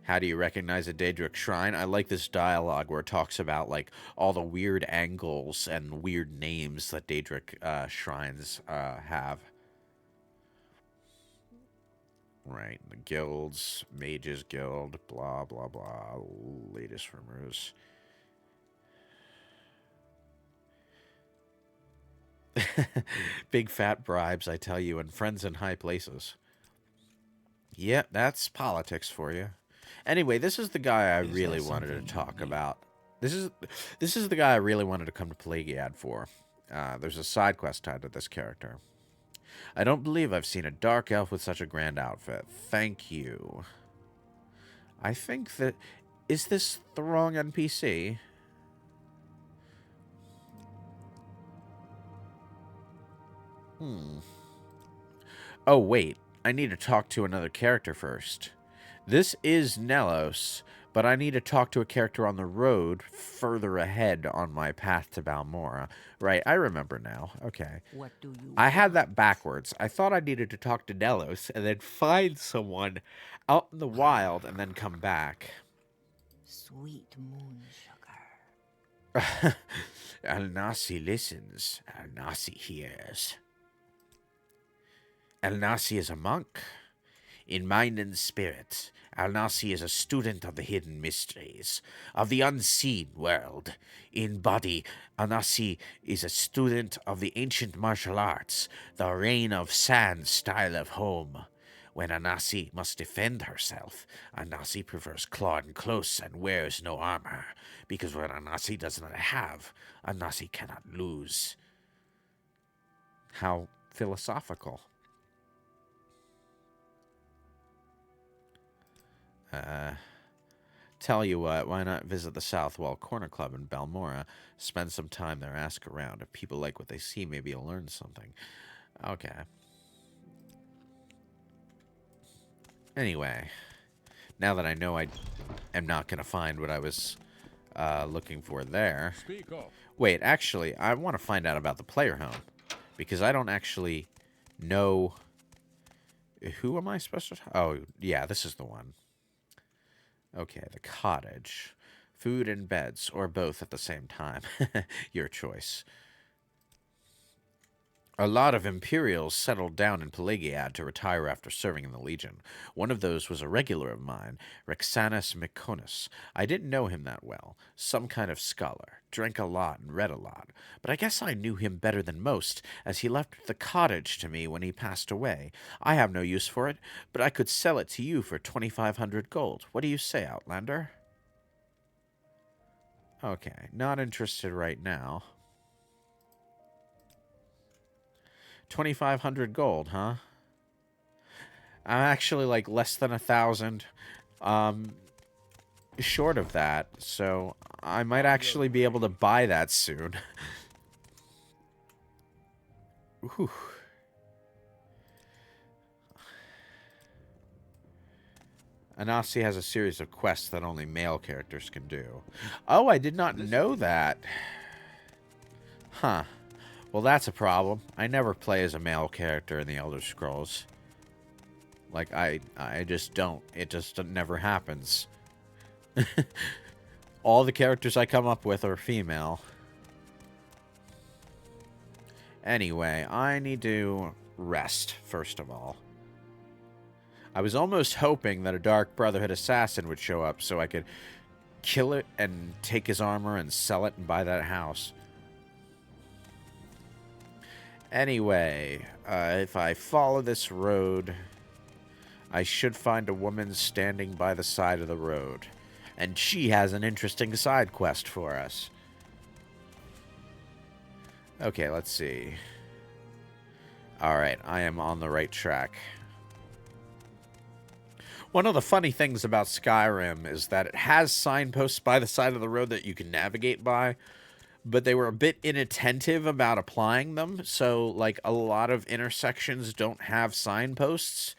How do you recognize a Daedric shrine? I like this dialogue where it talks about, like, all the weird angles and weird names that Daedric shrines have. Right, the guilds, Mages Guild, blah, blah, blah, latest rumors. Big fat bribes, I tell you, and friends in high places. Yep, that's politics for you. Anyway, this is the guy I really wanted to talk about. This is the guy I really wanted to come to Pelagiad for. There's a side quest tied to this character. I don't believe I've seen a dark elf with such a grand outfit. Thank you. I think that... Is this the wrong NPC? Oh, wait. I need to talk to another character first. This is Nelos, but I need to talk to a character on the road further ahead on my path to Balmora. Right, I remember now. Okay. What do you I had that backwards. I thought I needed to talk to Nelos and then find someone out in the wild and then come back. Sweet moon sugar. Al-Nasi listens. Al-Nasi hears. Al-Nasi is a monk. In mind and spirit, Al-Nasi is a student of the hidden mysteries, of the unseen world. In body, Al-Nasi is a student of the ancient martial arts, the reign of sand style of home. When Al-Nasi must defend herself, Al-Nasi prefers clawing close and wears no armor, because what Al-Nasi does not have, Al-Nasi cannot lose. How philosophical. Tell you what, why not visit the Southwall Corner Club in Balmora? Spend some time there, ask around. If people like what they see, maybe you'll learn something. Okay. Anyway, now that I know I am not going to find what I was looking for there. Wait, actually, I want to find out about the player home. Because I don't actually know... Who am I supposed to... Oh, yeah, this is the one. Okay, the cottage. Food and beds, or both at the same time. Your choice. A lot of Imperials settled down in Pelagiad to retire after serving in the Legion. One of those was a regular of mine, Rexanus Myconus. I didn't know him that well. Some kind of scholar. Drank a lot and read a lot. But I guess I knew him better than most, as he left the cottage to me when he passed away. I have no use for it, but I could sell it to you for 2,500 gold. What do you say, Outlander? Okay, not interested right now. 2,500 gold, huh? I'm actually like less than 1,000 short of that, so I might actually be able to buy that soon. Whew. Anasi has a series of quests that only male characters can do. Oh, I did not know that. Huh. Well, that's a problem. I never play as a male character in the Elder Scrolls. Like, I just don't. It just never happens. All the characters I come up with are female. Anyway, I need to rest, first of all. I was almost hoping that a Dark Brotherhood assassin would show up so I could kill it and take his armor and sell it and buy that house. Anyway, if I follow this road, I should find a woman standing by the side of the road. And she has an interesting side quest for us. Okay, let's see. Alright, I am on the right track. One of the funny things about Skyrim is that it has signposts by the side of the road that you can navigate by, but they were a bit inattentive about applying them, so, like, a lot of intersections don't have signposts,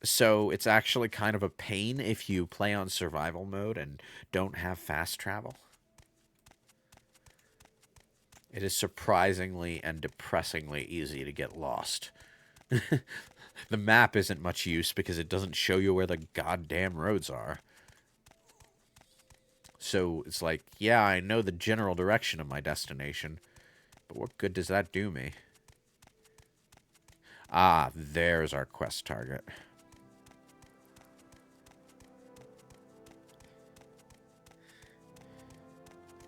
so it's actually kind of a pain if you play on survival mode and don't have fast travel. It is surprisingly and depressingly easy to get lost. The map isn't much use because it doesn't show you where the goddamn roads are. So it's like, yeah, I know the general direction of my destination, but what good does that do me? Ah, there's our quest target.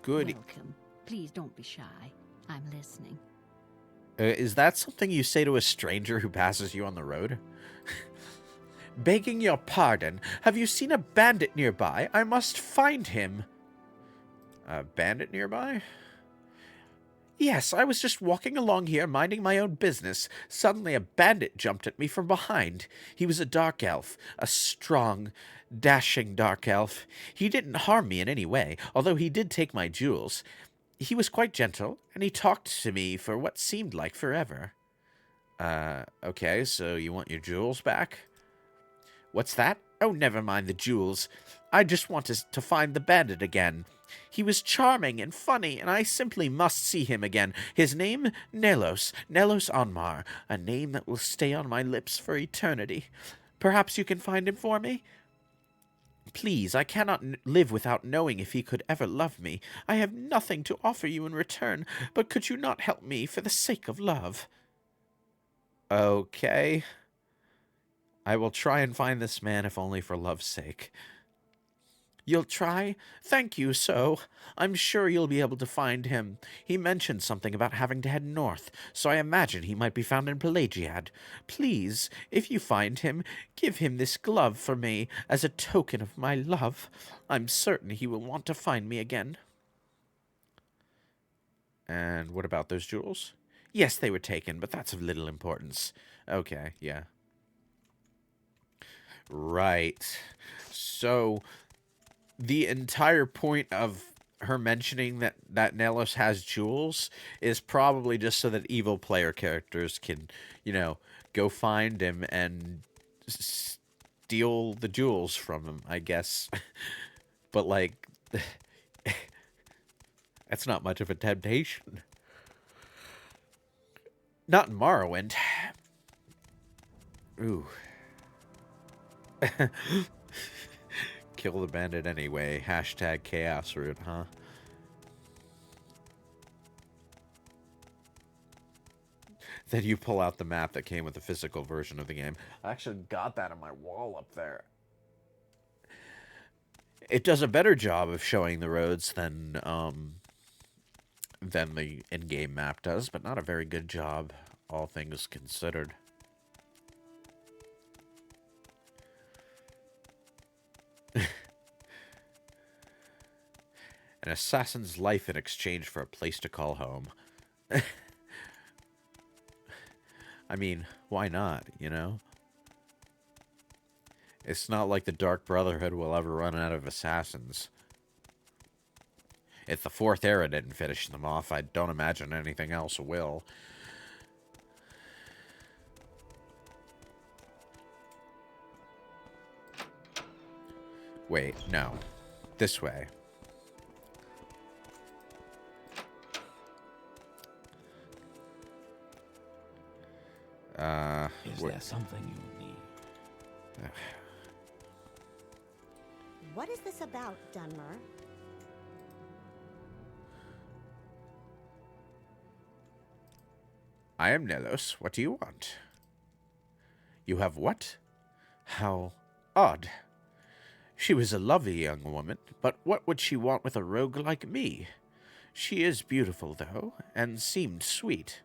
Good. Welcome. Please don't be shy. I'm listening. Is that something you say to a stranger who passes you on the road? Begging your pardon, have you seen a bandit nearby? I must find him. A bandit nearby? Yes, I was just walking along here, minding my own business. Suddenly a bandit jumped at me from behind. He was a dark elf, a strong, dashing dark elf. He didn't harm me in any way, although he did take my jewels. He was quite gentle, and he talked to me for what seemed like forever. Okay, so you want your jewels back? What's that? Oh, never mind the jewels. I just want to find the bandit again. He was charming and funny, and I simply must see him again. His name, Nelos Onmar, a name that will stay on my lips for eternity. Perhaps you can find him for me? Please, I cannot live without knowing if he could ever love me. I have nothing to offer you in return, but could you not help me for the sake of love? Okay. I will try and find this man, if only for love's sake. You'll try? Thank you, so. I'm sure you'll be able to find him. He mentioned something about having to head north, so I imagine he might be found in Pelagiad. Please, if you find him, give him this glove for me as a token of my love. I'm certain he will want to find me again. And what about those jewels? Yes, they were taken, but that's of little importance. Okay, yeah. Right. So the entire point of her mentioning that Nelos has jewels is probably just so that evil player characters can, you know, go find him and steal the jewels from him, I guess. But, like, that's not much of a temptation. Not in Morrowind. Ooh. Kill the bandit anyway. Hashtag chaos route, huh? Then you pull out the map that came with the physical version of the game. I actually got that on my wall up there. It does a better job of showing the roads than the in-game map does, but not a very good job, all things considered. An assassin's life in exchange for a place to call home. I mean, why not, you know? It's not like the Dark Brotherhood will ever run out of assassins. If the Fourth Era didn't finish them off, I don't imagine anything else will. Wait, no. This way. Is there something you need? What is this about, Dunmer? I am Nelos. What do you want? You have what? How odd. She was a lovely young woman, but what would she want with a rogue like me? She is beautiful, though, and seemed sweet.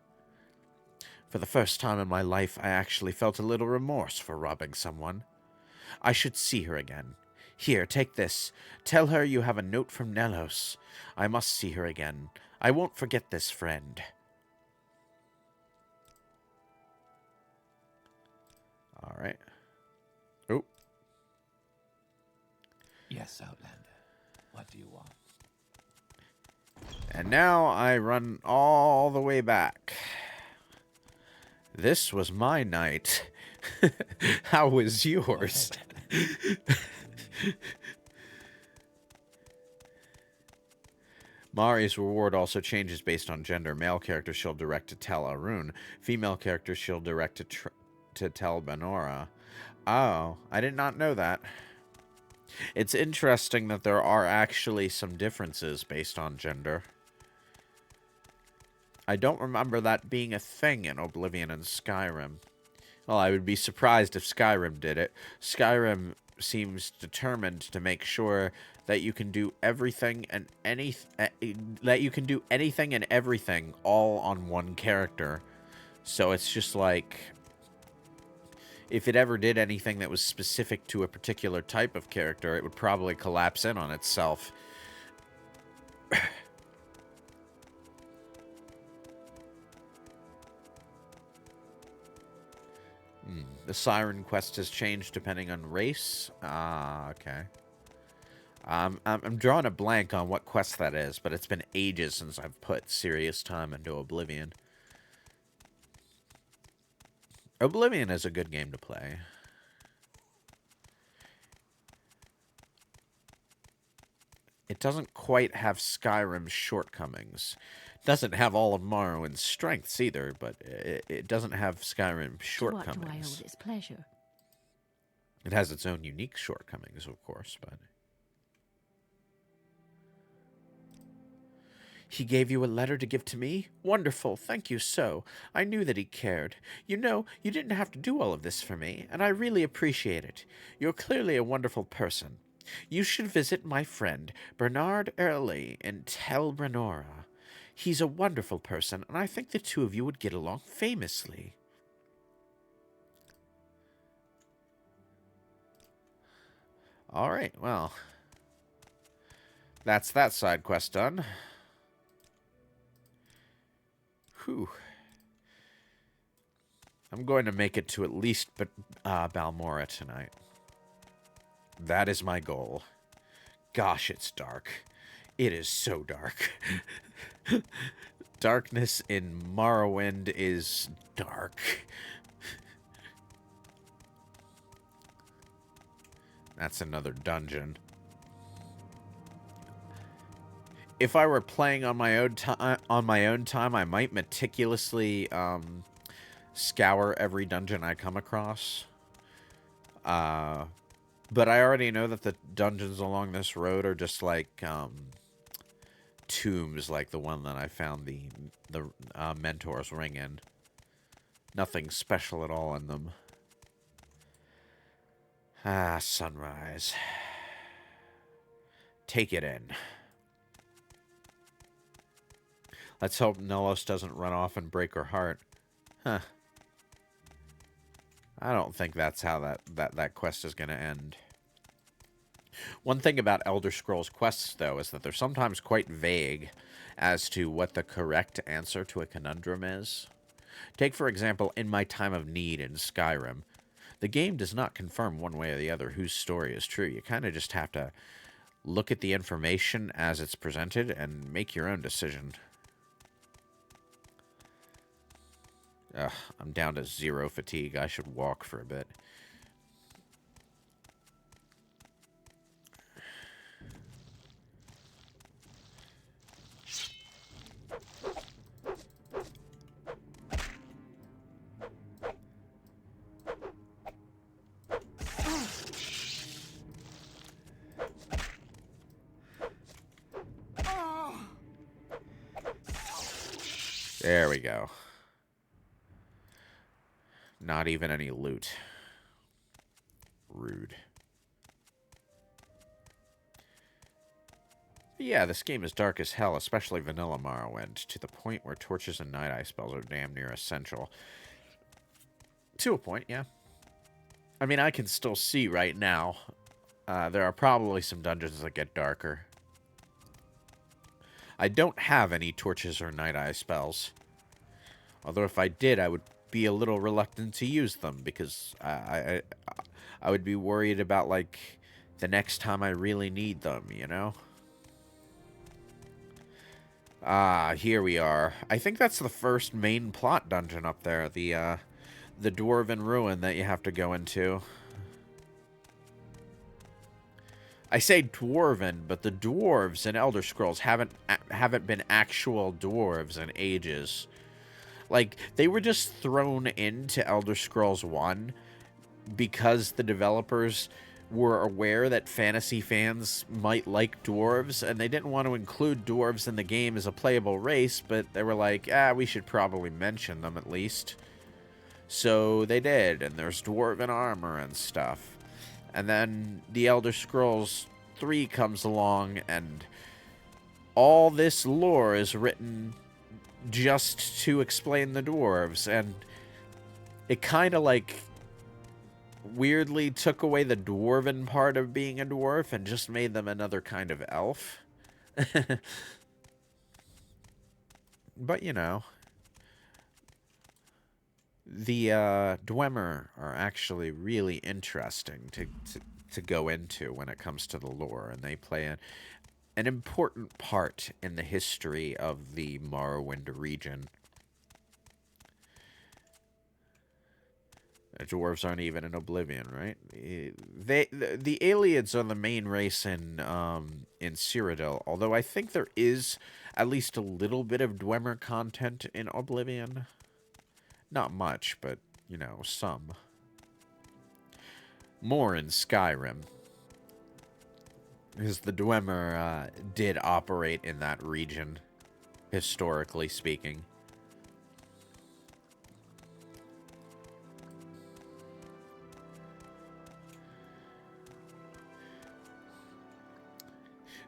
For the first time in my life, I actually felt a little remorse for robbing someone. I should see her again. Here, take this. Tell her you have a note from Nelos. I must see her again. I won't forget this friend. All right. Oh. Yes, Outlander. What do you want? And now I run all the way back. This was my night. How was yours? Mari's reward also changes based on gender. Male characters she'll direct to Tel Arun. Female characters she'll direct to Tel Benora. Oh, I did not know that. It's interesting that there are actually some differences based on gender. I don't remember that being a thing in Oblivion and Skyrim. Well, I would be surprised if Skyrim did it. Skyrim seems determined to make sure that you can do everything and anything and everything all on one character. So it's just like, if it ever did anything that was specific to a particular type of character, it would probably collapse in on itself. The Siren quest has changed depending on race. Ah, okay. I'm drawing a blank on what quest that is, but it's been ages since I've put serious time into Oblivion. Oblivion is a good game to play. It doesn't quite have Skyrim's shortcomings. It doesn't have all of Morrowind's strengths either, but it doesn't have Skyrim's shortcomings. To what do I owe this pleasure? It has its own unique shortcomings, of course, but... He gave you a letter to give to me? Wonderful, thank you so. I knew that he cared. You know, you didn't have to do all of this for me, and I really appreciate it. You're clearly a wonderful person. You should visit my friend, Bernard Early, in Tel Brenora. He's a wonderful person, and I think the two of you would get along famously. Alright, well. That's that side quest done. Whew. I'm going to make it to at least Balmora tonight. That is my goal. Gosh, it's dark. It is so dark. Darkness in Morrowind is dark. That's another dungeon. If I were playing on my own time, I might meticulously scour every dungeon I come across. But I already know that the dungeons along this road are just like tombs, like the one that I found the Mentor's Ring in. Nothing special at all in them. Ah, sunrise. Take it in. Let's hope Nellos doesn't run off and break her heart. Huh. I don't think that's how that quest is going to end. One thing about Elder Scrolls quests, though, is that they're sometimes quite vague as to what the correct answer to a conundrum is. Take, for example, In My Time of Need in Skyrim. The game does not confirm one way or the other whose story is true. You kind of just have to look at the information as it's presented and make your own decision. Ugh, I'm down to 0 fatigue. I should walk for a bit. There we go. Not even any loot. Rude. But yeah, this game is dark as hell, especially vanilla Morrowind, to the point where torches and night eye spells are damn near essential. To a point, yeah. I mean, I can still see right now. There are probably some dungeons that get darker. I don't have any torches or night eye spells. Although if I did, I would be a little reluctant to use them because I would be worried about, like, the next time I really need them, you know? Ah, here we are. I think that's the first main plot dungeon up there, the Dwarven Ruin that you have to go into. I say dwarven, but the dwarves in Elder Scrolls haven't been actual dwarves in ages. Like, they were just thrown into Elder Scrolls 1 because the developers were aware that fantasy fans might like dwarves, and they didn't want to include dwarves in the game as a playable race, but they were like, we should probably mention them at least. So they did, and there's dwarven armor and stuff. And then the Elder Scrolls 3 comes along, and all this lore is written just to explain the dwarves, and it kind of like weirdly took away the dwarven part of being a dwarf and just made them another kind of elf. But, you know, the Dwemer are actually really interesting to go into when it comes to the lore, and they play an important part in the history of the Morrowind region. The dwarves aren't even in Oblivion, right? The Aliens are the main race in Cyrodiil, although I think there is at least a little bit of Dwemer content in Oblivion. Not much, but, you know, some. More in Skyrim. Because the Dwemer did operate in that region, historically speaking.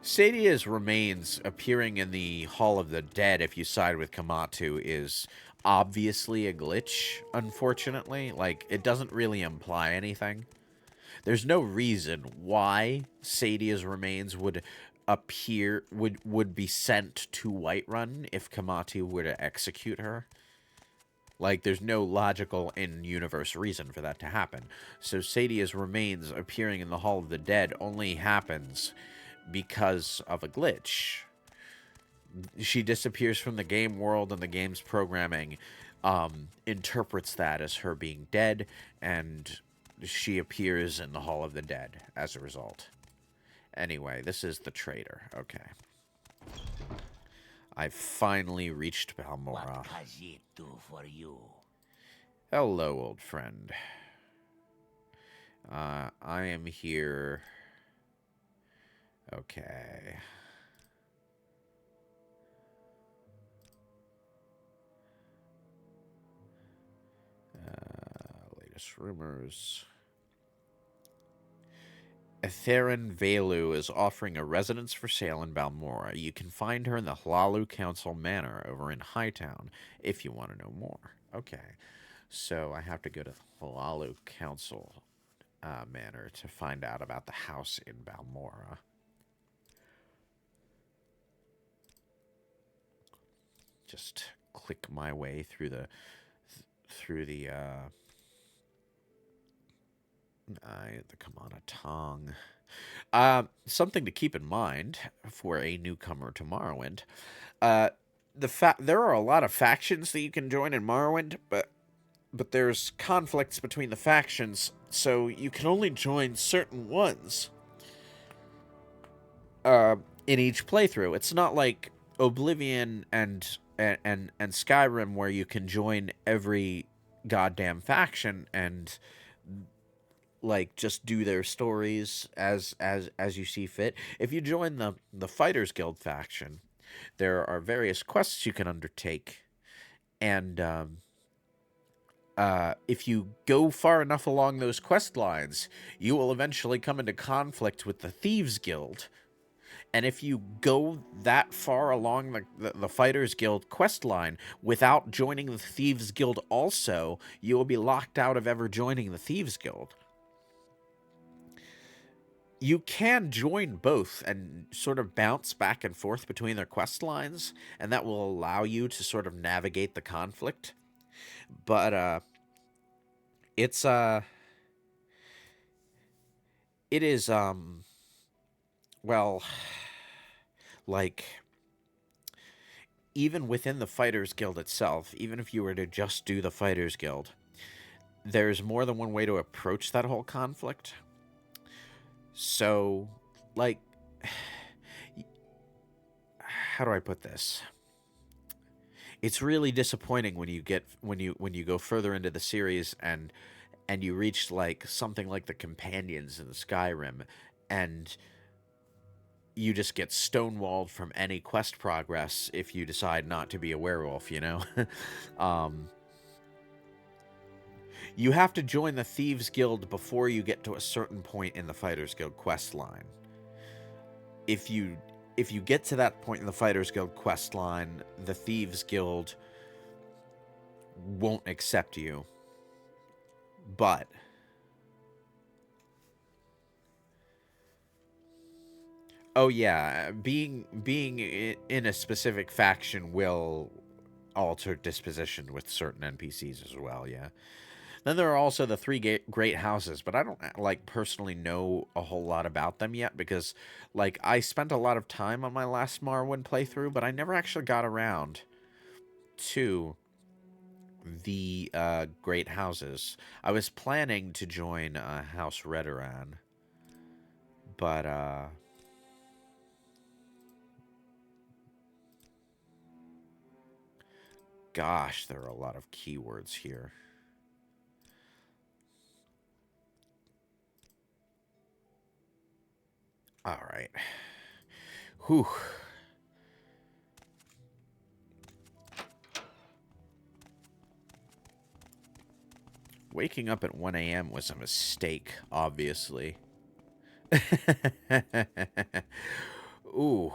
Sadia's remains appearing in the Hall of the Dead if you side with Kamatu is obviously a glitch, unfortunately. Like, it doesn't really imply anything. There's no reason why Sadia's remains would appear, would be sent to Whiterun if Kamatu were to execute her. Like, there's no logical in-universe reason for that to happen. So Sadia's remains appearing in the Hall of the Dead only happens because of a glitch. She disappears from the game world, and the game's programming interprets that as her being dead, and she appears in the Hall of the Dead as a result. Anyway, this is the traitor. Okay. I've finally reached Balmora. What can it do for you? Hello, old friend. I am here. Okay. Latest rumors. Etherin Velu is offering a residence for sale in Balmora. You can find her in the Hlalu Council Manor over in Hightown if you want to know more. Okay. So I have to go to the Hlalu Council Manor to find out about the house in Balmora. Just click my way through the Kamana Tong. Something to keep in mind for a newcomer to Morrowind. There are a lot of factions that you can join in Morrowind, but there's conflicts between the factions, so you can only join certain ones in each playthrough. It's not like Oblivion and Skyrim where you can join every goddamn faction and like just do their stories as you see fit. If you join the Fighters Guild faction, there are various quests you can undertake, and if you go far enough along those quest lines, you will eventually come into conflict with the Thieves Guild. And if you go that far along the Fighters Guild quest line without joining the Thieves Guild also, you will be locked out of ever joining the Thieves Guild. You can join both and sort of bounce back and forth between their quest lines, and that will allow you to sort of navigate the conflict. But it is well, like, even within the Fighters Guild itself, even if you were to just do the Fighters Guild, there's more than one way to approach that whole conflict. So, like, how do I put this? It's really disappointing when you go further into the series and you reach like something like the Companions in the Skyrim, and you just get stonewalled from any quest progress if you decide not to be a werewolf, you know? You have to join the Thieves Guild before you get to a certain point in the Fighters Guild quest line. if you get to that point in the Fighters Guild quest line, the Thieves Guild won't accept you. But oh yeah, being in a specific faction will alter disposition with certain NPCs as well, yeah. Then there are also the three great houses, but I don't like personally know a whole lot about them yet because like I spent a lot of time on my last Morrowind playthrough, but I never actually got around to the great houses. I was planning to join House Redoran, but gosh, there are a lot of keywords here. All right. Whew. Waking up at 1 a.m. was a mistake, obviously. Ooh.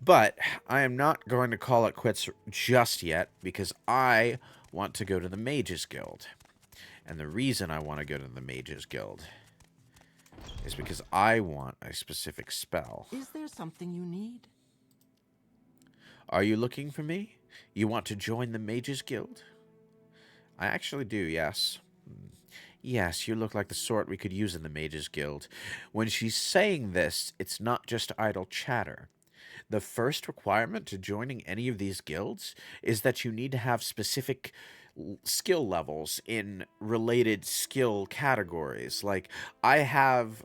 But I am not going to call it quits just yet because I want to go to the Mages Guild. And the reason I want to go to the Mages Guild is because I want a specific spell. Is there something you need? Are you looking for me? You want to join the Mages Guild? I actually do, yes. Yes, you look like the sort we could use in the Mages Guild. When she's saying this, it's not just idle chatter. The first requirement to joining any of these guilds is that you need to have specific skill levels in related skill categories. Like, I have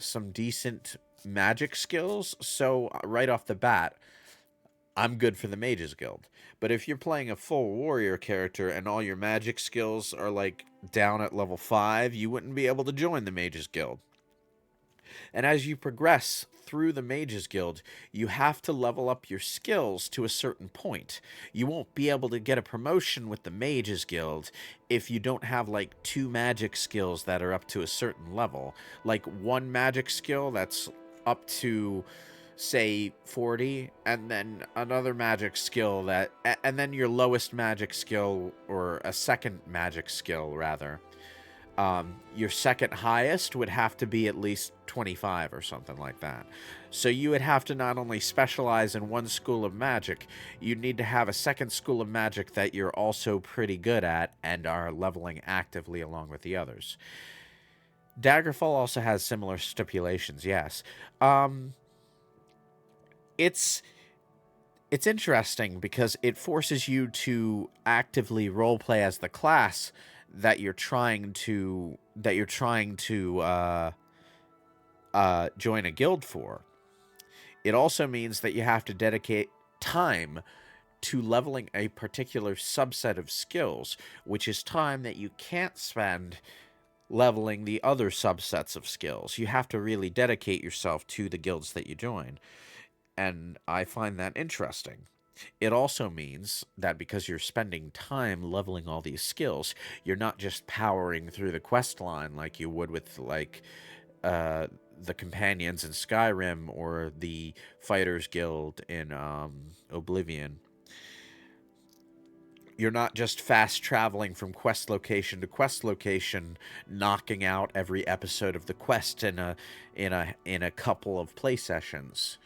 some decent magic skills, so right off the bat, I'm good for the Mages Guild. But if you're playing a full warrior character and all your magic skills are, like, down at level 5, you wouldn't be able to join the Mages Guild. And as you progress through the Mages Guild, you have to level up your skills to a certain point. You won't be able to get a promotion with the Mages Guild if you don't have, like, 2 magic skills that are up to a certain level. Like, 1 magic skill that's up to, say, 40, and then another magic skill that... And then your lowest magic skill, or a second magic skill, rather. Your second highest would have to be at least 25 or something like that. So you would have to not only specialize in one school of magic, you'd need to have a second school of magic that you're also pretty good at and are leveling actively along with the others. Daggerfall also has similar stipulations, yes. It's interesting because it forces you to actively roleplay as the class that you're trying to join a guild for. It also means that you have to dedicate time to leveling a particular subset of skills, which is time that you can't spend leveling the other subsets of skills. You have to really dedicate yourself to the guilds that you join. And I find that interesting. It also means that because you're spending time leveling all these skills, you're not just powering through the quest line like you would with, like, the companions in Skyrim or the Fighters Guild in Oblivion. You're not just fast traveling from quest location to quest location, knocking out every episode of the quest in a couple of play sessions.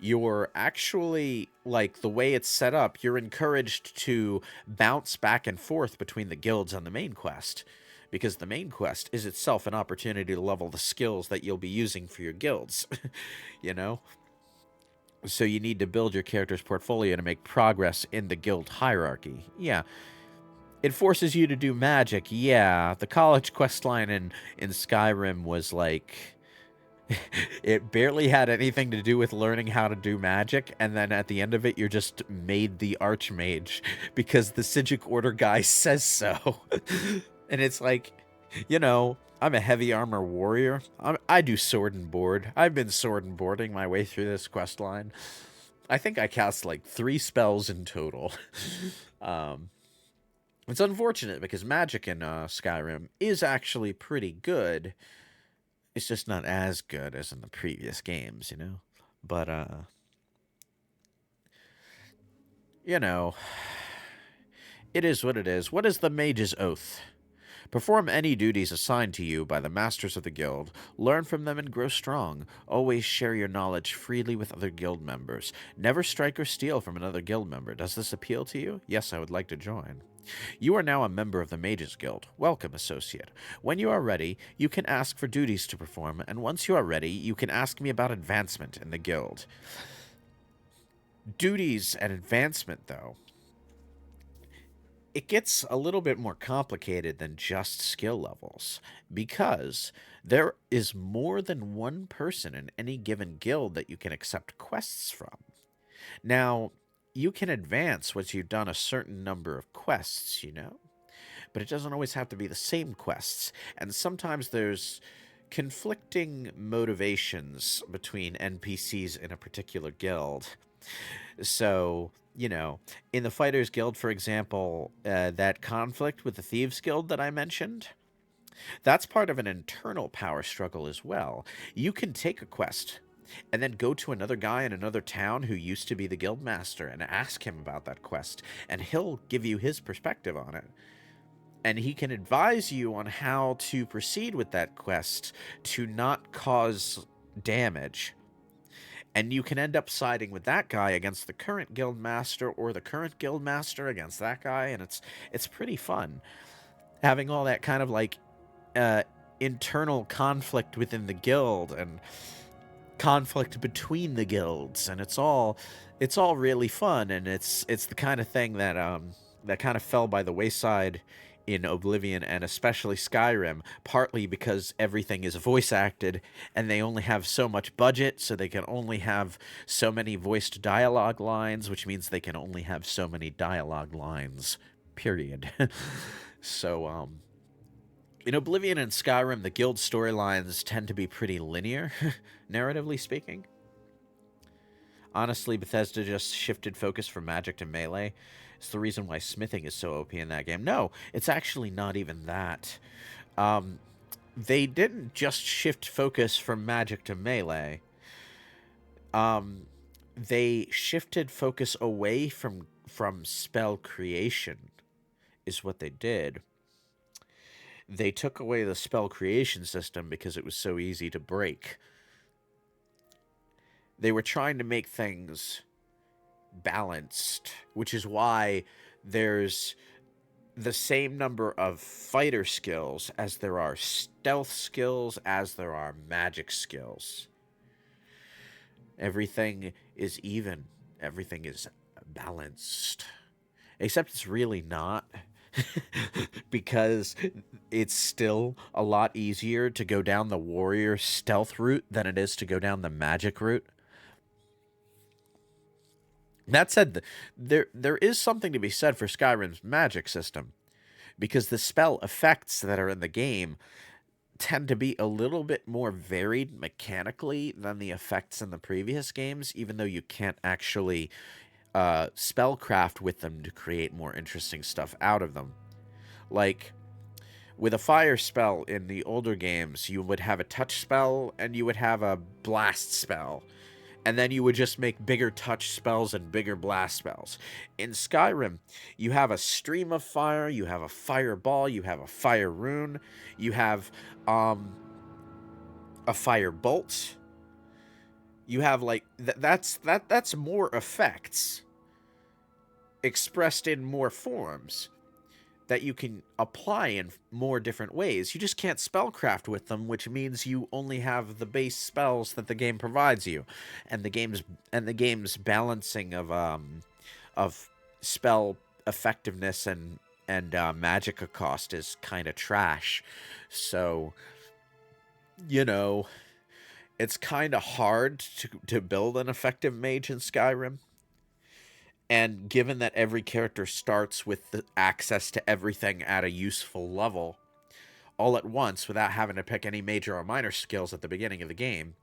You're actually, like, the way it's set up, you're encouraged to bounce back and forth between the guilds on the main quest, because the main quest is itself an opportunity to level the skills that you'll be using for your guilds, you know? So you need to build your character's portfolio to make progress in the guild hierarchy. Yeah. It forces you to do magic. Yeah. The college questline in Skyrim was like... It barely had anything to do with learning how to do magic, and then at the end of it, you're just made the Archmage because the Sigic Order guy says so. And it's like, you know, I'm a heavy armor warrior. I do sword and board. I've been sword and boarding my way through this quest line. I think I cast like 3 spells in total. It's unfortunate because magic in Skyrim is actually pretty good. It's just not as good as in the previous games, you know? But, you know, it is what it is. What is the Mage's Oath? Perform any duties assigned to you by the masters of the guild. Learn from them and grow strong. Always share your knowledge freely with other guild members. Never strike or steal from another guild member. Does this appeal to you? Yes, I would like to join. You are now a member of the Mages Guild. Welcome, associate. When you are ready, you can ask for duties to perform, and once you are ready, you can ask me about advancement in the guild. Duties and advancement, though, it gets a little bit more complicated than just skill levels, because there is more than one person in any given guild that you can accept quests from. Now, you can advance once you've done a certain number of quests, you know? But it doesn't always have to be the same quests, and sometimes there's conflicting motivations between NPCs in a particular guild. So, you know, in the Fighters Guild, for example, that conflict with the Thieves Guild that I mentioned, that's part of an internal power struggle as well. You can take a quest and then go to another guy in another town who used to be the guild master and ask him about that quest, and he'll give you his perspective on it. And he can advise you on how to proceed with that quest to not cause damage. And you can end up siding with that guy against the current guild master, or the current guild master against that guy, and it's pretty fun. Having all that kind of like internal conflict within the guild and conflict between the guilds, and it's all really fun, and it's the kind of thing that that kind of fell by the wayside in Oblivion and especially Skyrim, partly because everything is voice acted and they only have so much budget, so they can only have so many voiced dialogue lines, which means they can only have so many dialogue lines, period. So in Oblivion and Skyrim, the guild storylines tend to be pretty linear, narratively speaking. Honestly, Bethesda just shifted focus from magic to melee. It's the reason why smithing is so OP in that game. No, it's actually not even that. They didn't just shift focus from magic to melee. They shifted focus away from spell creation, is what they did. They took away the spell creation system because it was so easy to break. They were trying to make things balanced, which is why there's the same number of fighter skills as there are stealth skills, as there are magic skills. Everything is even. Everything is balanced. Except it's really not. Because it's still a lot easier to go down the warrior stealth route than it is to go down the magic route. That said, there is something to be said for Skyrim's magic system, because the spell effects that are in the game tend to be a little bit more varied mechanically than the effects in the previous games, even though you can't actually spellcraft with them to create more interesting stuff out of them. Like, with a fire spell in the older games, you would have a touch spell and you would have a blast spell. And then you would just make bigger touch spells and bigger blast spells. In Skyrim, you have a stream of fire, you have a fireball, you have a fire rune, you have a fire bolt. You have like that's more effects expressed in more forms that you can apply in more different ways. You just can't spellcraft with them, which means you only have the base spells that the game provides you, and the game's balancing of spell effectiveness and magicka cost is kind of trash. So, you know, it's kind of hard to build an effective mage in Skyrim. And given that every character starts with the access to everything at a useful level, all at once, without having to pick any major or minor skills at the beginning of the game,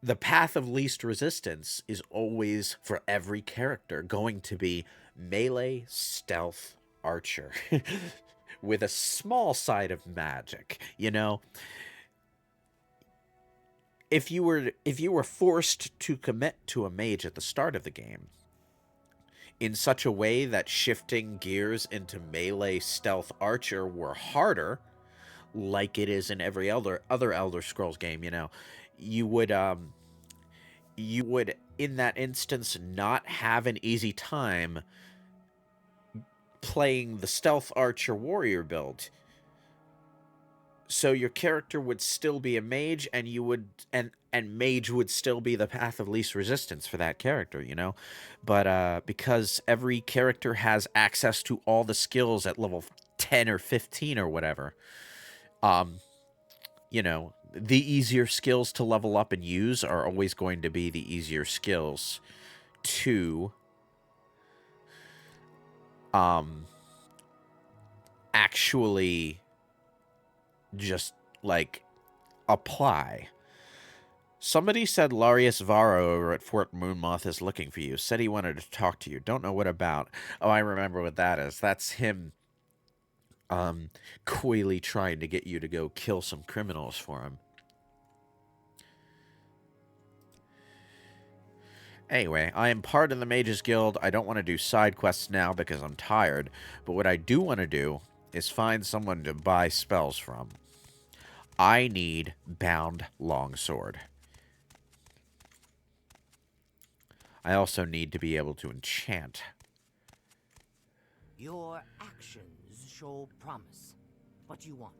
the path of least resistance is always, for every character, going to be melee, stealth, archer, with a small side of magic, you know? if you were forced to commit to a mage at the start of the game in such a way that shifting gears into melee stealth archer were harder, like it is in every other Elder Scrolls game, you know, you would in that instance not have an easy time playing the stealth archer warrior build. So your character would still be a mage, and you would and mage would still be the path of least resistance for that character, you know. But because every character has access to all the skills at level 10 or 15 or whatever, you know, the easier skills to level up and use are always going to be the easier skills to actually just like apply. Somebody said Larius Varro over at Fort Moonmoth is looking for you. Said he wanted to talk to you. Don't know what about. Oh, I remember what that is. That's him coyly trying to get you to go kill some criminals for him. Anyway, I am part of the Mages Guild. I don't want to do side quests now because I'm tired. But what I do want to do is find someone to buy spells from. I need Bound Longsword. I also need to be able to enchant. Your actions show promise. What do you want?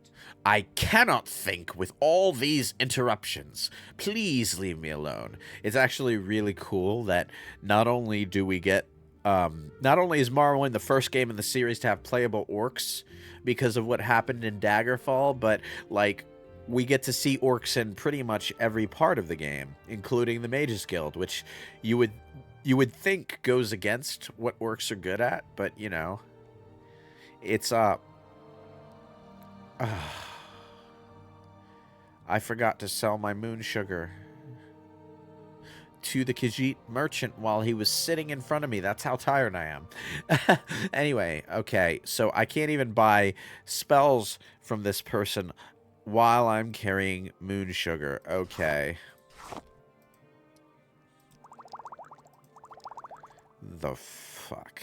I cannot think with all these interruptions. Please leave me alone. It's actually really cool that not only do we get... not only is Morrowind the first game in the series to have playable orcs because of what happened in Daggerfall, but, like, we get to see orcs in pretty much every part of the game, including the Mages Guild, which you would think goes against what orcs are good at, but, you know, it's, I forgot to sell my moon sugar to the Khajiit merchant while he was sitting in front of me. That's how tired I am. Anyway, okay, so I can't even buy spells from this person while I'm carrying moon sugar. Okay. The fuck?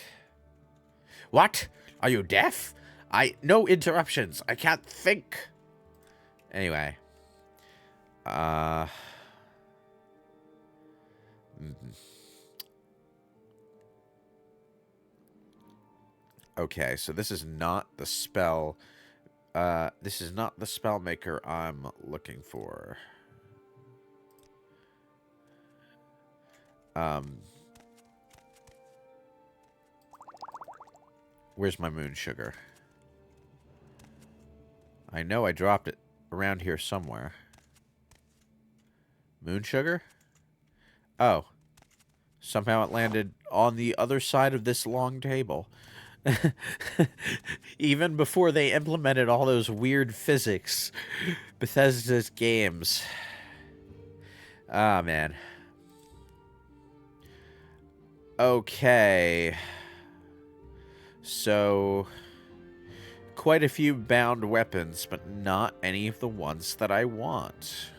What? Are you deaf? No interruptions. I can't think. Anyway. Okay, so this is not the spell. This is not the spell maker I'm looking for. Where's my moon sugar? I know I dropped it around here somewhere. Moon sugar? Oh. Somehow it landed on the other side of this long table. Even before they implemented all those weird physics. Bethesda's games. Ah, man. Okay. So... quite a few bound weapons, but not any of the ones that I want.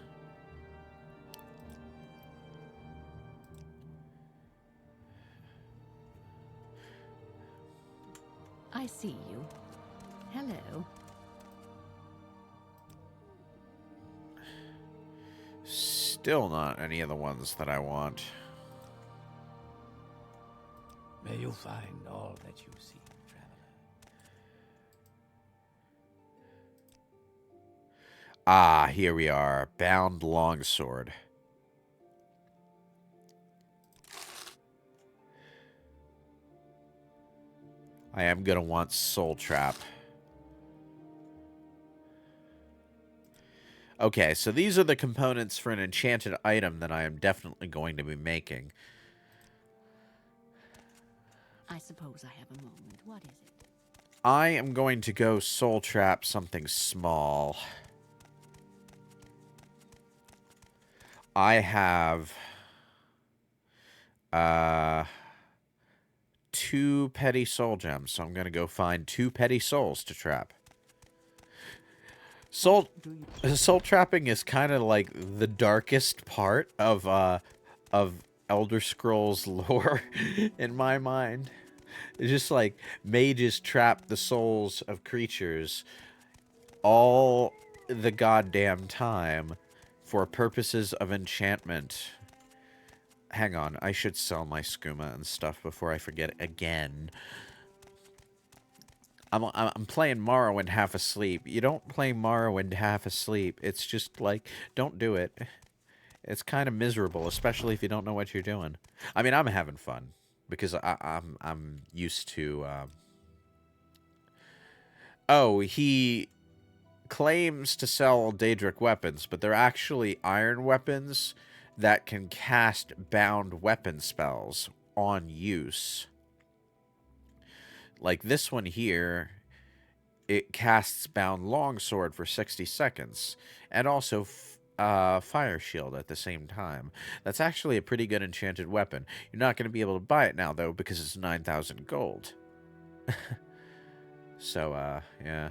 I see you. Hello. Still not any of the ones that I want. May you find all that you seek, traveler. Ah, here we are. Bound Longsword. I am going to want Soul Trap. Okay, so these are the components for an enchanted item that I am definitely going to be making. I suppose I have a moment. What is it? I am going to go Soul Trap something small. I have 2 petty soul gems, so I'm going to go find 2 petty souls to trap. Soul trapping is kind of like the darkest part of Elder Scrolls lore in my mind. It's just like mages trap the souls of creatures all the goddamn time for purposes of enchantment. Hang on, I should sell my skooma and stuff before I forget again. I'm playing Morrowind half asleep. You don't play Morrowind half asleep. It's just like, don't do it. It's kind of miserable, especially if you don't know what you're doing. I mean, I'm having fun because I'm used to. Oh, he claims to sell Daedric weapons, but they're actually iron weapons that can cast bound weapon spells on use. Like this one here, it casts bound longsword for 60 seconds, and also fire shield at the same time. That's actually a pretty good enchanted weapon. You're not going to be able to buy it now, though, because it's 9,000 gold. So, yeah.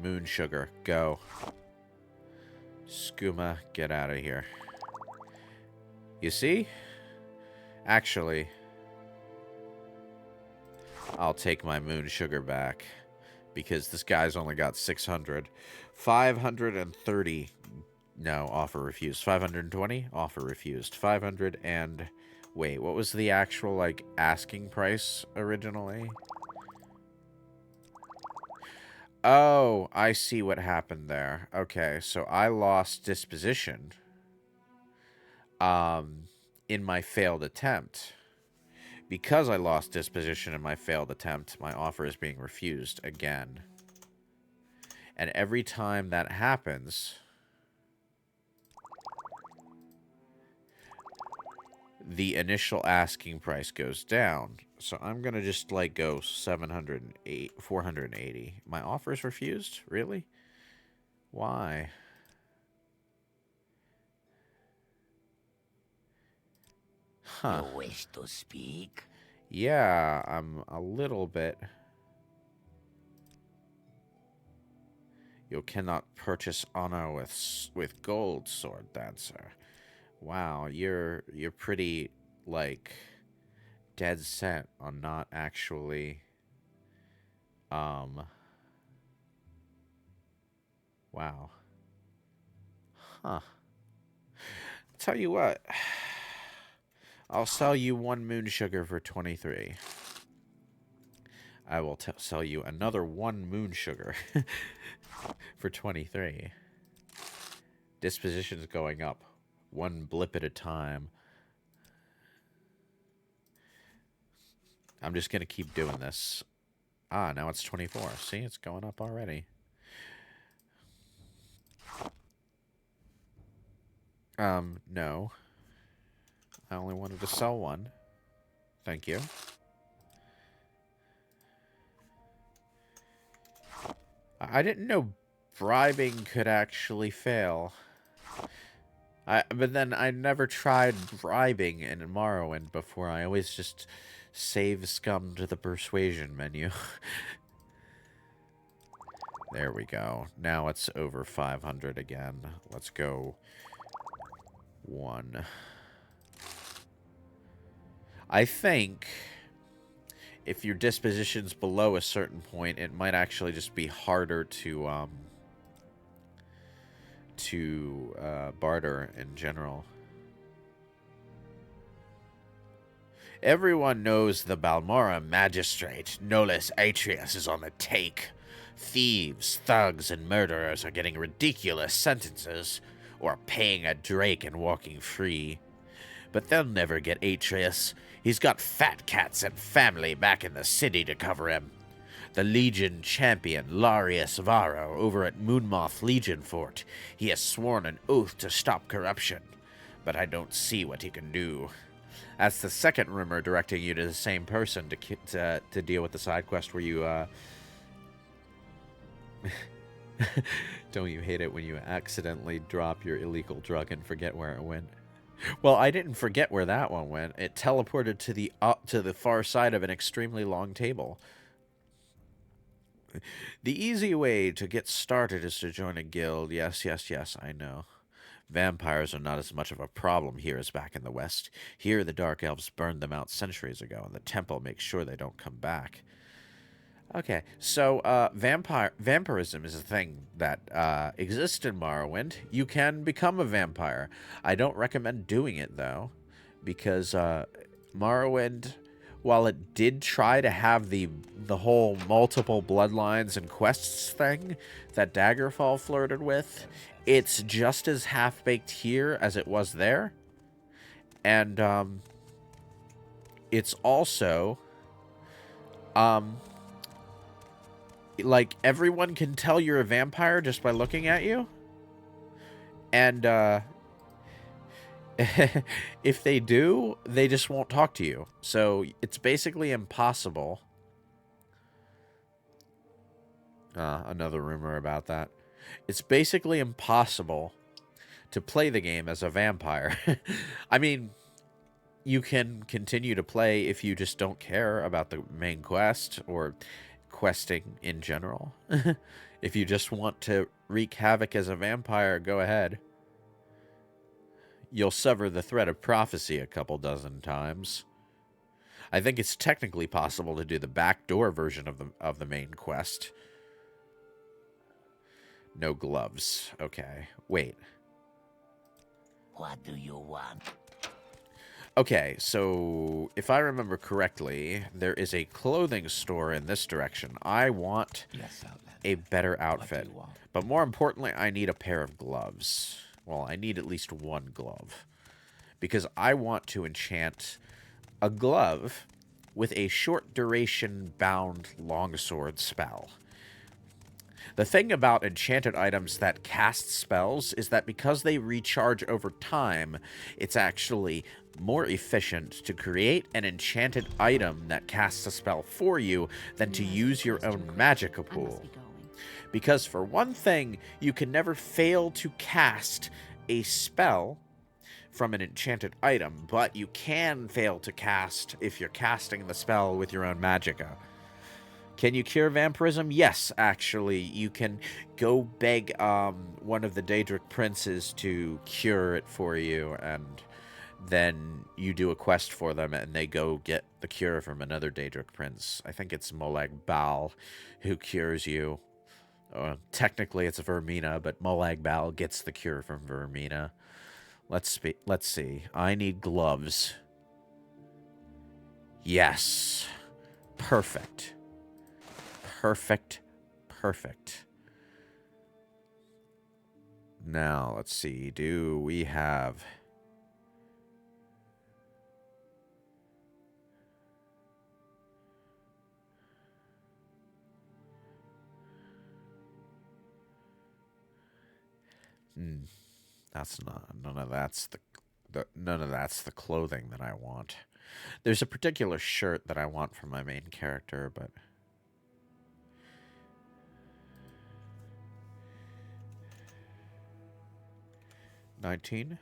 Moon sugar, go. Skooma, get out of here. You see? Actually, I'll take my moon sugar back, because this guy's only got 600. 530. No, offer refused. 520? Offer refused. 500 and... Wait, what was the actual, like, asking price originally? Oh, I see what happened there. Okay, so I lost disposition in my failed attempt. Because I lost disposition in my failed attempt, my offer is being refused again. And every time that happens, the initial asking price goes down. So I'm going to just, like, go 480. My offer is refused? Really? Why? Huh. You wish to speak? Yeah, I'm a little bit. You cannot purchase honor with gold, sword dancer. Wow, you're pretty, like, dead set on not actually wow. Huh. Tell you what, I'll sell you 1 moon sugar for 23. I will sell you another 1 moon sugar for 23. Disposition's going up 1 blip at a time. I'm just going to keep doing this. Ah, now it's 24. See, it's going up already. No. I only wanted to sell 1. Thank you. I didn't know bribing could actually fail. But then I never tried bribing in Morrowind before. I always just save scum to the persuasion menu. There we go. Now it's over 500 again. Let's go 1. I think if your disposition's below a certain point, it might actually just be harder to barter in general. Everyone knows the Balmora magistrate, Nolus Atreus, is on the take. Thieves, thugs, and murderers are getting ridiculous sentences, or paying a drake and walking free. But they'll never get Atreus. He's got fat cats and family back in the city to cover him. The Legion champion, Larius Varro, over at Moonmoth Legion Fort, he has sworn an oath to stop corruption, but I don't see what he can do. That's the second rumor directing you to the same person to deal with the side quest where you, Don't you hate it when you accidentally drop your illegal drug and forget where it went? Well, I didn't forget where that one went. It teleported to the far side of an extremely long table. The easy way to get started is to join a guild. Yes, yes, yes, I know. Vampires are not as much of a problem here as back in the West. Here, the Dark Elves burned them out centuries ago, and the Temple makes sure they don't come back. Okay, so vampirism is a thing that exists in Morrowind. You can become a vampire. I don't recommend doing it, though, because Morrowind, while it did try to have the whole multiple bloodlines and quests thing that Daggerfall flirted with, it's just as half-baked here as it was there. And it's also like, everyone can tell you're a vampire just by looking at you. And if they do, they just won't talk to you. So it's basically impossible. Another rumor about that. It's basically impossible to play the game as a vampire. I mean, you can continue to play if you just don't care about the main quest or questing in general. If you just want to wreak havoc as a vampire, go ahead. You'll sever the thread of prophecy a couple dozen times. I think it's technically possible to do the backdoor version of the main quest. No gloves. Okay. Wait. What do you want? Okay, so if I remember correctly, there is a clothing store in this direction. I want a better outfit. But more importantly, I need a pair of gloves. Well, I need at least one glove. Because I want to enchant a glove with a short duration bound longsword spell. The thing about enchanted items that cast spells is that because they recharge over time, it's actually more efficient to create an enchanted item that casts a spell for you than to use your own magica pool. Because for one thing, you can never fail to cast a spell from an enchanted item, but you can fail to cast if you're casting the spell with your own magica. Can you cure vampirism? Yes, actually. You can go beg one of the Daedric princes to cure it for you, and then you do a quest for them, and they go get the cure from another Daedric prince. I think it's Molag Bal who cures you. Technically, it's Vermina, but Molag Bal gets the cure from Vermina. Let's see. I need gloves. Yes. Perfect. Perfect. Perfect. Now, let's see. Do we have... That's not... None of that's the clothing that I want. There's a particular shirt that I want for my main character, but... 19?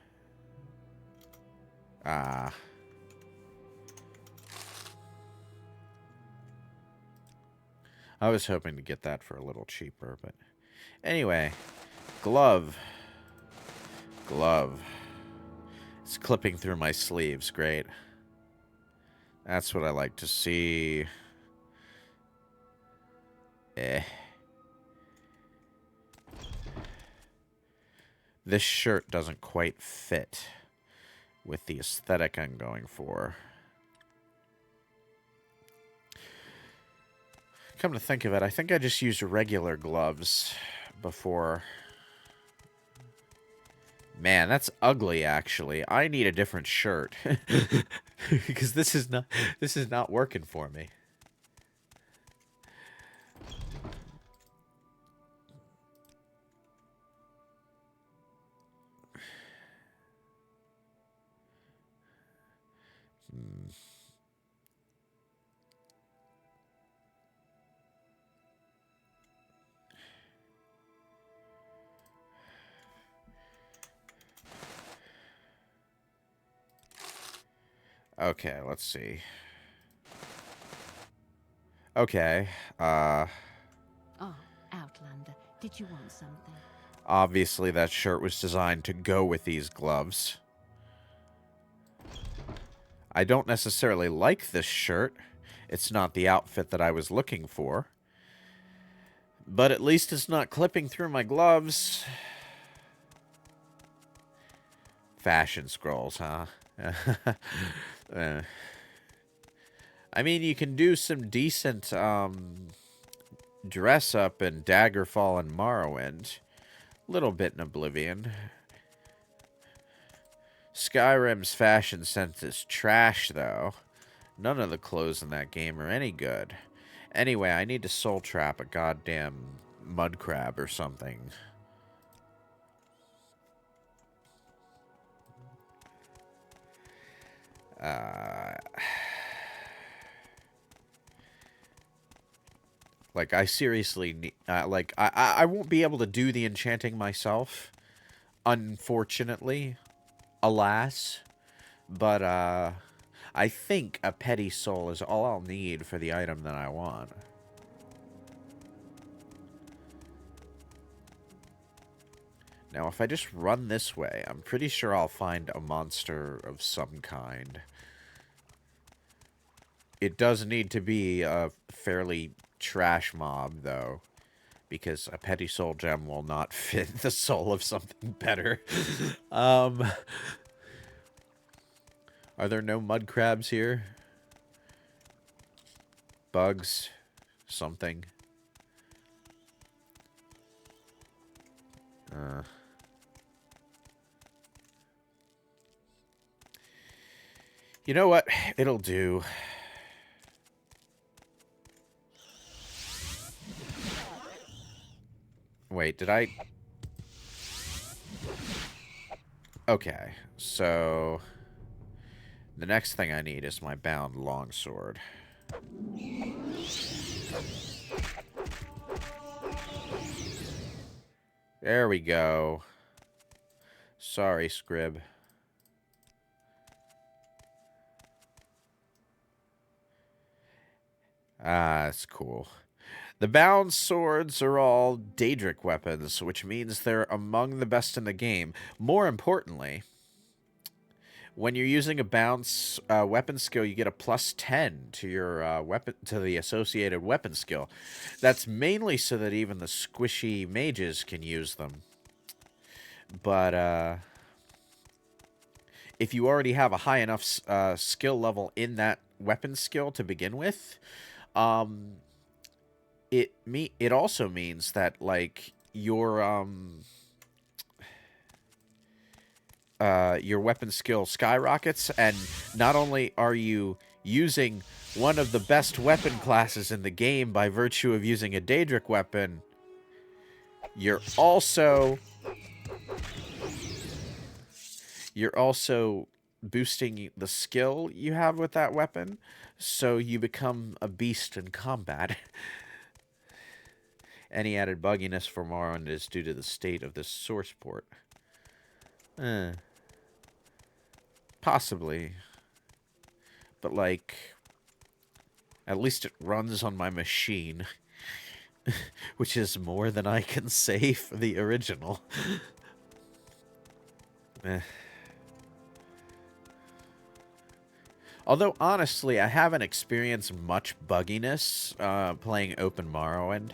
I was hoping to get that for a little cheaper, but... Anyway, glove. Glove. It's clipping through my sleeves. Great. That's what I like to see. This shirt doesn't quite fit with the aesthetic I'm going for. Come to think of it, I think I just used regular gloves before. Man, that's ugly, actually. I need a different shirt. Because this is not working for me. Okay, let's see. Okay, Oh, Outlander, did you want something? Obviously, that shirt was designed to go with these gloves. I don't necessarily like this shirt. It's not the outfit that I was looking for. But at least it's not clipping through my gloves. Fashion scrolls, huh? I mean, you can do some decent dress up in Daggerfall and Morrowind. Little bit in Oblivion. Skyrim's fashion sense is trash, though. None of the clothes in that game are any good. Anyway, I need to soul trap a goddamn mud crab or something. Like, I seriously need... like, I won't be able to do the enchanting myself. Unfortunately. Alas. But, I think a petty soul is all I'll need for the item that I want. Now, if I just run this way, I'm pretty sure I'll find a monster of some kind. It does need to be a fairly trash mob, though, because a petty soul gem will not fit the soul of something better. Are there no mud crabs here? Bugs? Something? You know what? It'll do. Wait, did I... Okay, so... The next thing I need is my bound longsword. There we go. Sorry, Scrib. Ah, that's cool. The bound swords are all Daedric weapons, which means they're among the best in the game. More importantly, when you're using a bound weapon skill, you get a +10 to your weapon, to the associated weapon skill. That's mainly so that even the squishy mages can use them. But if you already have a high enough skill level in that weapon skill to begin with, it also means that, like, your weapon skill skyrockets, and not only are you using one of the best weapon classes in the game by virtue of using a Daedric weapon, you're also boosting the skill you have with that weapon, so you become a beast in combat. Any added bugginess for Morrowind is due to the state of this source port. Possibly. But, like, at least it runs on my machine. Which is more than I can say for the original. Although, honestly, I haven't experienced much bugginess playing open Morrowind.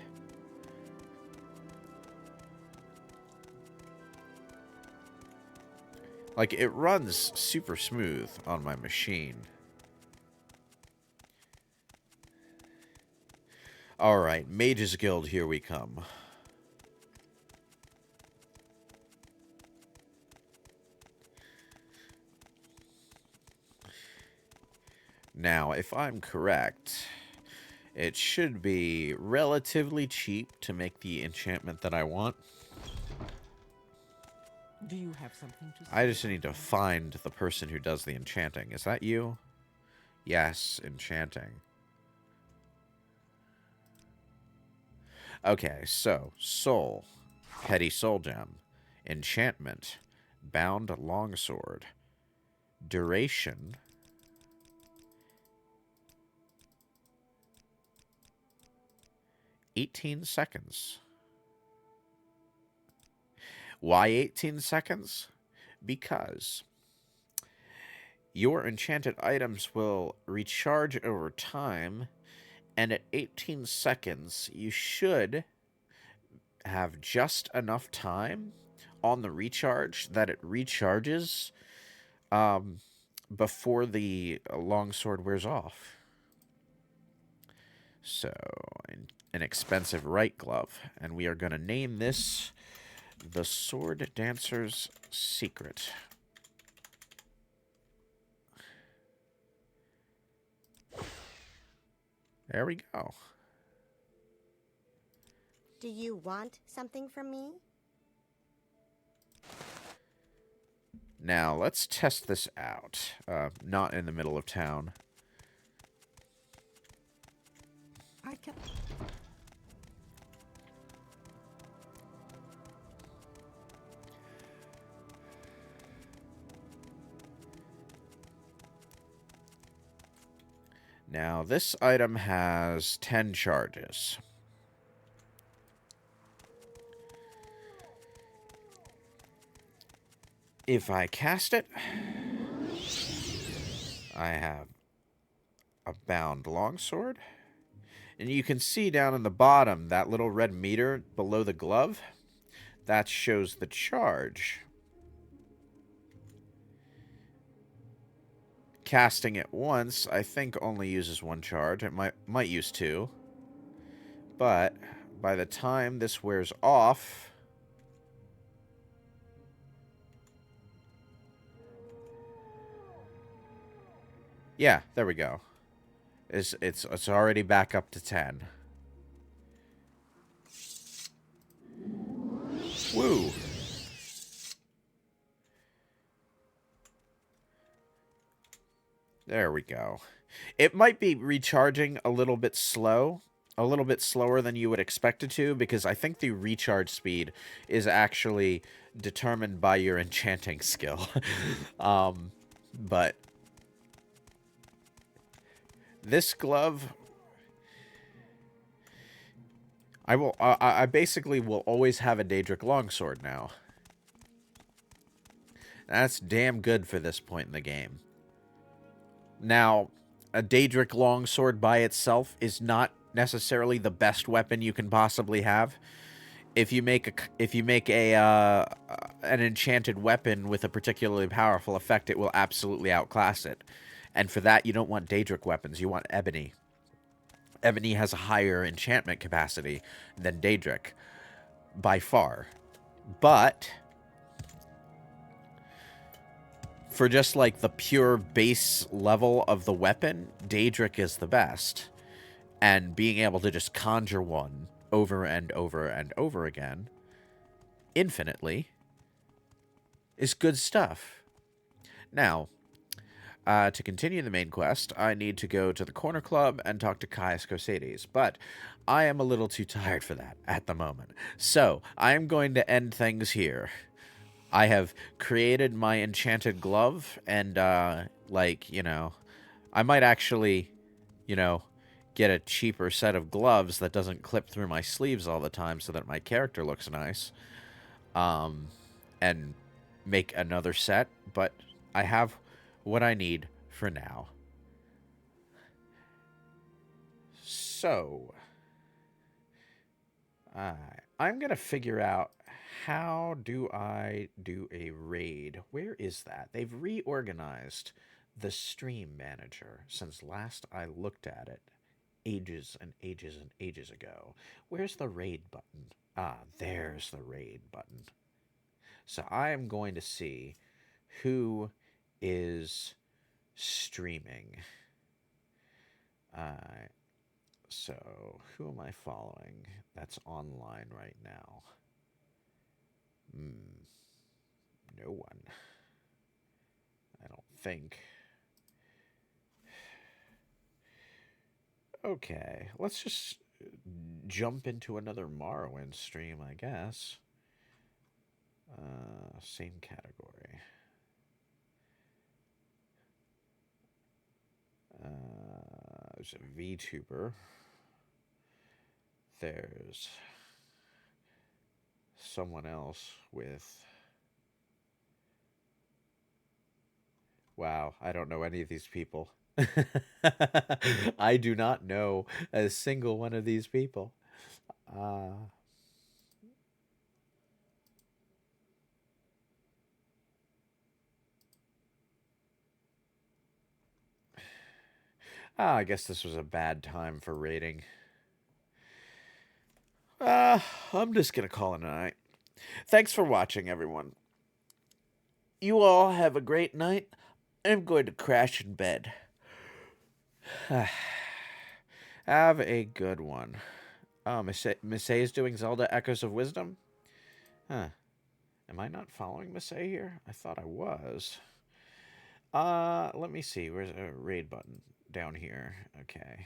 Like, it runs super smooth on my machine. Alright, Mages Guild, here we come. Now, if I'm correct, it should be relatively cheap to make the enchantment that I want. Do you have something to say? I just need to find the person who does the enchanting. Is that you? Yes, enchanting. Okay, so, soul, petty soul gem, enchantment, bound longsword, duration, 18 seconds. Why 18 seconds? Because your enchanted items will recharge over time, and at 18 seconds, you should have just enough time on the recharge that it recharges before the longsword wears off. So, an expensive right glove, and we are going to name this the Sword Dancer's Secret. There we go. Do you want something from me? Now, let's test this out. Not in the middle of town. I can... Now, this item has 10 charges. If I cast it, I have a bound longsword. And you can see down in the bottom, that little red meter below the glove, that shows the charge. Casting it once, I think only uses 1 charge. It might use 2. But by the time this wears off, yeah, there we go. It's already back up to 10. Woo! There we go. It might be recharging a little bit slow, a little bit slower than you would expect it to, because I think the recharge speed is actually determined by your enchanting skill. But this glove, I basically will always have a Daedric longsword now. That's damn good for this point in the game. Now, a Daedric longsword by itself is not necessarily the best weapon you can possibly have. If you make an enchanted weapon with a particularly powerful effect, it will absolutely outclass it. And for that, you don't want Daedric weapons. You want Ebony. Ebony has a higher enchantment capacity than Daedric, by far. But for just like the pure base level of the weapon, Daedric is the best. And being able to just conjure one over and over and over again, infinitely, is good stuff. Now, to continue the main quest, I need to go to the Corner Club and talk to Caius Cosades, but I am a little too tired for that at the moment. So, I am going to end things here. I have created my enchanted glove, and, like, you know, I might actually, you know, get a cheaper set of gloves that doesn't clip through my sleeves all the time so that my character looks nice, and make another set, but I have what I need for now. So, I'm going to figure out how do I do a raid. Where is that? They've reorganized the stream manager since last I looked at it ages and ages and ages ago. Where's the raid button? Ah, there's the raid button. So I am going to see who is streaming. So who am I following that's online right now? No one. I don't think. Okay, let's just jump into another Morrowind stream, I guess. Same category. There's a VTuber. there's someone else with... Wow, I don't know any of these people. I do not know a single one of these people. I guess this was a bad time for raiding. I'm just gonna call it a night. Thanks for watching, everyone. You all have a great night. I'm going to crash in bed. Have a good one. Oh, Miss A is doing Zelda Echoes of Wisdom? Huh. Am I not following Miss A here? I thought I was. Let me see. Where's a raid button? Down here. Okay.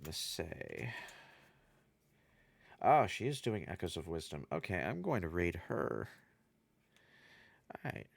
Miss A. Oh, she is doing Echoes of Wisdom. Okay, I'm going to raid her. Alright.